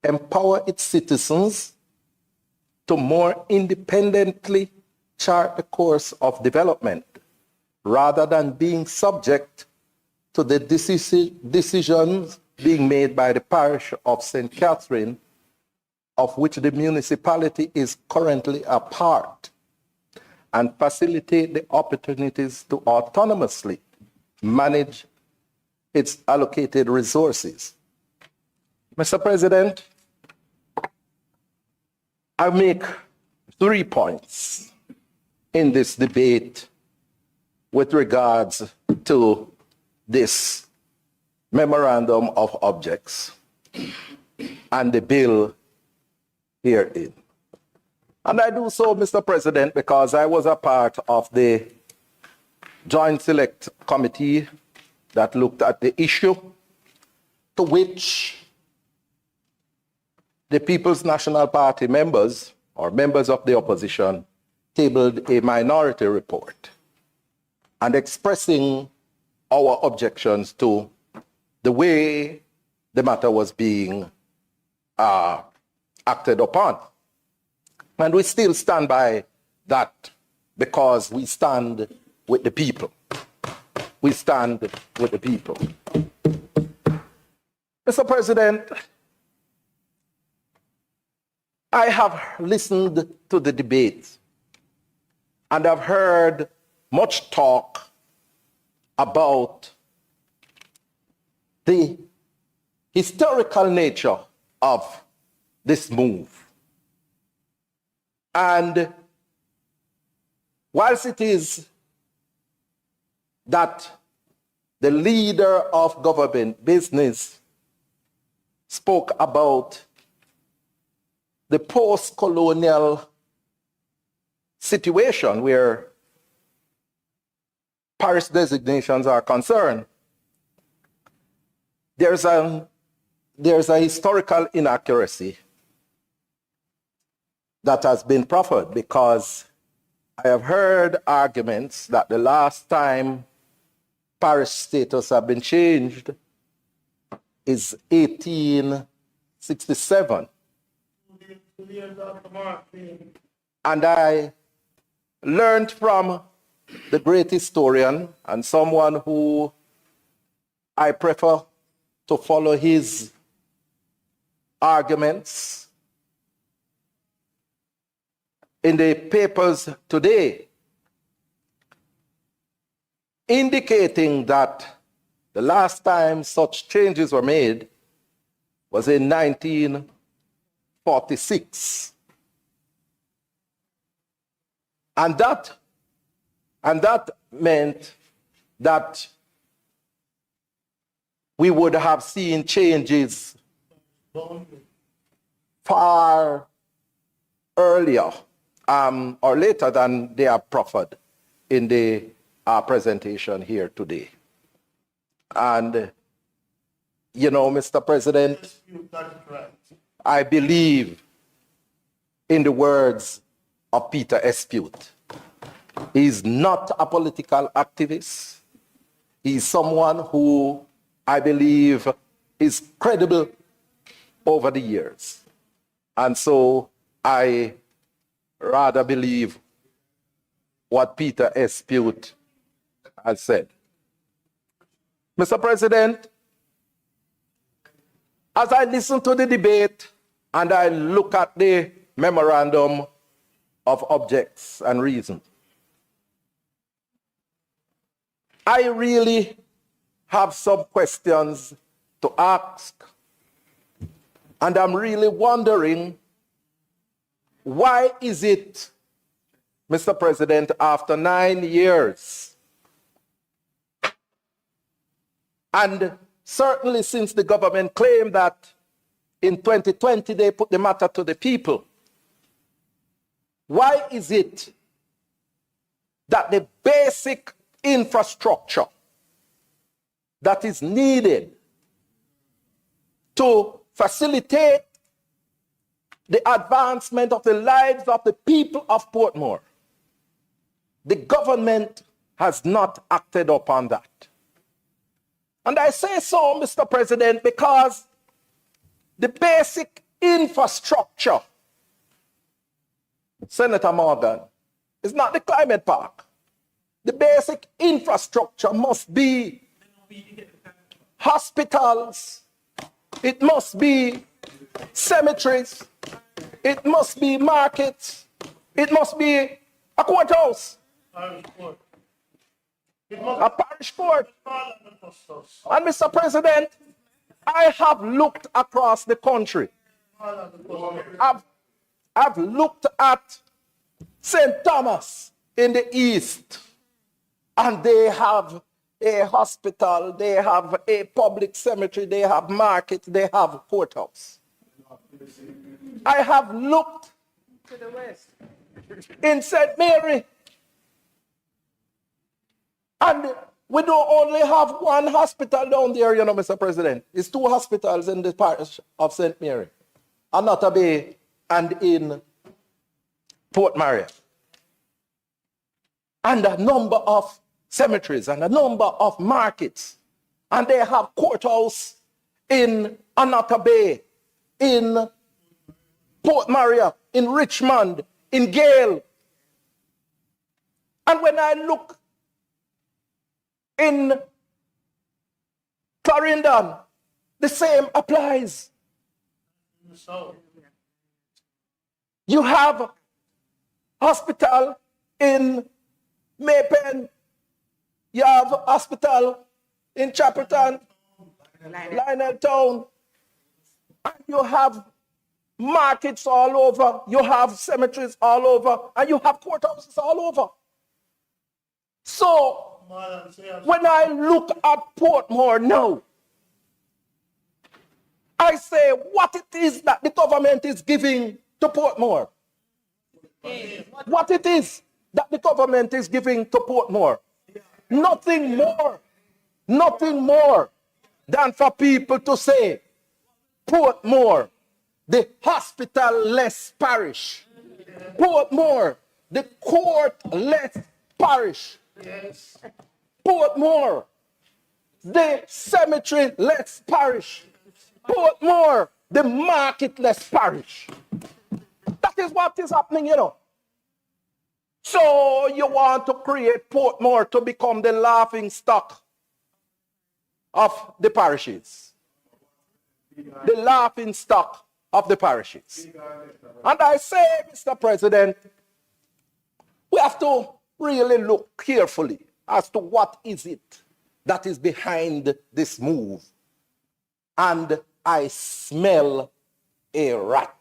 empower its citizens to more independently chart the course of development, rather than being subject to the decisions being made by the parish of St. Catherine, of which the municipality is currently a part, and facilitate the opportunities to autonomously manage its allocated resources. Mr. President, I make 3 points in this debate with regards to this memorandum of objects and the bill herein. And I do so, Mr. President, because I was a part of the Joint Select Committee that looked at the issue, to which the People's National Party members, or members of the opposition, tabled a minority report and expressing our objections to the way the matter was being acted upon. And we still stand by that, because we stand with the people. We stand with the people. Mr. President, I have listened to the debate, and I've heard much talk about the historical nature of this move. And whilst it is that the leader of government business spoke about the post-colonial situation where parish designations are concerned, there's a historical inaccuracy that has been proffered, because I have heard arguments that the last time parish status have been changed is 1867. And I learned from the great historian, and someone who I prefer to follow his arguments, in the papers today, indicating that the last time such changes were made was in 1946. And that meant that we would have seen changes far earlier or later than they are proffered in the presentation here today. And, you know, Mr. President, I believe in the words of Peter Espute. He's not a political activist. He's someone who I believe is credible over the years. And so I rather believe what Peter Espute has said. Mr. President, as I listen to the debate and I look at the memorandum of objects and reasons, I really have some questions to ask. And I'm really wondering, why is it, Mr. President, after 9 years, and certainly since the government claimed that in 2020 they put the matter to the people, why is it that the basic infrastructure that is needed to facilitate the advancement of the lives of the people of Portmore, the government has not acted upon that? And I say so, Mr. President, because the basic infrastructure, Senator Morgan, is not the climate park. The basic infrastructure must be hospitals, it must be cemeteries, it must be markets, it must be a courthouse, a parish court. And Mr. President, I have looked across the country. I've looked at St. Thomas in the east, and they have a hospital, they have a public cemetery, they have markets, they have courthouse. I have looked to the west in St. Mary, and we don't only have one hospital down there, you know, Mr. President. It's 2 hospitals in the parish of St. Mary, Anata Bay and in Port Maria. And a number of cemeteries and a number of markets. And they have courthouse in Anata Bay, in Port Maria, in Richmond, in Gale. And when I look in Clarendon, the same applies. You have hospital in Maypen, you have hospital in Chapelton, Lionel Town, and you have markets all over, you have cemeteries all over, and you have courthouses all over. So, when I look at Portmore now, I say what it is that the government is giving to Portmore. What it is that the government is giving to Portmore. Nothing more than for people to say, Portmore, the hospital-less parish. Portmore, the court-less parish. Yes. Portmore, the cemetery-less parish. Portmore, the market-less parish. That is what is happening, you know. So you want to create Portmore to become the laughing stock of the parishes. The laughing stock of the parishes. And I say, Mr. President, we have to really look carefully as to what is it that is behind this move. And I smell a rat.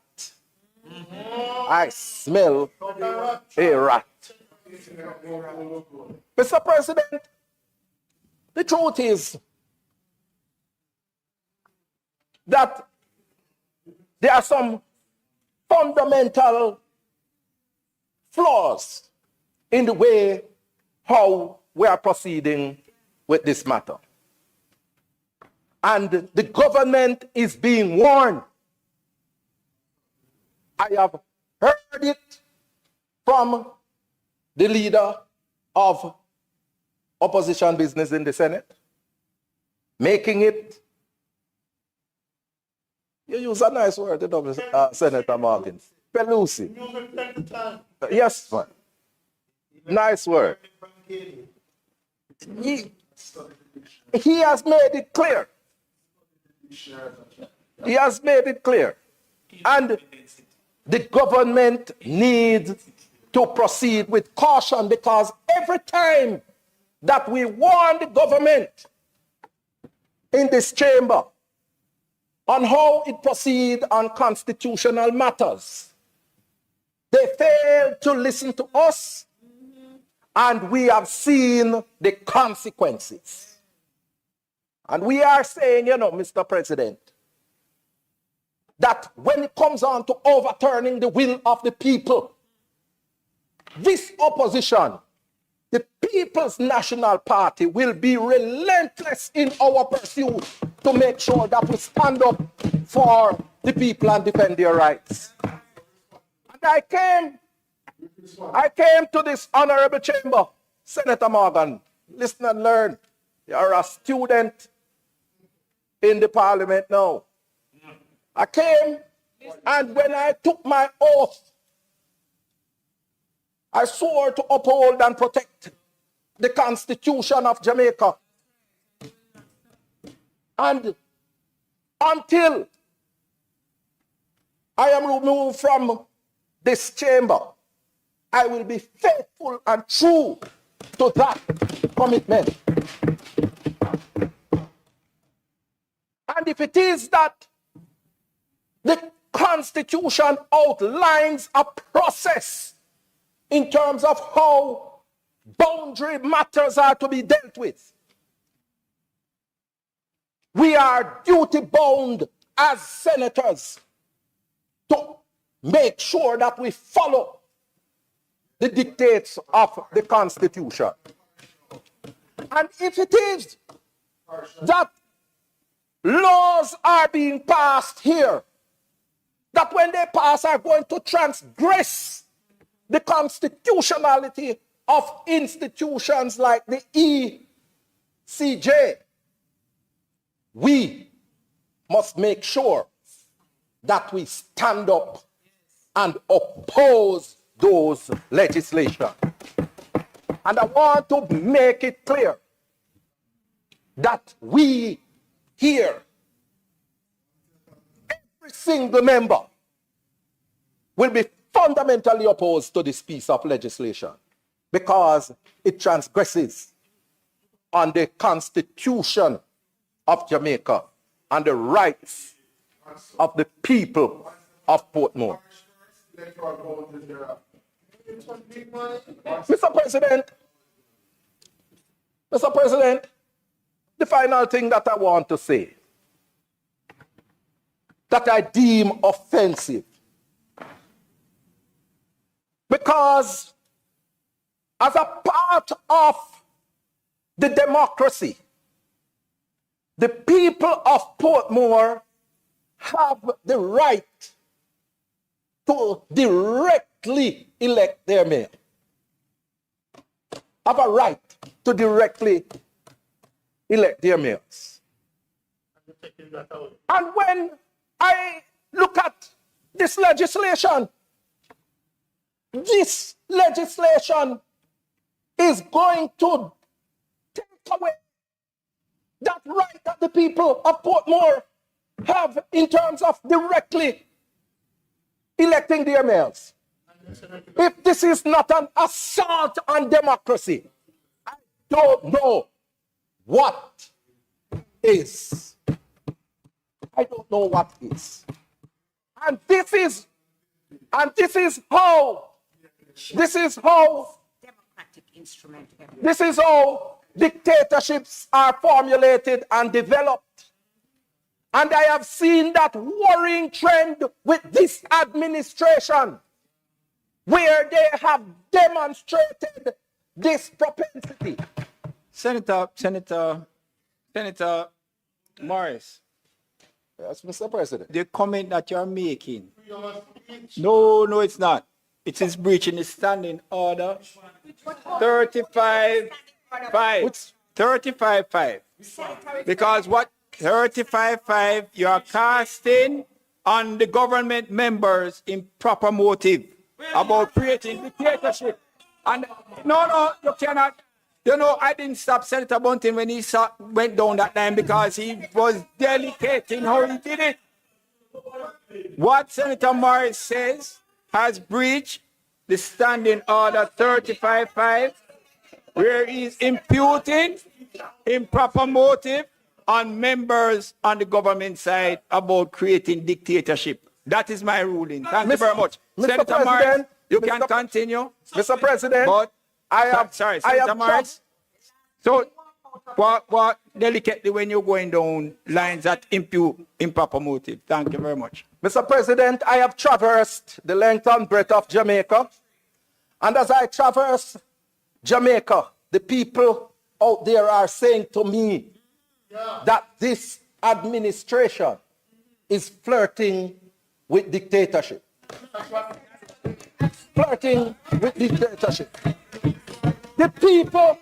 I smell a rat. Mr. President, the truth is that there are some fundamental flaws in the way how we are proceeding with this matter. And the government is being warned. I have heard it from the leader of opposition business in the Senate, making it, you use a nice word, Senator Morgan, Pelusi. Yes, man. Nice word. He has made it clear. He has made it clear. And the government needs to proceed with caution, because every time that we warn the government in this chamber on how it proceeds on constitutional matters. They failed to listen to us, and we have seen the consequences. And we are saying, Mr. President, that when it comes on to overturning the will of the people, this opposition, the People's National Party, will be relentless in our pursuit to make sure that we stand up for the people and defend their rights. And I came to this honorable chamber, Senator Morgan, listen and learn. You're a student in the parliament now. I came, and when I took my oath, I swore to uphold and protect the Constitution of Jamaica. And until I am removed from this chamber, I will be faithful and true to that commitment. And if it is that the Constitution outlines a process in terms of how boundary matters are to be dealt with, we are duty bound as senators to make sure that we follow the dictates of the Constitution. And if it is that laws are being passed here that when they pass are going to transgress the constitutionality of institutions like the ECJ, we must make sure that we stand up and oppose those legislation. And I want to make it clear that we here, every single member, will be fundamentally opposed to this piece of legislation because it transgresses on the Constitution of Jamaica and the rights of the people of Portmore. Mr. President, the final thing that I want to say, that I deem offensive, because as a part of the democracy, the people of Portmore have the right to directly elect their mayor. Have a right to directly elect their mayors. And when I look at this legislation is going to take away that right that the people of Portmore have in terms of directly electing their mayors. If this is not an assault on democracy, I don't know what is. I don't know what is. And this is how Democratic instrument. this is how dictatorships are formulated and developed. And I have seen that worrying trend with this administration, where they have demonstrated this propensity. Senator Morris, Yes, Mr. President. the comment that you're making, no, it's not. It is breaching the standing order 35-5. 35-5. Because what 35-5, you are casting on the government members improper motive about creating dictatorship. And no, you cannot. You know, I didn't stop Senator Bunting when he went down that line because he was delicate in how he did it. What Senator Morris says has breached the standing order 35-5. where he's imputing improper motive on members on the government side about creating dictatorship. That is my ruling. Thank you very much. Mr. Senator Morris, President, you can continue. Mr. President, But, I have, sorry, I Senator have Morris. So, what delicately when you're going down lines that impute improper motive. Thank you very much. Mr. President, I have traversed the length and breadth of Jamaica. And as I traverse Jamaica, the people out there are saying to me that this administration is flirting with dictatorship. Flirting with dictatorship. The people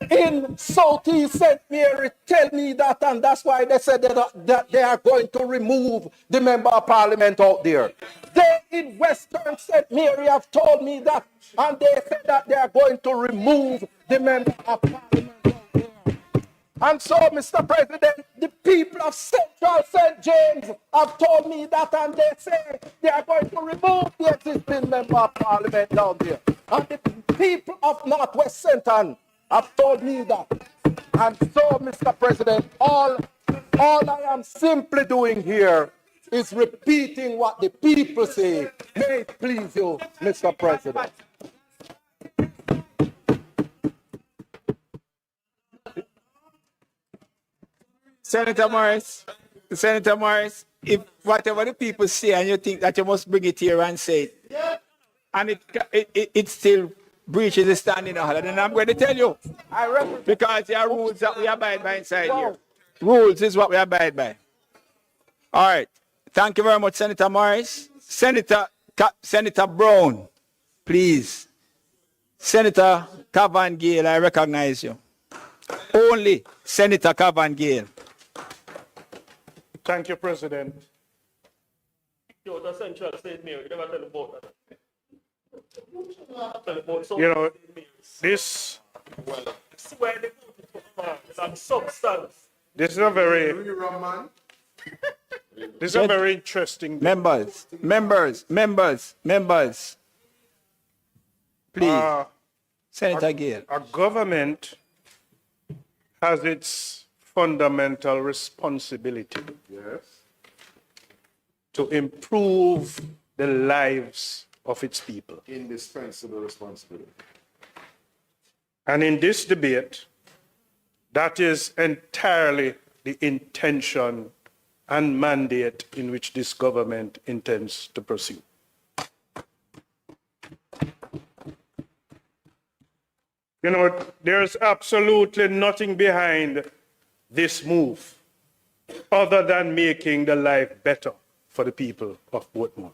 in Southeast St. Mary tell me that, and that's why they said that they are going to remove the member of parliament out there. They in Western St. Mary have told me that, and they said that they are going to remove the member of parliament out there. And so, Mr. President, the people of Central St. James have told me that, and they say they are going to remove the existing member of parliament down there. And the people of Northwest Central have told me that. And so, Mr. President, all I am simply doing here is repeating what the people say. May it please you, Mr. President. Senator Morris, if whatever the people say and you think that you must bring it here and say it, and it still breaches the standing order, then I'm going to tell you. Because there are rules that we abide by inside here. Rules is what we abide by. All right. Thank you very much, Senator Morris. Senator Brown, please. Senator Cavan Gale, I recognize you. Only Senator Cavan Gale. Thank you, President. Yo, the Central State Mayor, you never tell about that. You know, this substance. This is a very interesting. Members. Please. Senator Gale. A government has its fundamental responsibility to improve the lives of its people. Indispensable responsibility. And in this debate, that is entirely the intention and mandate in which this government intends to pursue. You know, there's absolutely nothing behind this move other than making the life better for the people of Portmore.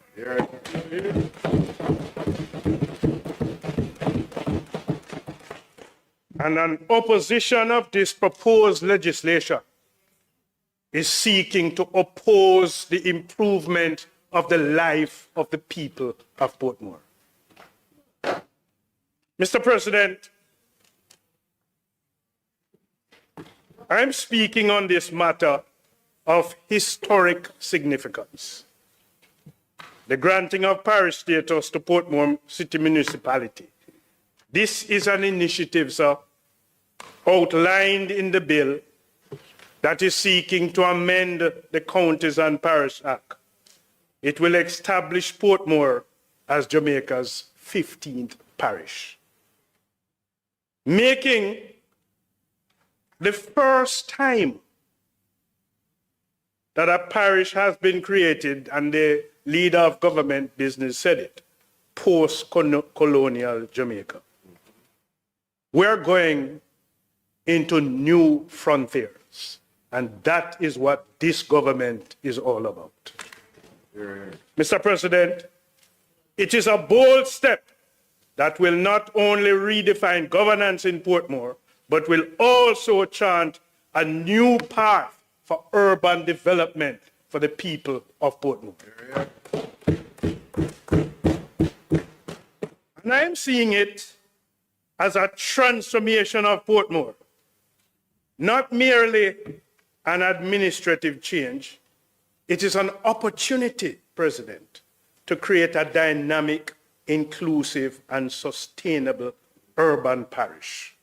And an opposition of this proposed legislation is seeking to oppose the improvement of the life of the people of Portmore. Mr. President, I'm speaking on this matter of historic significance. The granting of parish status to Portmore City Municipality. This is an initiative, sir, outlined in the bill that is seeking to amend the Counties and Parish Act. It will establish Portmore as Jamaica's 15th parish, making the first time that a parish has been created, and the leader of government business said it, post-colonial Jamaica. We're going into new frontiers, and that is what this government is all about. Mr. President, it is a bold step that will not only redefine governance in Portmore, but will also chart a new path for urban development for the people of Portmore. And I'm seeing it as a transformation of Portmore, not merely an administrative change. It is an opportunity, President, to create a dynamic inclusive, and sustainable urban parish.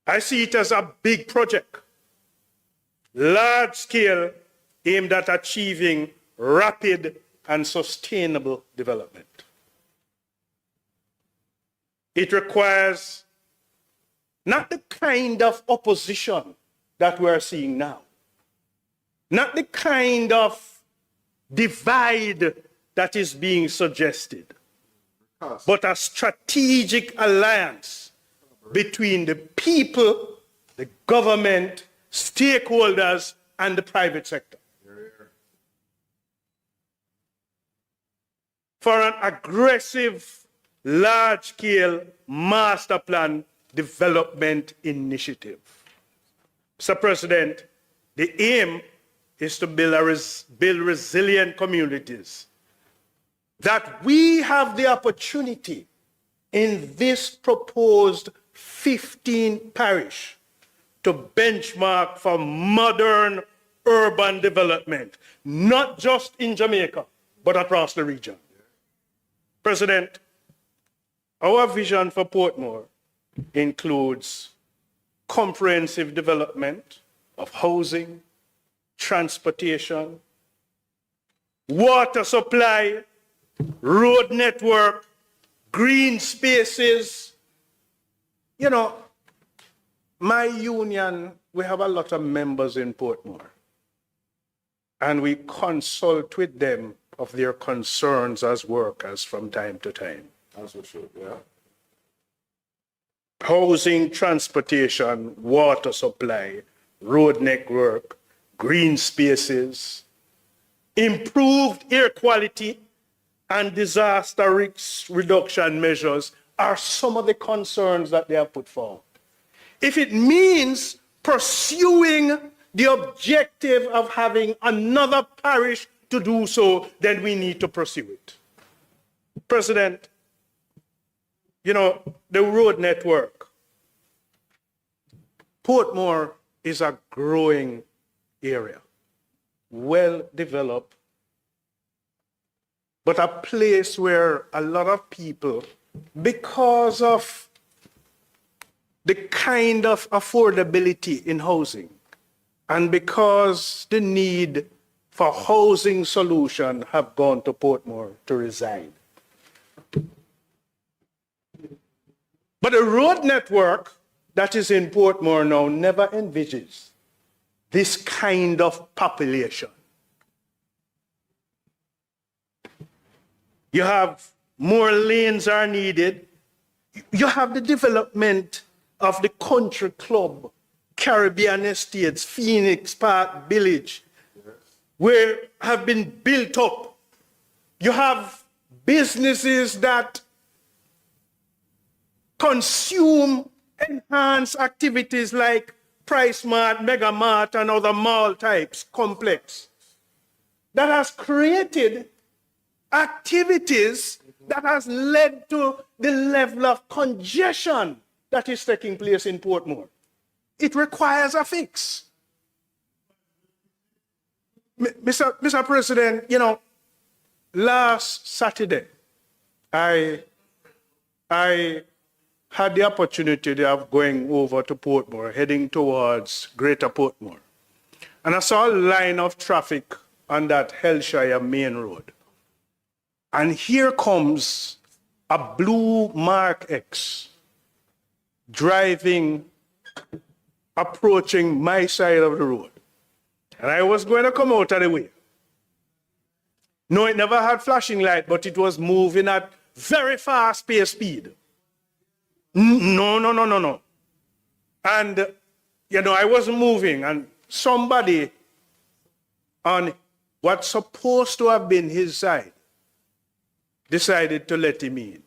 I see it as a big project, large scale, aimed at achieving rapid and sustainable development. It requires not the kind of opposition that we're seeing now, not the kind of divide that is being suggested, but a strategic alliance between the people, the government, stakeholders, and the private sector. For an aggressive, large-scale master plan development initiative. Mr. President, the aim is to build resilient communities, that we have the opportunity in this proposed 15 parish to benchmark for modern urban development, not just in Jamaica, but across the region. President, our vision for Portmore includes comprehensive development of housing, transportation, water supply, road network, green spaces. You know, my union, we have a lot of members in Portmore, and we consult with them of their concerns as workers from time to time. As we should, yeah. Housing, transportation, water supply, road network, green spaces, improved air quality, and disaster risk reduction measures are some of the concerns that they have put forward. If it means pursuing the objective of having another parish to do so, then we need to pursue it. President, you know, the road network, Portmore is a growing area, well developed, but a place where a lot of people, because of the kind of affordability in housing, and because the need for housing solution have gone to Portmore to reside. But the road network that is in Portmore now never envisages this kind of population. You have more lanes are needed. You have the development of the country club, Caribbean Estates, Phoenix Park Village, where have been built up. You have businesses that consume enhanced activities like Price Mart, Mega Mart, and other mall types, complex, that has created activities that has led to the level of congestion that is taking place in Portmore. It requires a fix. Mr. President, you know, last Saturday, I had the opportunity of going over to Portmore, heading towards Greater Portmore. And I saw a line of traffic on that Hellshire main road. And here comes a blue Mark X driving, approaching my side of the road. And I was going to come out of the way. No, it never had flashing light, but it was moving at very fast pace speed. No. And, you know, I wasn't moving, and somebody on what's supposed to have been his side decided to let him in.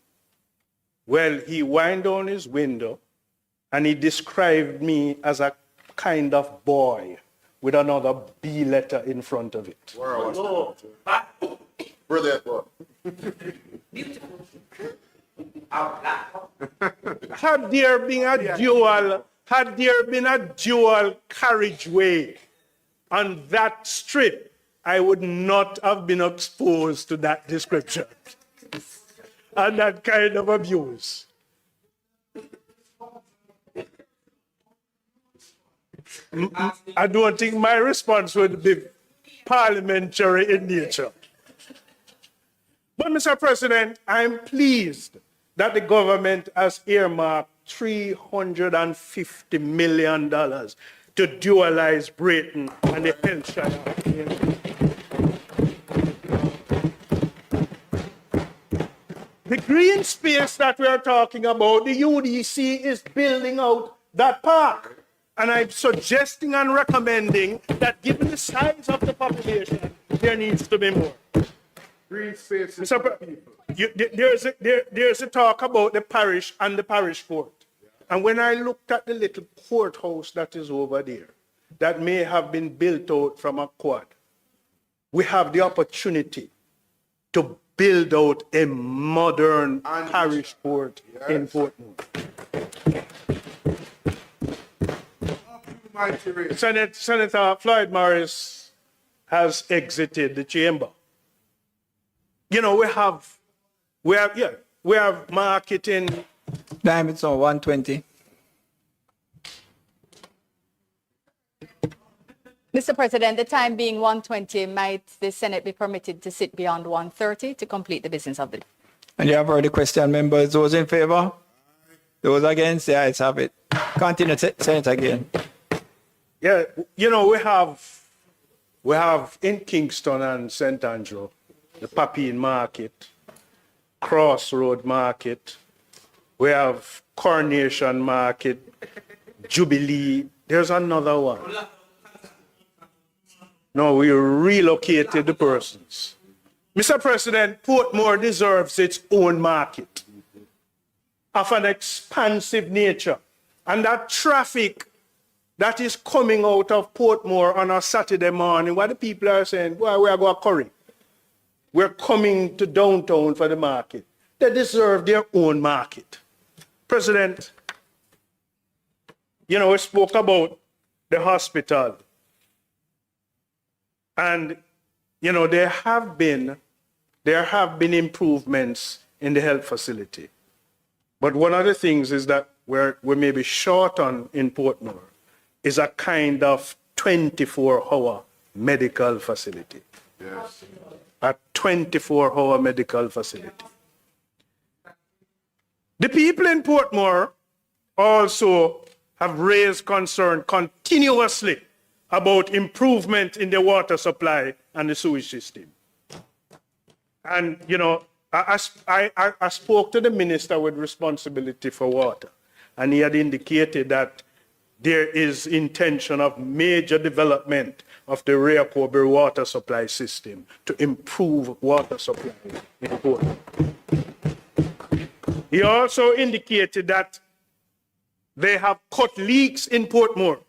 Well, he wind down his window, and he described me as a kind of boy with another B letter in front of it. Wow. Brilliant one. Had there been a dual carriageway on that strip, I would not have been exposed to that description. and that kind of abuse. I don't think my response would be parliamentary in nature. But, Mr. President, I'm pleased that the government has earmarked $350 million to dualize Brayton and the Hillshire. The green space that we are talking about, the UDC is building out that park. And I'm suggesting and recommending that given the size of the population, there needs to be more. Green spaces Mr. for Pre- people. there's a talk about the parish and the parish court. And when I looked at the little courthouse that is over there, that may have been built out from a quad, we have the opportunity to build out a modern parish court in Portmore. Senator Floyd Morris has exited the chamber. You know, we have marketing. Time it's on 1:20. Mr. President, the time being 1:20, might the Senate be permitted to sit beyond 1:30 to complete the business of the day? And you have heard the question, members. Those in favor? Those against? The ayes have it. Continue, Senator again. Yeah, you know, we have in Kingston and St. Andrew, the Papine Market, Crossroad Market, we have Coronation Market, Jubilee. There's another one. No, we relocated the persons. Mr. President, Portmore deserves its own market of an expansive nature. And that traffic that is coming out of Portmore on a Saturday morning, what the people are saying, well, we are going to curry. We're coming to downtown for the market. They deserve their own market. President, you know, we spoke about the hospital. And, you know, there have been improvements in the health facility. But one of the things is that we may be short on in Portmore is a kind of 24-hour medical facility. Yes. A 24-hour medical facility. The people in Portmore also have raised concern continuously about improvement in the water supply and the sewage system. And, you know, I spoke to the minister with responsibility for water, and he had indicated that there is intention of major development of the Rehoboth water supply system to improve water supply in Portmore. He also indicated that they have cut leaks in Portmore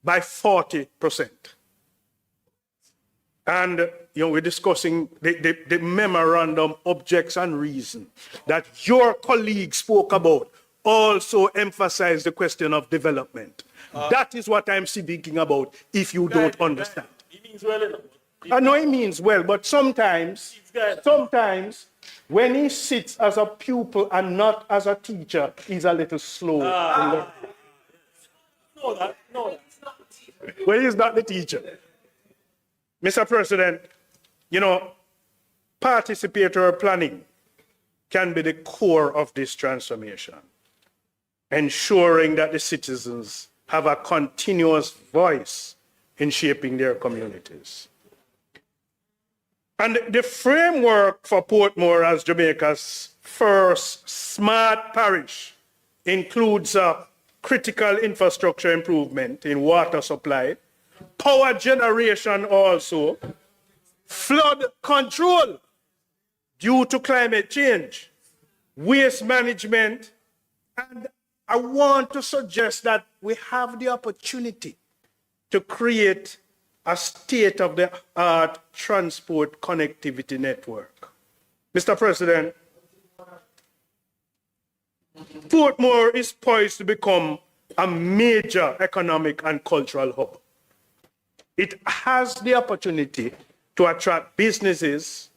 by 40%. And you know, we're discussing the memorandum objects and reason that your colleague spoke about also emphasize the question of development. That is what I'm speaking about, if you don't understand. He means well enough. I know he means well, but sometimes when he sits as a pupil and not as a teacher, he's a little slow. No, that. Well, he's not the teacher. Mr. President, you know, participatory planning can be the core of this transformation, ensuring that the citizens have a continuous voice in shaping their communities. And the framework for Portmore as Jamaica's first smart parish includes a critical infrastructure improvement in water supply, power generation also, flood control due to climate change, waste management, and I want to suggest that we have the opportunity to create a state-of-the-art transport connectivity network. Mr. President, Portmore is poised to become a major economic and cultural hub. It has the opportunity to attract businesses,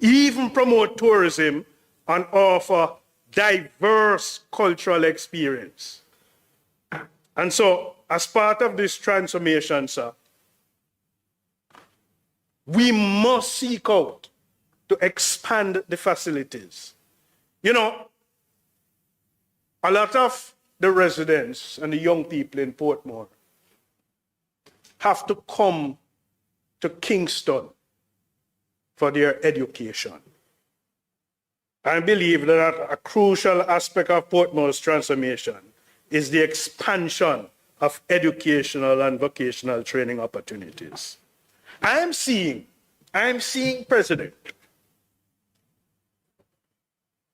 even promote tourism and offer diverse cultural experience. And so, as part of this transformation, sir, we must seek out to expand the facilities. You know, a lot of the residents and the young people in Portmore have to come to Kingston for their education. I believe that a crucial aspect of Portmore's transformation is the expansion of educational and vocational training opportunities. I am seeing, President,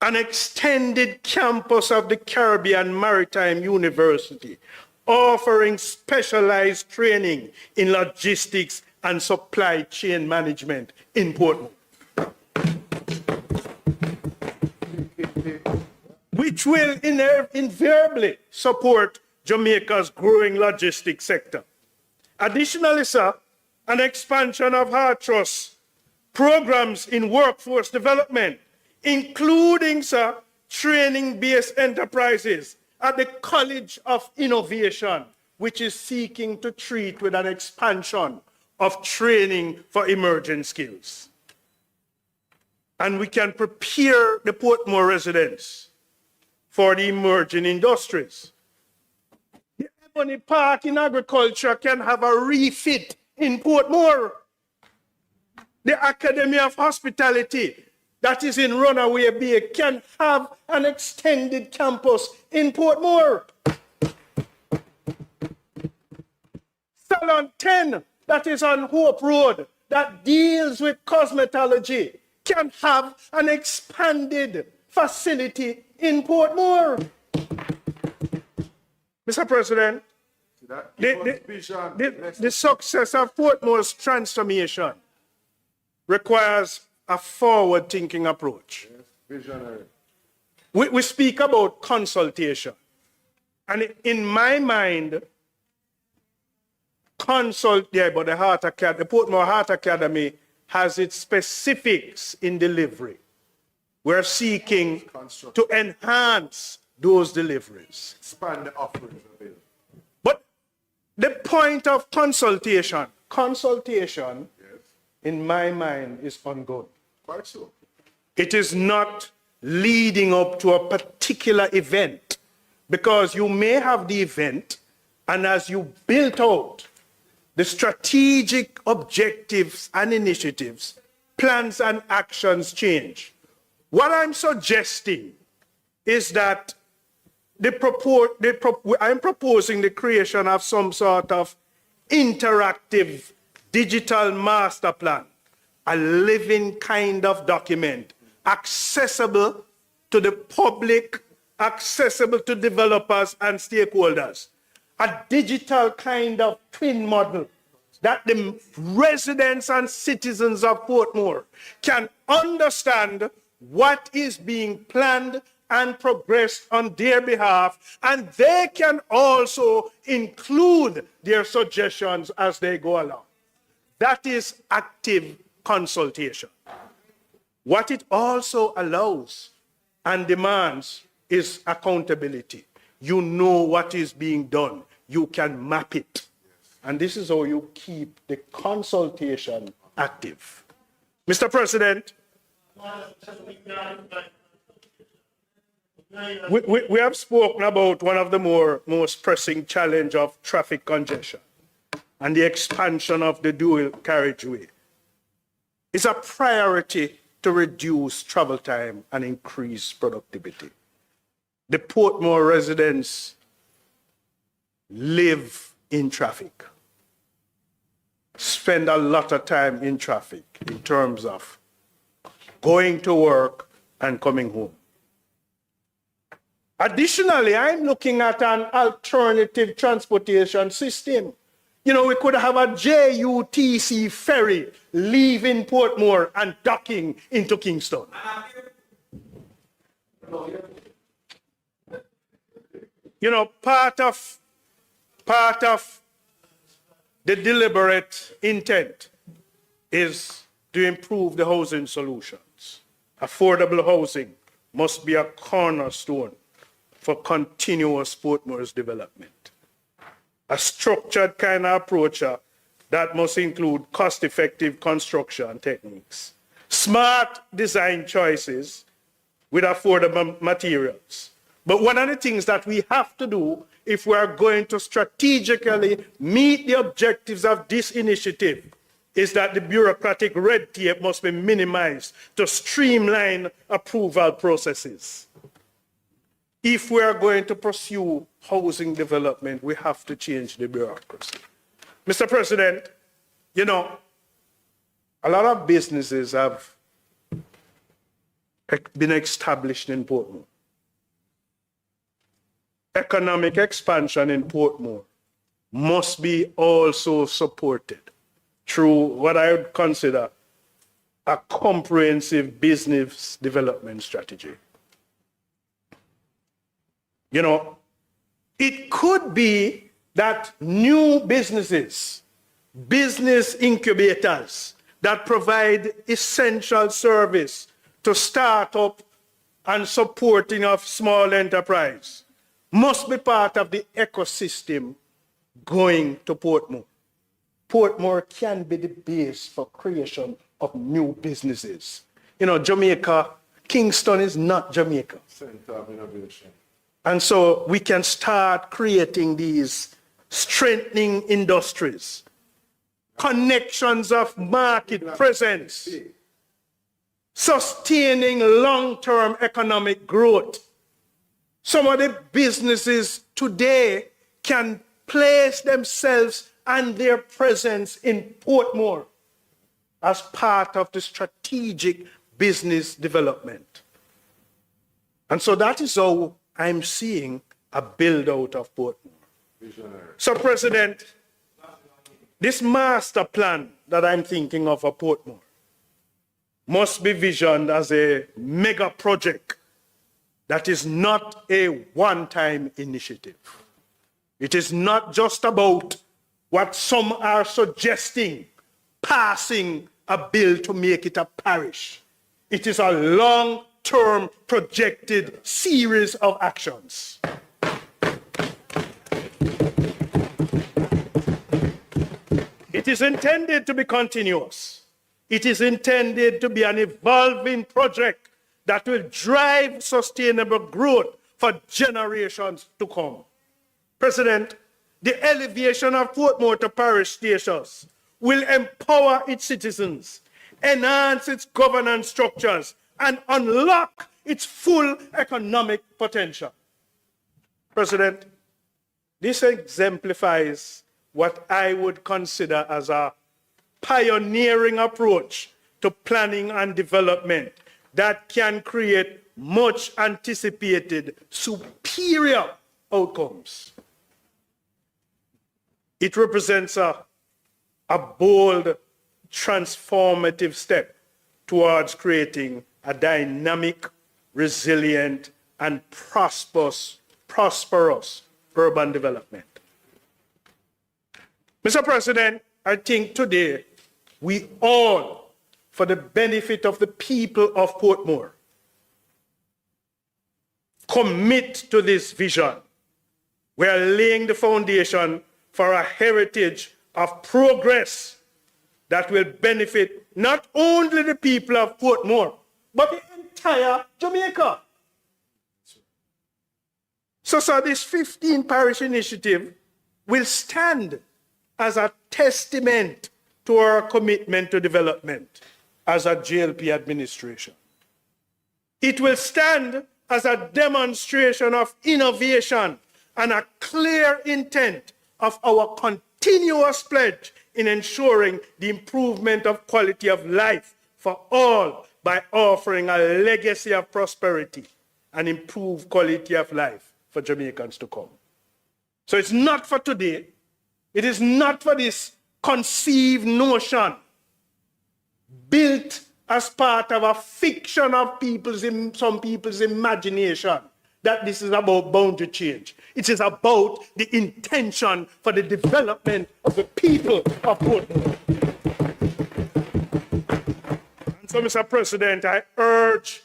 an extended campus of the Caribbean Maritime University offering specialized training in logistics and supply chain management in Portmore, which will invariably support Jamaica's growing logistics sector. Additionally, sir, an expansion of hard trust programs in workforce development, including, sir, training-based enterprises at the College of Innovation, which is seeking to treat with an expansion of training for emerging skills. And we can prepare the Portmore residents for the emerging industries. The Ebony Park in agriculture can have a refit in Portmore. The Academy of Hospitality that is in Runaway Bay can have an extended campus in Portmore. Salon 10 that is on Hope Road that deals with cosmetology can have an expanded facility in Portmore. Mr. President, the success of Portmore's transformation requires a forward-thinking approach. Yes, visionary. We speak about consultation. And in my mind, but the Portmore Heart Academy has its specifics in delivery. We're seeking to enhance those deliveries. Expand the offerings available. But the point of consultation, yes, in my mind, is ongoing. Quite so. It is not leading up to a particular event, because you may have the event, and as you build out the strategic objectives and initiatives, plans and actions change. What I'm suggesting is that I'm proposing the creation of some sort of interactive digital master plan, a living kind of document, accessible to the public, accessible to developers and stakeholders, a digital kind of twin model that the residents and citizens of Portmore can understand what is being planned and progressed on their behalf, and they can also include their suggestions as they go along. That is active consultation. What it also allows and demands is accountability. You know what is being done. You can map it. And this is how you keep the consultation active. Mr. President, we have spoken about one of the most pressing challenge of traffic congestion and the expansion of the dual carriageway. It's a priority to reduce travel time and increase productivity. The Portmore residents live in traffic, spend a lot of time in traffic in terms of going to work and coming home. Additionally, I'm looking at an alternative transportation system. You know, we could have a JUTC ferry leaving Portmore and docking into Kingston. You know, part of the deliberate intent is to improve the housing solutions. affordable housing must be a cornerstone for continuous Portmore's development. A structured kind of approach that must include cost-effective construction techniques, smart design choices with affordable materials. But one of the things that we have to do if we are going to strategically meet the objectives of this initiative is that the bureaucratic red tape must be minimized to streamline approval processes. If we are going to pursue housing development, we have to change the bureaucracy. Mr. President, you know, a lot of businesses have been established in Portmore. Economic expansion in Portmore must be also supported through what I would consider a comprehensive business development strategy. You know, it could be that new businesses, business incubators that provide essential service to start up and supporting of small enterprise must be part of the ecosystem going to Portmore. Portmore can be the base for creation of new businesses. You know, Jamaica, Kingston is not Jamaica. Center of innovation. And so we can start creating these strengthening industries, connections of market presence, sustaining long-term economic growth. Some of the businesses today can place themselves and their presence in Portmore as part of the strategic business development. And so that is how I'm seeing a build-out of Portmore. So, President, this master plan that I'm thinking of for Portmore must be visioned as a mega project that is not a one-time initiative. It is not just about what some are suggesting, passing a bill to make it a parish. It is a long-term projected series of actions. It is intended to be continuous. It is intended to be an evolving project that will drive sustainable growth for generations to come. President, the elevation of Portmore to parish status will empower its citizens, enhance its governance structures, and unlock its full economic potential. President, this exemplifies what I would consider as a pioneering approach to planning and development that can create much anticipated superior outcomes. It represents a bold, transformative step towards creating a dynamic, resilient, and prosperous urban development. Mr. President, I think today we all, for the benefit of the people of Portmore, commit to this vision. We are laying the foundation for a heritage of progress that will benefit not only the people of Portmore, but the entire Jamaica. So this 15 parish initiative will stand as a testament to our commitment to development as a JLP administration. It will stand as a demonstration of innovation and a clear intent of our continuous pledge in ensuring the improvement of quality of life for all by offering a legacy of prosperity and improved quality of life for Jamaicans to come. So it's not for today. It is not for this conceived notion built as part of a fiction of some people's imagination that this is about boundary change. It is about the intention for the development of the people of Portmore. And So, Mr. President, I urge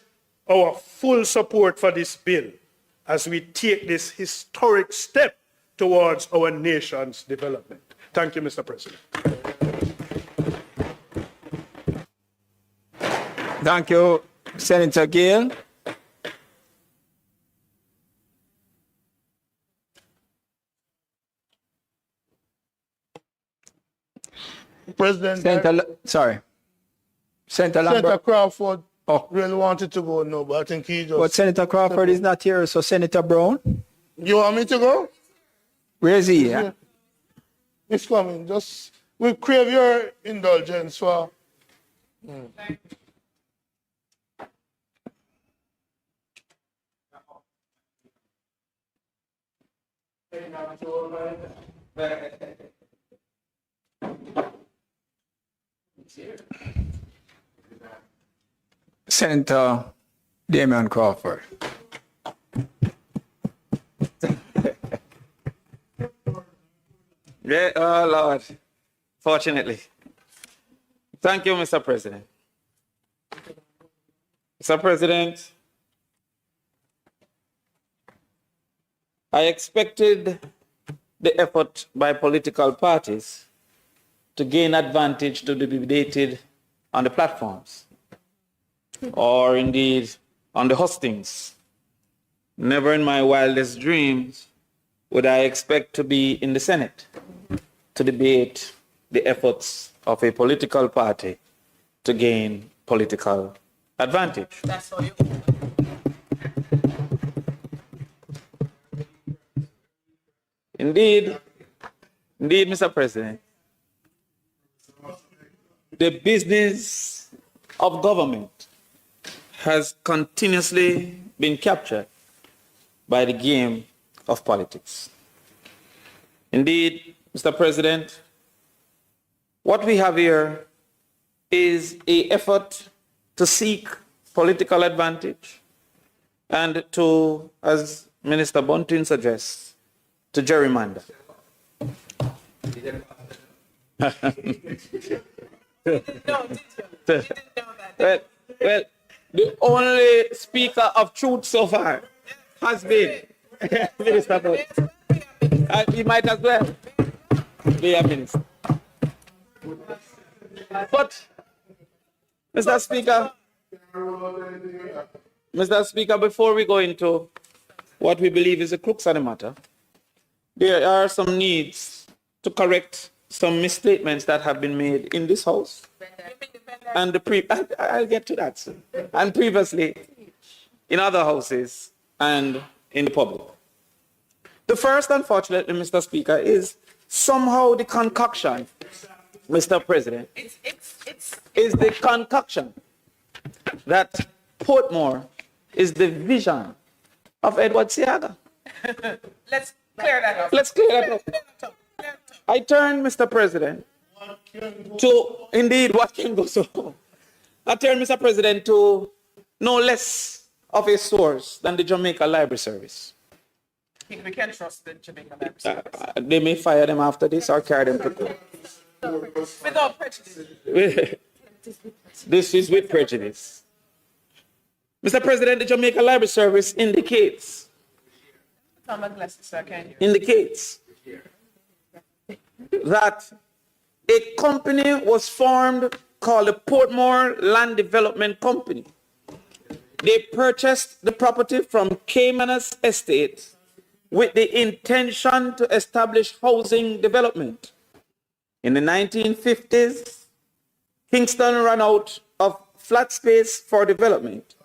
our full support for this bill as we take this historic step towards our nation's development. Thank you, Mr. President. Thank you, Senator Gill. President, Sorry. Senator Senator Lambert. Crawford Oh. really wanted to go, no, but I think he just... But Senator Crawford is not here, so Senator Brown, You want me to go? where is he? Yeah? He's coming. Just, we crave your indulgence for... Senator Damian Crawford. Yeah, oh Lord, fortunately. Thank you, Mr. President. Mr. President, I expected the effort by political parties to gain advantage to be debated on the platforms or indeed on the hustings. Never in my wildest dreams would I expect to be in the Senate to debate the efforts of a political party to gain political advantage. That's all you. Indeed, Mr. President, the business of government has continuously been captured by the game of politics. Indeed, Mr. President, what we have here is an effort to seek political advantage and to, as Minister Bunting suggests, to gerrymander. Well, the only speaker of truth so far has been Minister Bunting. He might as well be a minister. But, Mr. Speaker, before we go into what we believe is the crux of the matter, there are some needs to correct some misstatements that have been made in this House. And I'll get to that soon. And previously in other houses and in the public. The first, unfortunately, Mr. Speaker, is somehow the concoction, Mr. President, is the concoction that Portmore is the vision of Edward Seaga. Let's clear that up. Let's clear that up. I turn, Mr. President, to indeed what can go so. I turn, Mr. President, to no less of a source than the Jamaica Library Service. I think we can trust the Jamaica Library Service. They may fire them after this or carry them to court. Without prejudice. This is with prejudice. Mr. President, the Jamaica Library Service indicates that a company was formed called the Portmore Land Development Company. They purchased the property from Caymanas Estate with the intention to establish housing development. In the 1950s, Kingston ran out of flat space for development.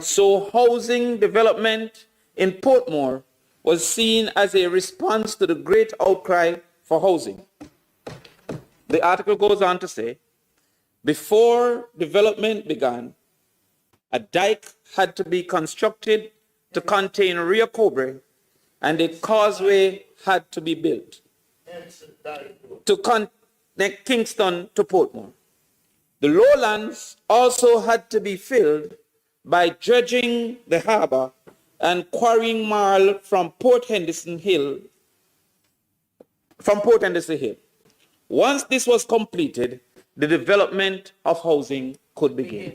So housing development in Portmore was seen as a response to the great outcry for housing. The article goes on to say, before development began, a dike had to be constructed to contain Rio Cobre, and a causeway had to be built to connect Kingston to Portmore. The lowlands also had to be filled by dredging the harbor and quarrying marl from Port Henderson Hill. Once this was completed, the development of housing could begin.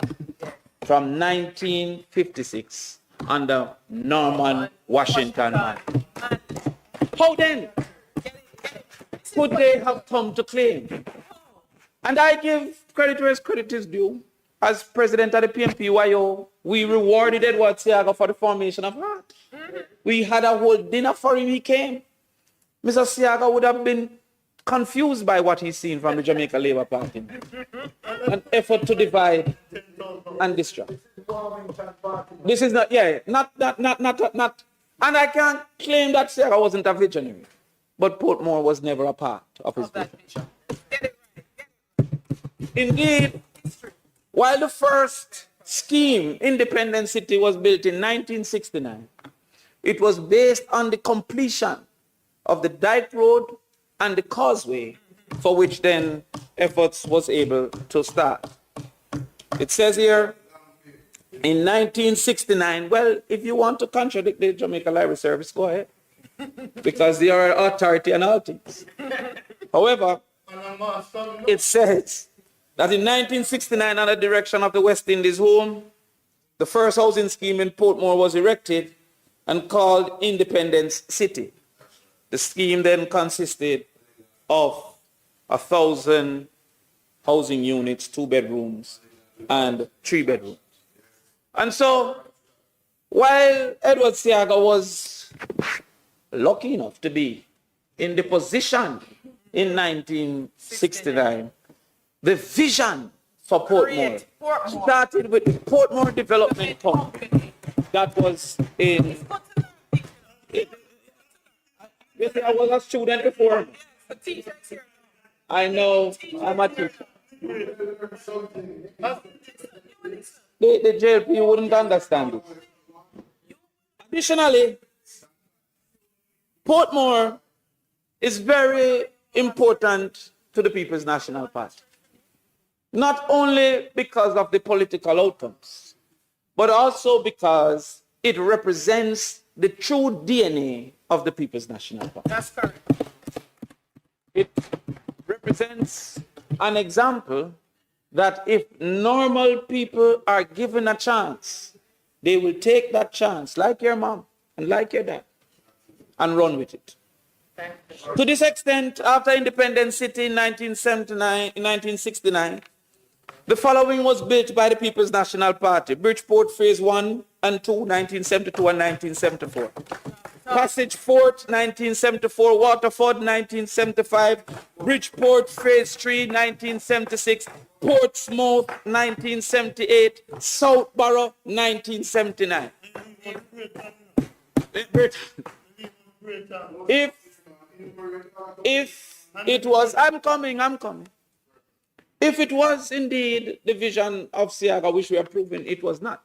From 1956 under Norman Washington Man. How then could they have come to claim? And I give credit where credit is due. As president of the PMPYO, we rewarded Edward Seaga for the formation of HEART. We had a whole dinner for him, he came. Mr. Seaga would have been confused by what he's seen from the Jamaica Labour Party. An effort to divide and distract. This is not, not. And I can't claim that Seaga wasn't a visionary. But Portmore was never a part of his vision. Indeed, while the first scheme, Independent City, was built in 1969, it was based on the completion of the Dyke Road and the causeway, for which then efforts was able to start. It says here, in 1969, well, if you want to contradict the Jamaica Library Service, go ahead, because they are an authority on all things. However, it says that in 1969, under the direction of the West Indies Home, the first housing scheme in Portmore was erected and called Independence City. The scheme then consisted of 1,000 housing units, 2 bedrooms and 3 bedrooms. And so, while Edward Seaga was lucky enough to be in the position in 1969, the vision for Portmore started with the Portmore Development Company that was in... You see, I was a student before. I know, I'm a teacher. The JLP wouldn't understand it. Additionally, Portmore is very important to the People's National Party. Not only because of the political outcomes, but also because it represents the true DNA of the People's National Party. That's correct. It represents an example that if normal people are given a chance, they will take that chance, like your mom and like your dad, and run with it. To this extent, after Independence City in 1969, the following was built by the People's National Party: Bridgeport Phase 1 and 2, 1972 and 1974. Passage Fort, 1974, Waterford, 1975, Bridgeport Phase 3, 1976, Portsmouth, 1978, Southborough, 1979. If it was, I'm coming. If it was indeed the vision of Seaga, which we are proving it was not,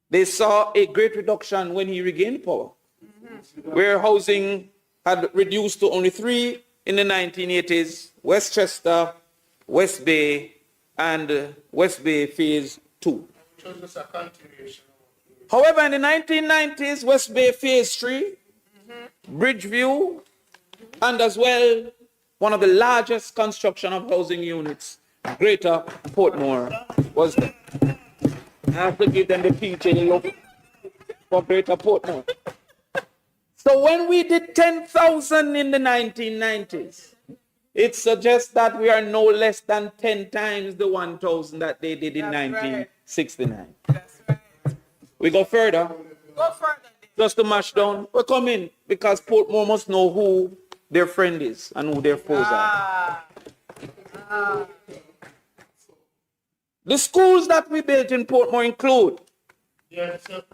they saw a great reduction when he regained power, where housing had reduced to only 3 in the 1980s, Westchester, West Bay, and West Bay Phase 2. However, in the 1990s, West Bay Phase 3, Bridgeview, and as well, one of the largest construction of housing units, Greater Portmore, was there. I have to give them the PJ look for Greater Portmore. So when we did 10,000 in the 1990s, it suggests that we are no less than 10 times the 1,000 that they did in 1969. That's right. We go further. Go further. Just to mash down. We come in because Portmore must know who their friend is and who their foes are. The schools that we built in Portmore include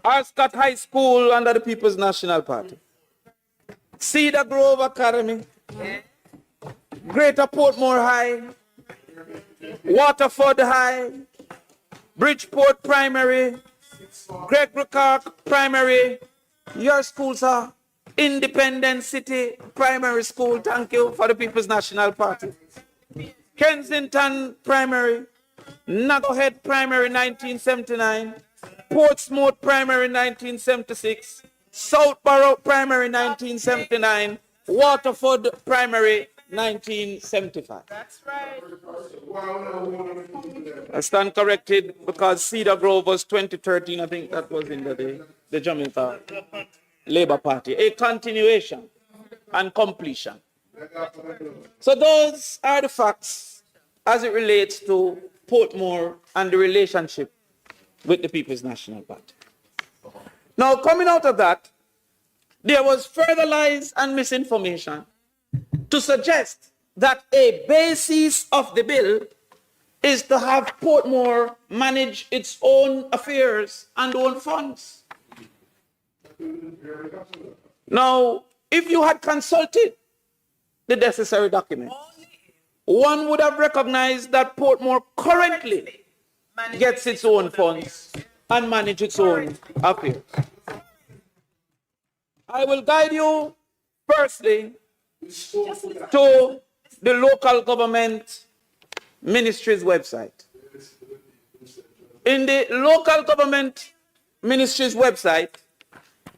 Ascot High School under the People's National Party, Cedar Grove Academy, Greater Portmore High, Waterford High, Bridgeport Primary, Gregory Clark Primary. Your schools are Independent City Primary School, thank you, for the People's National Party. Kensington Primary, Nugget Primary 1979, Portsmouth Primary 1976, Southborough Primary 1979, Waterford Primary 1975. That's right. I stand corrected because Cedar Grove was 2013. I think that was in the Jamaica Labour Party. A continuation and completion. So those are the facts as it relates to Portmore and the relationship with the People's National Party. Now, coming out of that, there was further lies and misinformation to suggest that a basis of the bill is to have Portmore manage its own affairs and own funds. Now, if you had consulted the necessary document, one would have recognized that Portmore currently gets its own funds and manage its own affairs. I will guide you firstly to the local government ministry's website. In the local government ministry's website,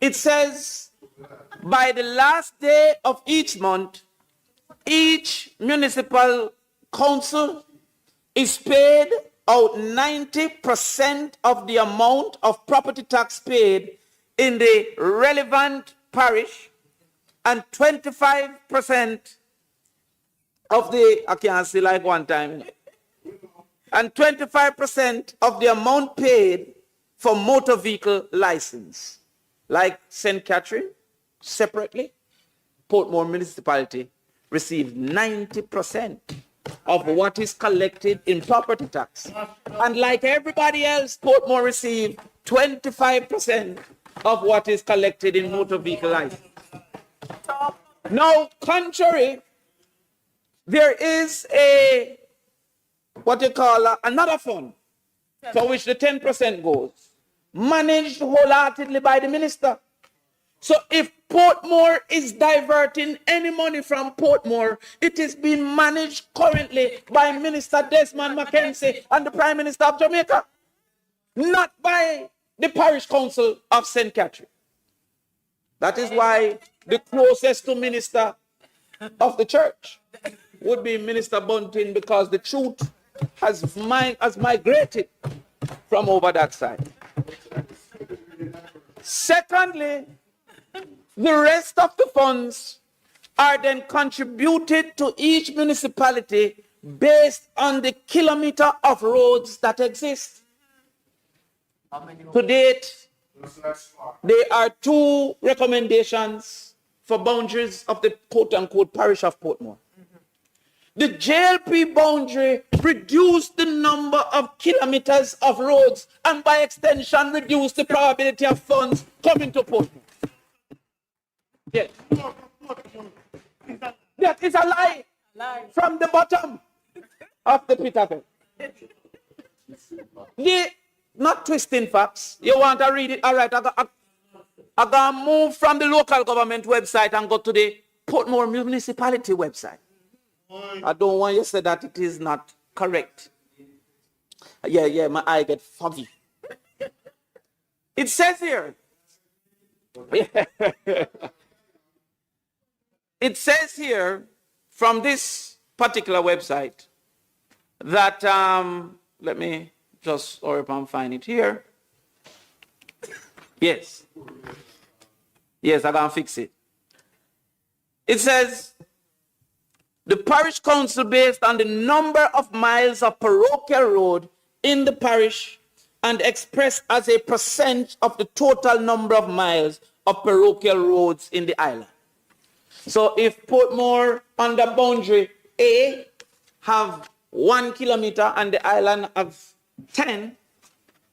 it says by the last day of each month, each municipal council is paid out 90% of the amount of property tax paid in the relevant parish and 25% of the, I can't see like one time, and 25% of the amount paid for motor vehicle license. Like St. Catherine, separately, Portmore municipality receives 90% of what is collected in property tax. And like everybody else, Portmore receives 25% of what is collected in motor vehicle license. Now, contrary, there is a, what you call another fund for which the 10% goes, managed wholeheartedly by the minister. So if Portmore is diverting any money from Portmore, it is being managed currently by Minister Desmond Mackenzie and the Prime Minister of Jamaica, not by the Parish Council of St. Catherine. That is why the closest to minister of the church would be Minister Bunting, because the truth has migrated from over that side. Secondly, the rest of the funds are then contributed to each municipality based on the kilometer of roads that exist. To date, there are 2 recommendations for boundaries of the quote-unquote parish of Portmore. The JLP boundary reduced the number of kilometers of roads and by extension reduced the probability of funds coming to Portmore. Yes. That is a lie from the bottom of the pit of it. Not twisting facts. You want to read it? All right, I got to move from the local government website and go to the Portmore municipality website. I don't want you to say that it is not correct. Yeah, my eye get foggy. It says here. It says here from this particular website that, let me just hurry up and find it here. Yes, I can fix it. It says, the parish council, based on the number of miles of parochial road in the parish and expressed as a percent of the total number of miles of parochial roads in the island. So if Portmore under boundary A have 1 kilometer and the island have 10,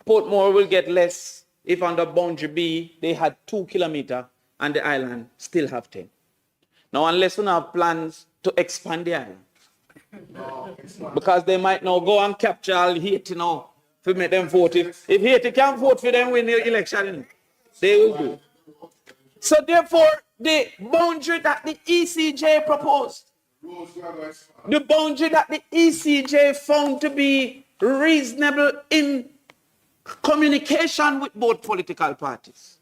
Portmore will get less if under boundary B they had 2 kilometers and the island still have 10. Now, unless we have plans to expand the island, because they might now go and capture all Haiti now to make them vote. If Haiti can't vote for them win the election, they will do. So therefore, the boundary that the ECJ proposed, the boundary that the ECJ found to be reasonable in communication with both political parties,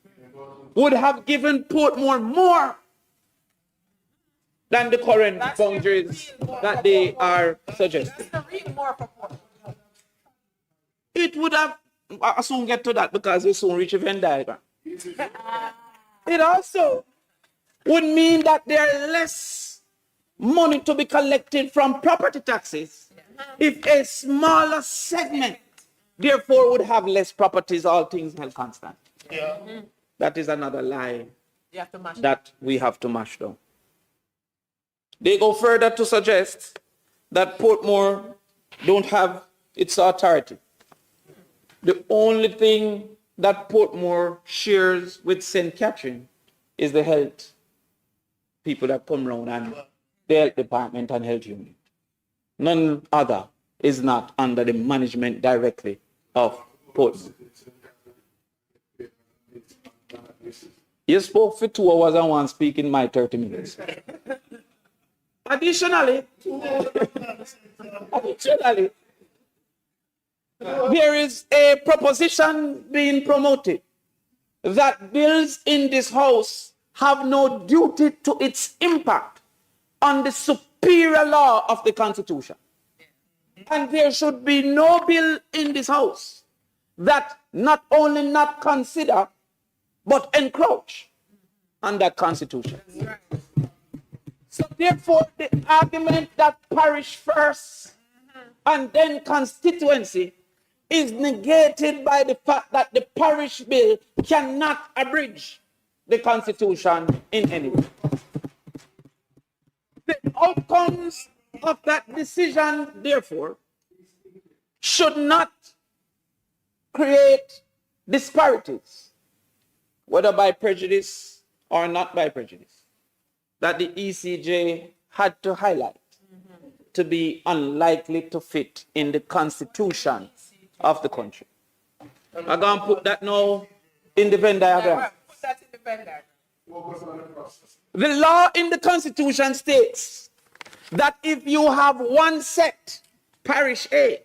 would have given Portmore more than the current boundaries that they are suggesting. It would have, I'll soon get to that because we soon reach a Venn diagram. It also would mean that there are less money to be collected from property taxes if a smaller segment, therefore, would have less properties, all things held constant. Yeah. That is another lie that we have to mash down. They go further to suggest that Portmore don't have its authority. The only thing that Portmore shares with St. Catherine is the health people that come around and the health department and health unit. None other is not under the management directly of Portmore. You spoke for 2 hours and one speak in my 30 minutes. Additionally, there is a proposition being promoted that bills in this house have no duty to its impact on the superior law of the Constitution. And there should be no bill in this house that not only not consider, but encroach on that Constitution. So therefore, the argument that parish first and then constituency is negated by the fact that the parish bill cannot abridge the Constitution in any way. The outcomes of that decision, therefore, should not create disparities, whether by prejudice or not by prejudice, that the ECJ had to highlight to be unlikely to fit in the Constitution of the country. I'm going to put that now in the Venn diagram. The law in the Constitution states that if you have one set, parish A,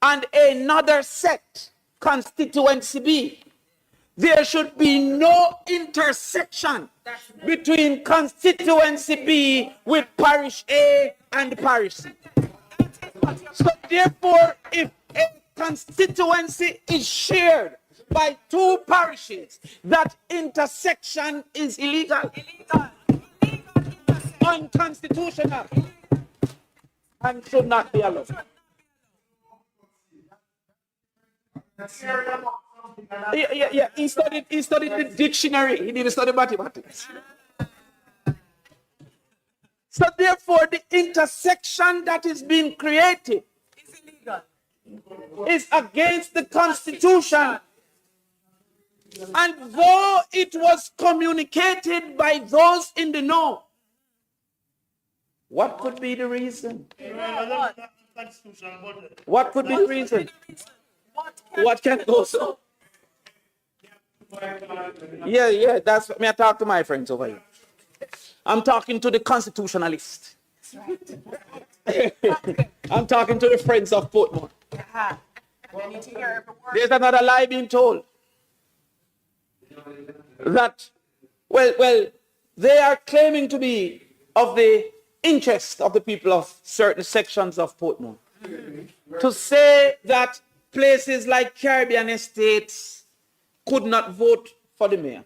and another set, constituency B, there should be no intersection between constituency B with parish A and parish C. So therefore, if a constituency is shared by 2 parishes, that intersection is illegal, unconstitutional, and should not be allowed. Yeah. He studied the dictionary. He didn't study mathematics. So therefore, the intersection that is being created is illegal. Is against the Constitution. And though it was communicated by those in the know, what could be the reason? What could be the reason? What can go so? Yeah, that's what I talk to my friends over here. I'm talking to the constitutionalist. I'm talking to the friends of Portmore. There's another lie being told. That, well, they are claiming to be of the interest of the people of certain sections of Portmore. To say that places like Caribbean estates could not vote for the mayor.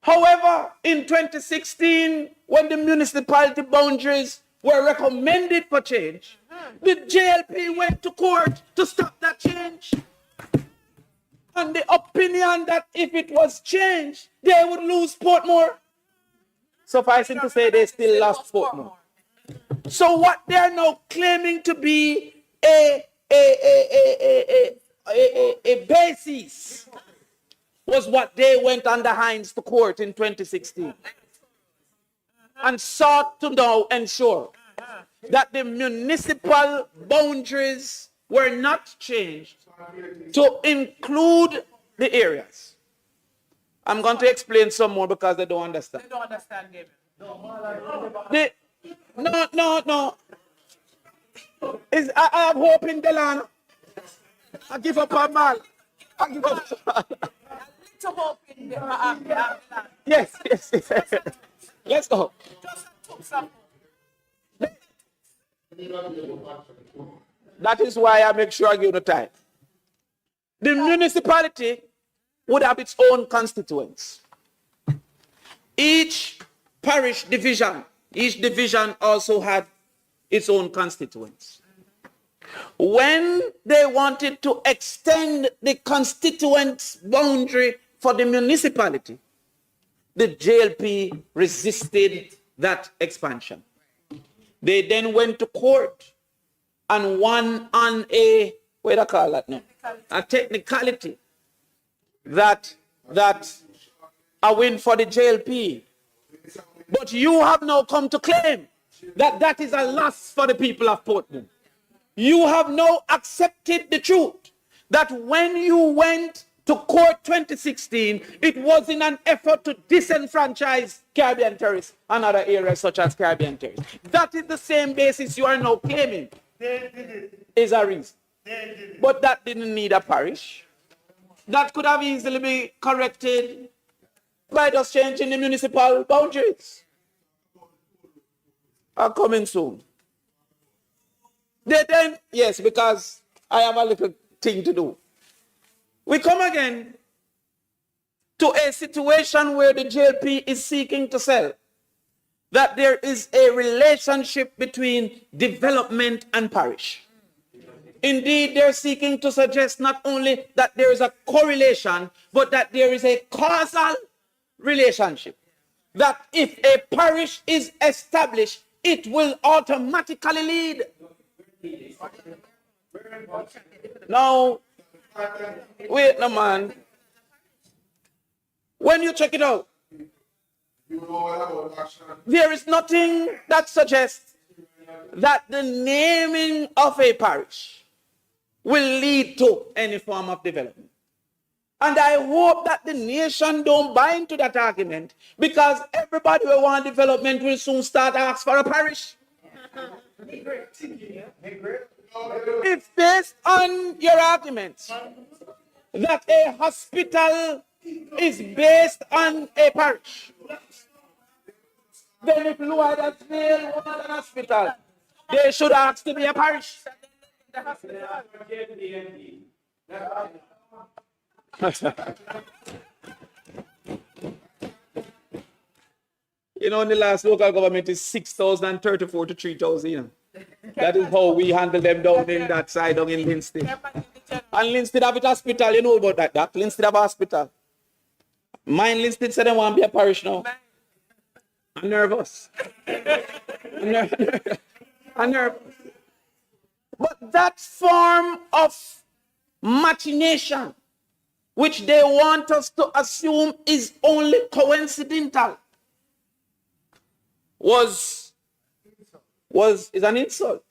However, in 2016, when the municipality boundaries were recommended for change, the JLP went to court to stop that change. And the opinion that if it was changed, they would lose Portmore. Sufficing to say they still lost Portmore. So what they are now claiming to be a basis was what they went under Hines to court in 2016 and sought to now ensure that the municipal boundaries were not changed to include the areas. I'm going to explain some more because they don't understand. They don't understand, Gabriel. No. I have hope in Delano. I give up on man. I give up on man. Hope in Delano. Yes. Let's go. That is why I make sure I give the time. The municipality would have its own constituents. Each parish division, each division also had its own constituents. When they wanted to extend the constituent boundary for the municipality, the JLP resisted that expansion. They then went to court and won on a, what do I call that now? A technicality that a win for the JLP. But you have now come to claim that that is a loss for the people of Portmore. You have now accepted the truth that when you went to court 2016, it was in an effort to disenfranchise Caribbean terrorists and other areas such as Caribbean terrorists. That is the same basis you are now claiming is a reason. But that didn't need a parish. That could have easily been corrected by just changing the municipal boundaries. Are coming soon. They then, yes, because I have a little thing to do. We come again to a situation where the JLP is seeking to sell that there is a relationship between development and parish. Indeed, they're seeking to suggest not only that there is a correlation, but that there is a causal relationship. That if a parish is established, it will automatically lead. Now, wait, no man. When you check it out, there is nothing that suggests that the naming of a parish will lead to any form of development. And I hope that the nation don't buy into that argument, because everybody who wants development will soon start asking for a parish. If based on your arguments that a hospital is based on a parish, then if Louisville wants an hospital, they should ask to be a parish. You know, in the last local government is 6,034 to 3,000. You know. That is how we handle them down in that side, down in Linstead. And Linstead have a hospital, you know about that. Linstead have a hospital. Mine Linstead said they want to be a parish now. I'm nervous. I'm nervous. But that form of machination, which they want us to assume is only coincidental, is an insult.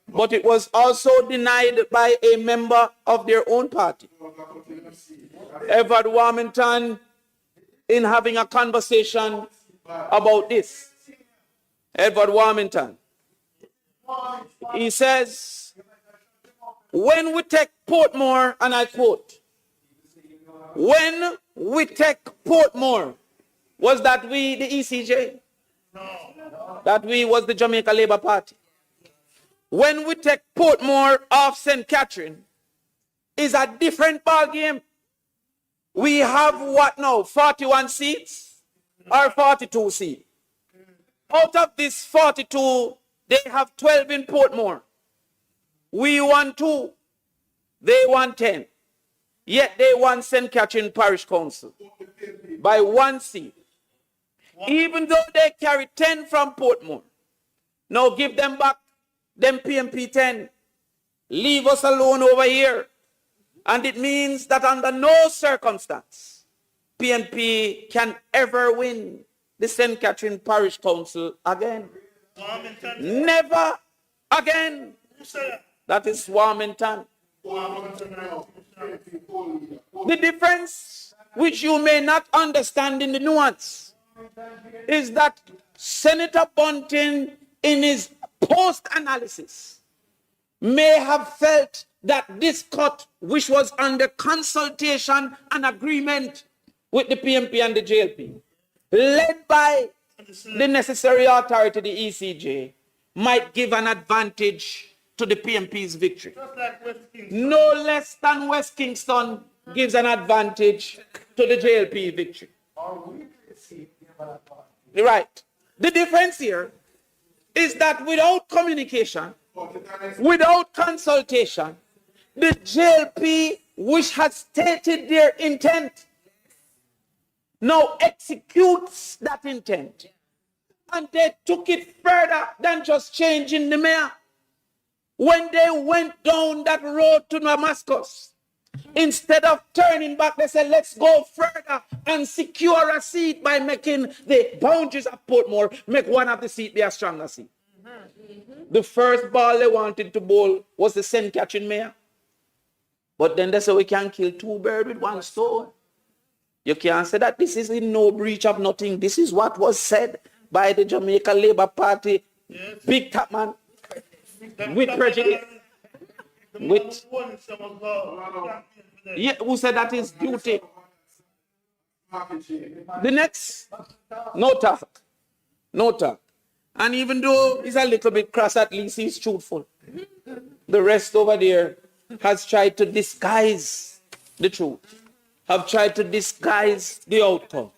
But it was also denied by a member of their own party. Edward Warmington, in having a conversation about this. Edward Warmington, he says, when we take Portmore, and I quote, when we take Portmore, was that we the ECJ? That we was the Jamaica Labour Party. When we take Portmore off St. Catherine, is a different ball game. We have what now? 41 seats or 42 seats? Out of this 42, they have 12 in Portmore. We won 2. They won 10. Yet they won St. Catherine Parish Council by 1 seat. Even though they carry 10 from Portmore. Now give them back them PMP 10. Leave us alone over here. And it means that under no circumstance PNP can ever win the St. Catherine Parish Council again. Never again. That is Warmington. The difference, which you may not understand in the nuance, is that Senator Bunting, in his post-analysis, may have felt that this cut, which was under consultation and agreement with the PMP and the JLP, led by the necessary authority, the ECJ, might give an advantage to the PMP's victory. Just like West Kingston. No less than West Kingston gives an advantage to the JLP victory. Right. The difference here is that without communication, without consultation, the JLP, which has stated their intent, now executes that intent. And they took it further than just changing the mayor. When they went down that road to Damascus, instead of turning back, they said, let's go further and secure a seat by making the boundaries of Portmore, make one of the seats be a stronger seat. The first ball they wanted to bowl was the St. Catherine mayor. But then they said, we can kill two birds with one stone. You can't say that this is in no breach of nothing. This is what was said by the Jamaica Labour Party, big top man, with prejudice. With, yeah, who said that is duty? The next, no talk. No talk. And even though he's a little bit cross, at least he's truthful. The rest over there has tried to disguise the truth, have tried to disguise the outcome,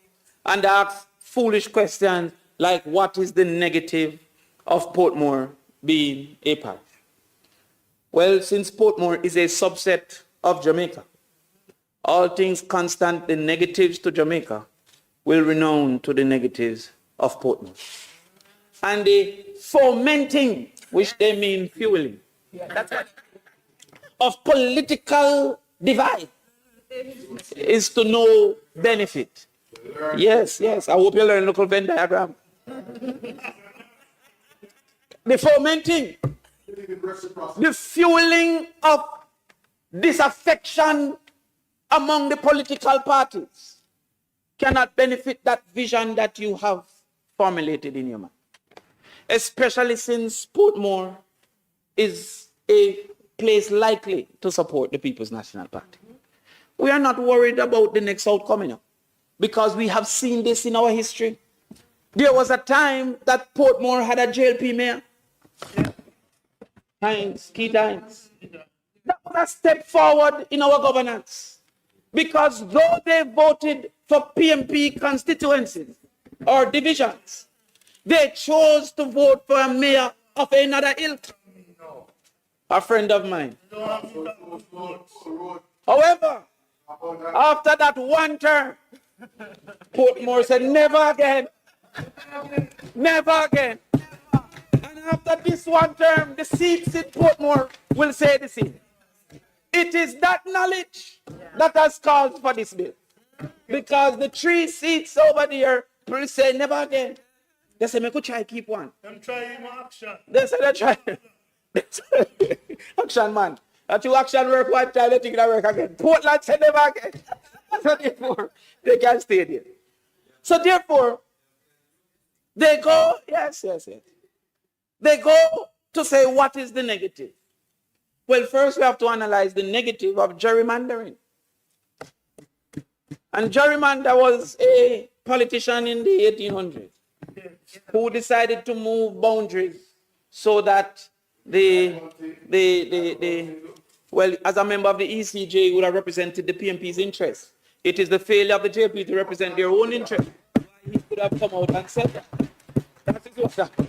and ask foolish questions like, what is the negative of Portmore being a parish? Well, since Portmore is a subset of Jamaica, all things constant, the negatives to Jamaica will renown to the negatives of Portmore. And the fomenting, which they mean fueling, of political divide is to no benefit. Yes, yes, I hope you learn local Venn diagram. The fomenting, the fueling of disaffection among the political parties cannot benefit that vision that you have formulated in your mind. Especially since Portmore is a place likely to support the People's National Party. We are not worried about the next outcome, you know, because we have seen this in our history. There was a time that Portmore had a JLP mayor. Key times. That was a step forward in our governance. Because though they voted for PMP constituencies or divisions, they chose to vote for a mayor of another ilk. A friend of mine. However, after that one term, Portmore said, never again. Never again. And after this one term, the seats in Portmore will say the same. It is that knowledge that has called for this bill. Because the 3 seats over there will say never again. They say, I could try keep one. I'm trying action. They say, they try. Action, man. That you action work one time, they think that work again. Portland said never again. So therefore, they can stay there. So therefore, they go, yes. They go to say, what is the negative? Well, first we have to analyze the negative of gerrymandering. And gerrymander was a politician in the 1800s who decided to move boundaries so that well, as a member of the ECJ, would have represented the PMP's interests. It is the failure of the JP to represent their own interests. He could have come out and said that. That is what happened.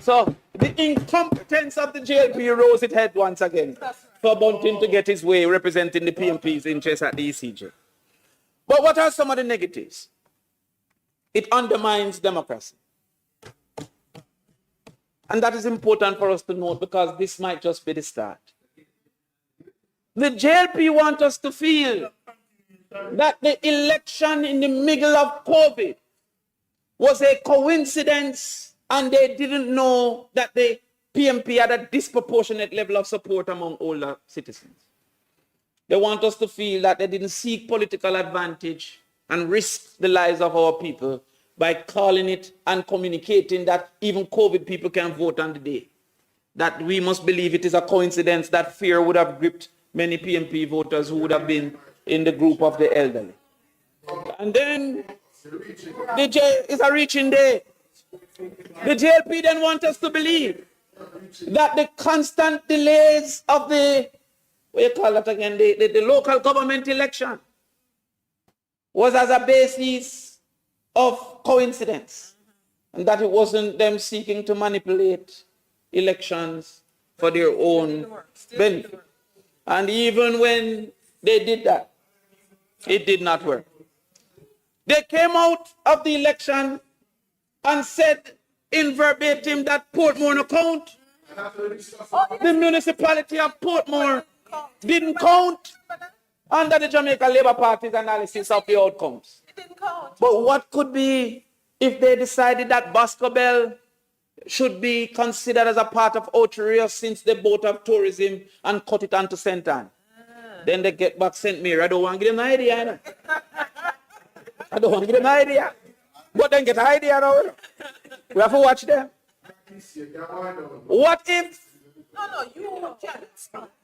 So the incompetence of the JLP rose its head once again for Bunting to get his way representing the PMP's interests at the ECJ. But what are some of the negatives? It undermines democracy. And that is important for us to note because this might just be the start. The JLP want us to feel that the election in the middle of COVID was a coincidence and they didn't know that the PMP had a disproportionate level of support among older citizens. They want us to feel that they didn't seek political advantage and risk the lives of our people by calling it and communicating that even COVID people can vote on the day. That we must believe it is a coincidence that fear would have gripped many PMP voters who would have been in the group of the elderly. And then the J is a reaching day. The JLP then want us to believe that the constant delays of the, what you call that again, the local government election was as a basis of coincidence, and that it wasn't them seeking to manipulate elections for their own benefit. And even when they did that, it did not work. They came out of the election and said in verbatim that Portmore no count. The municipality of Portmore didn't count under the Jamaica Labour Party's analysis of the outcomes. But what could be if they decided that Boscobel should be considered as a part of Ocho since they both have tourism and cut it onto St. Anne? Then they get back St. Mary. I don't want to give them an idea. You know? I don't want to give them an idea. But then get an idea now. We have to watch them. What if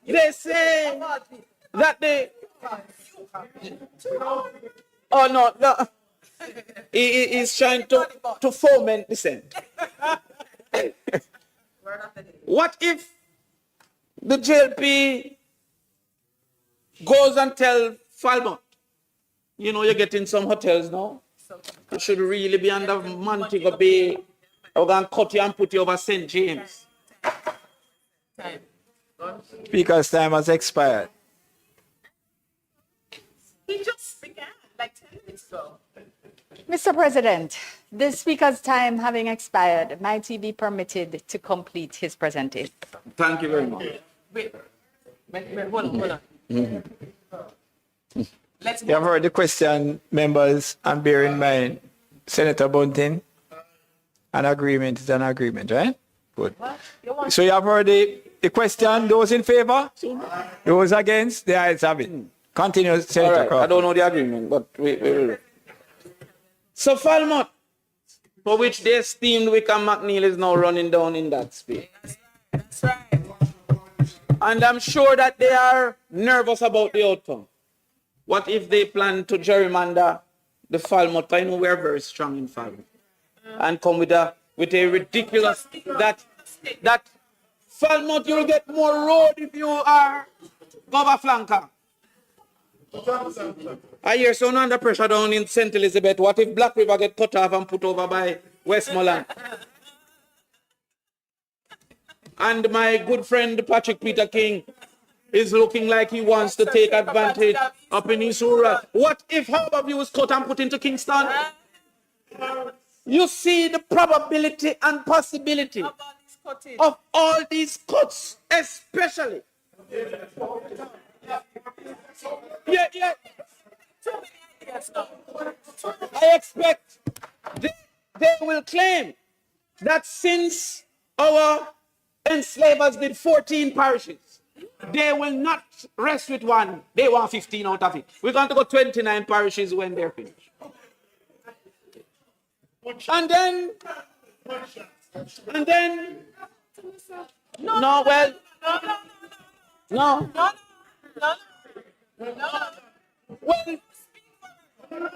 they say that they... Oh, no. He is trying to foment dissent. What if the JLP goes and tell Falmouth, you know, you're getting some hotels now. You should really be under Montego Bay. We're going to cut you and put you over St. James. Speaker's time has expired. He just began like 10 minutes ago. Mr. President, the Speaker's time having expired, might he be permitted to complete his presentation? Thank you very much. Wait, hold on. Let's You have heard the question, members, and bear in mind, Senator Bunting, an agreement is an agreement, right? Good. So you have heard the question, those in favor? Those against? The ayes have it. Continue, Senator All right, Crawford. I don't know the agreement, but we will. So Falmouth, for which they esteemed Wickham McNeil, is now running down in that space. That's right. And I'm sure that they are nervous about the outcome. What if they plan to gerrymander the Falmouth? I know we're very strong in Falmouth. And come with a ridiculous that Falmouth, you'll get more road if you are cover flanker. I hear someone under pressure down in St. Elizabeth. What if Black River get cut off and put over by Westmoreland? And my good friend Patrick Peter King is looking like he wants to take advantage up in East Rural. What if Harborview was cut and put into Kingston? You see the probability and possibility of all these cuts, especially. Yeah. I expect they will claim that since our enslavers did 14 parishes, they will not rest with one. They want 15 out of it. We're going to go 29 parishes when they're finished. And then, no. Well,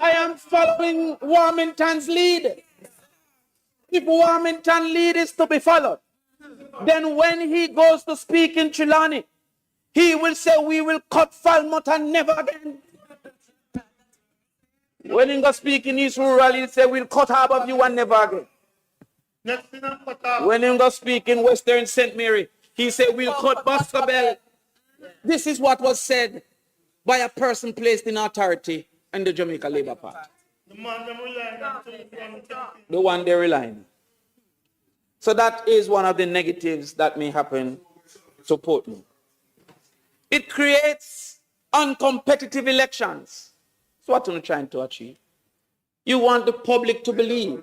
I am following Warmington's lead. If Warmington lead is to be followed, then when he goes to speak in Trelawney, he will say, we will cut Falmouth and never again. When he goes speak in East Rural, he'll say, we'll cut Harborview and never again. When he goes speak in Western St. Mary, he said, we'll cut Boscobel. This is what was said by a person placed in authority in the Jamaica Labour Party. The one they rely on. So that is one of the negatives that may happen to Portmore. It creates uncompetitive elections. That's what you're trying to achieve. You want the public to believe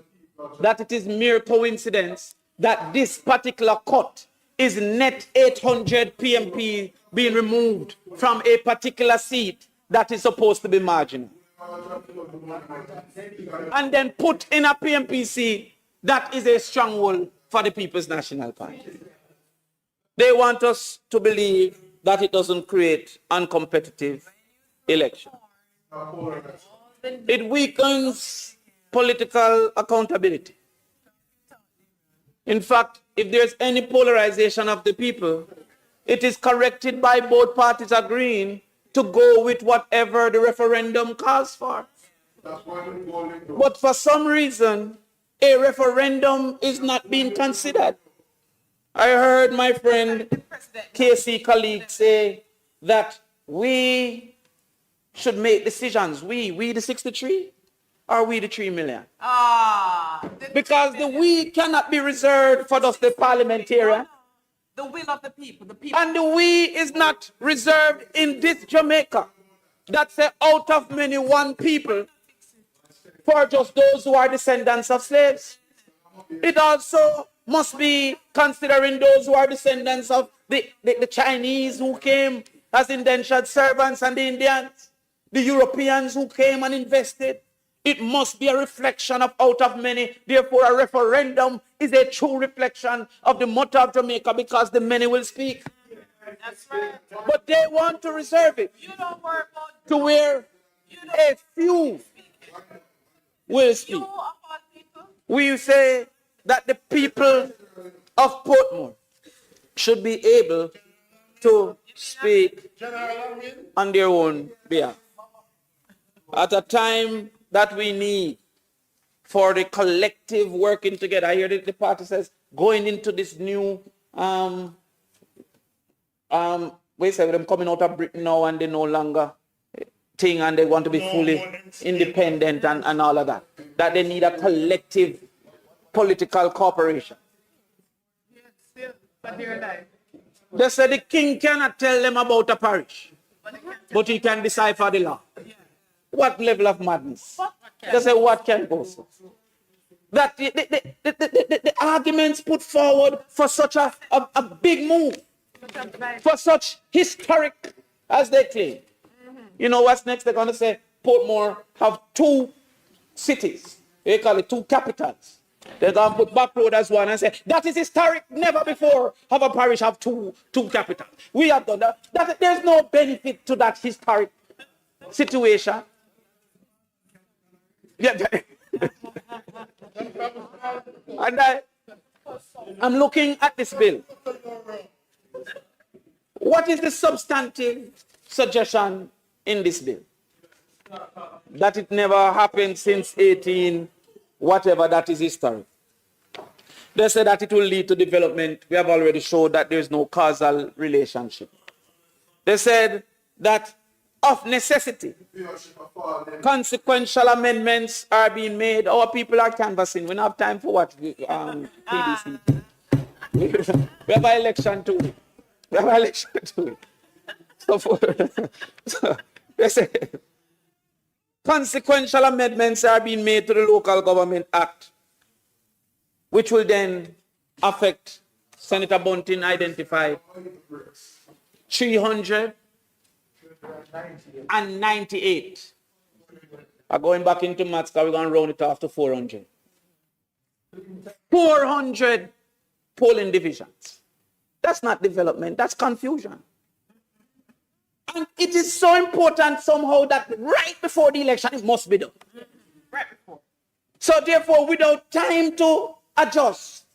that it is mere coincidence that this particular cut is net 800 PMP being removed from a particular seat that is supposed to be marginal. And then put in a PMP seat that is a stronghold for the People's National Party. They want us to believe that it doesn't create uncompetitive elections. It weakens political accountability. In fact, if there's any polarization of the people, it is corrected by both parties agreeing to go with whatever the referendum calls for. But for some reason, a referendum is not being considered. I heard my friend KC colleague say that we should make decisions. We the 63, or we the 3 million? Because the we cannot be reserved for just the parliamentarian. The will of the people. The people. And the we is not reserved in this Jamaica. That's out of many one people for just those who are descendants of slaves. It also must be considering those who are descendants of the Chinese who came as indentured servants and the Indians, the Europeans who came and invested. It must be a reflection of out of many. Therefore, a referendum is a true reflection of the motto of Jamaica, because the many will speak. That's right. But they want to reserve it You don't worry about to where a few will speak. you of all people. We say that the people of Portmore should be able to speak on their own behalf. At a time that we need for the collective working together. I hear that the party says going into this new wait a them coming out of Britain now and they no longer thing and they want to be fully independent and all of that. That they need a collective political cooperation. They say the king cannot tell them about a parish, but he can decipher the law. What level of madness? They say what can go so? That the arguments put forward for such a big move, for such historic, as they claim. You know what's next? They're going to say Portmore have 2 cities. They call it 2 capitals. They're going to put Back Road as one and say, that is historic. Never before have a parish have two capitals. We have done that. There's no benefit to that historic situation. Yeah. And I'm looking at this bill. What is the substantive suggestion in this bill? That it never happened since 18, whatever that is history. They say that it will lead to development. We have already showed that there is no causal relationship. They said that of necessity, consequential amendments are being made. Our people are canvassing. We don't have time for what PDC. We have an election too. We have an election too. So they say consequential amendments are being made to the Local Government Act, which will then affect, Senator Bunting identified, 398. I'm going back into maths because we're going to round it off to 400. 400 polling divisions. That's not development, that's confusion. And it is so important somehow that right before the election, it must be done. Right before. So therefore, without time to adjust,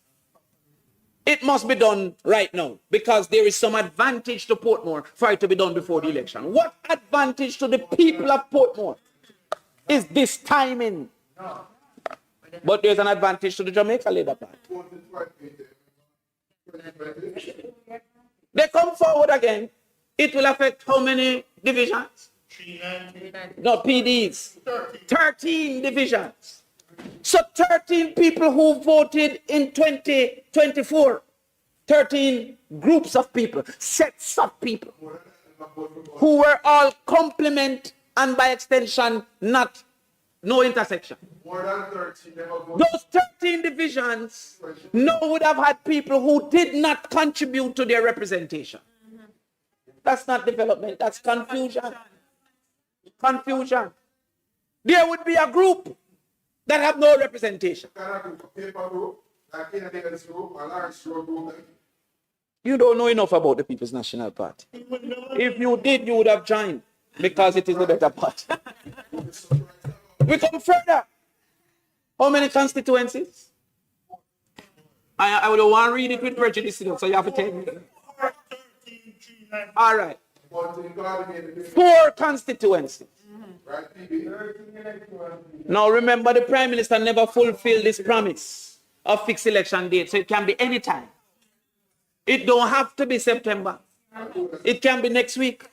it must be done right now, because there is some advantage to Portmore for it to be done before the election. What advantage to the people of Portmore is this timing? But there's an advantage to the Jamaica Labour Party. They come forward again. It will affect how many divisions? No, PDs. 13 divisions. So 13 people who voted in 2024, 13 groups of people, sets of people, who were all complement and by extension no intersection. More than 13. Those 13 divisions would have had people who did not contribute to their representation. That's not development, that's confusion. Confusion. There would be a group that have no representation. You don't know enough about the People's National Party. If you did, you would have joined, because it is the better party. We come further. How many constituencies? I would want to read it with prejudice, so you have to tell me. All right. 4 constituencies. Now remember, the Prime Minister never fulfilled this promise of fixed election date, so it can be any time. It don't have to be September. It can be next week.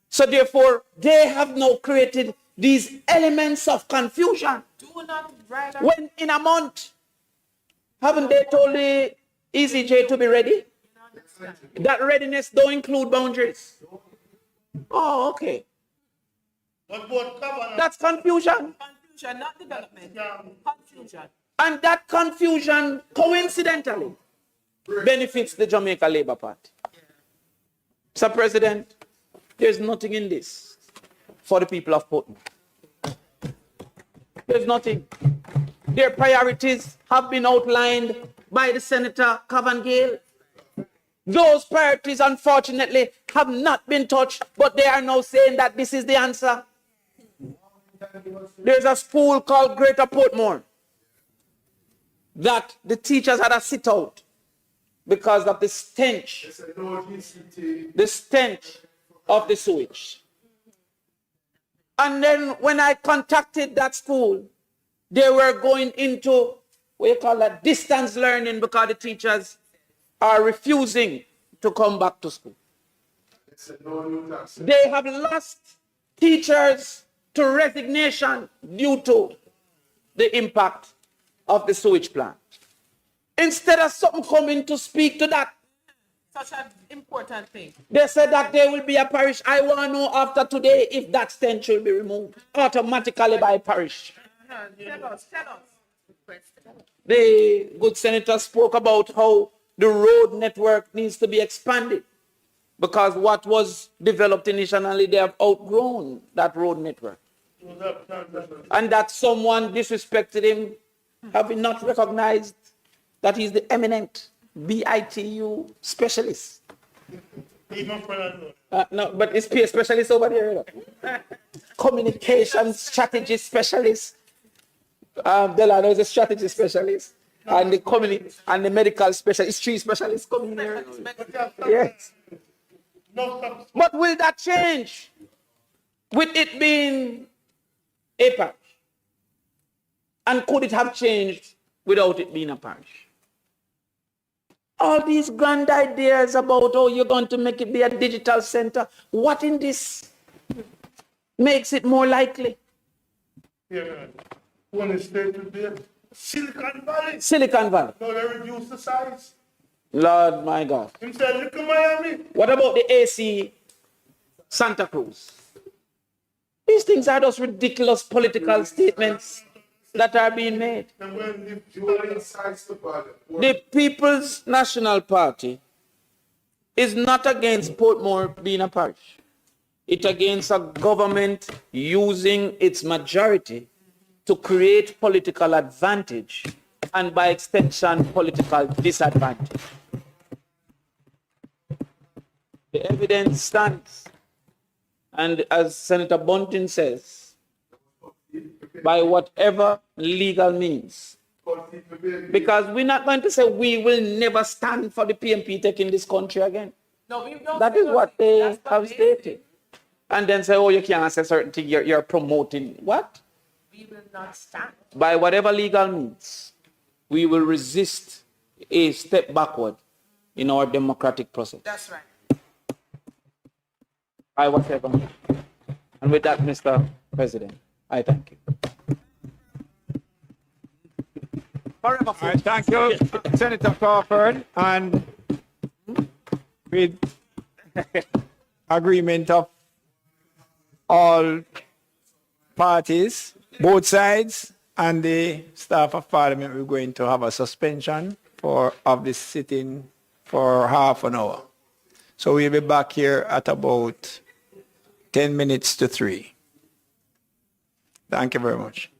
So therefore, they have now created these elements of confusion. When in a month, haven't they told the ECJ to be ready? That readiness don't include boundaries. Oh, okay. That's confusion. Confusion, not development. Confusion. And that confusion, coincidentally, benefits the Jamaica Labour Party. Mr. President, there's nothing in this for the people of Portmore. There's nothing. Their priorities have been outlined by the Senator Cavan Gale. Those priorities, unfortunately, have not been touched, but they are now saying that this is the answer. There's a school called Greater Portmore that the teachers had a sit out because of the stench of the sewage. And then when I contacted that school, they were going into what you call that distance learning because the teachers are refusing to come back to school. They have lost teachers to resignation due to the impact of the sewage plant. Instead of something coming to speak to that, Such an important thing. they said that there will be a parish. I want to know after today if that stench will be removed automatically by parish. Tell us. The good senator spoke about how the road network needs to be expanded because what was developed initially, they have outgrown that road network. And that someone disrespected him, having not recognized that he's the eminent BITU specialist. No, but it's peer specialist over there. You know? Communication strategy specialist. Delano is a strategy specialist. And the medical specialist, 3 specialists coming here. Yes. But will that change with it being a parish? And could it have changed without it being a parish? All these grand ideas about, oh, you're going to make it be a digital center. What in this makes it more likely? Yeah, one state would be Silicon Valley. Silicon Valley. No, they reduce the size. Lord, my God. Him said, look at Miami. What about the AC Santa Cruz? These things are just ridiculous political statements that are being made. The People's National Party is not against Portmore being a parish. It's against a government using its majority to create political advantage and by extension political disadvantage. The evidence stands. And as Senator Bunting says, by whatever legal means. Because we're not going to say we will never stand for the PMP taking this country again. No, we don't. That is what they have stated. And then say, oh, you can't say certain thing, you're promoting. What? We will not stand. By whatever legal means, we will resist a step backward in our democratic process. That's right. By whatever. And with that, Mr. President, I thank you. All right, thank you, Senator Crawford. And with agreement of all parties, both sides, and the staff of Parliament, we're going to have a suspension of this sitting for half an hour. So we'll be back here at about 10 minutes to 3. Thank you very much.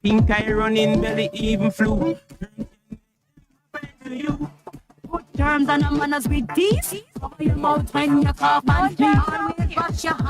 Pink eye running belly even flew. To you. Put terms and manners with these. Cover your mouth when you cough and sneeze. Always wash your hand.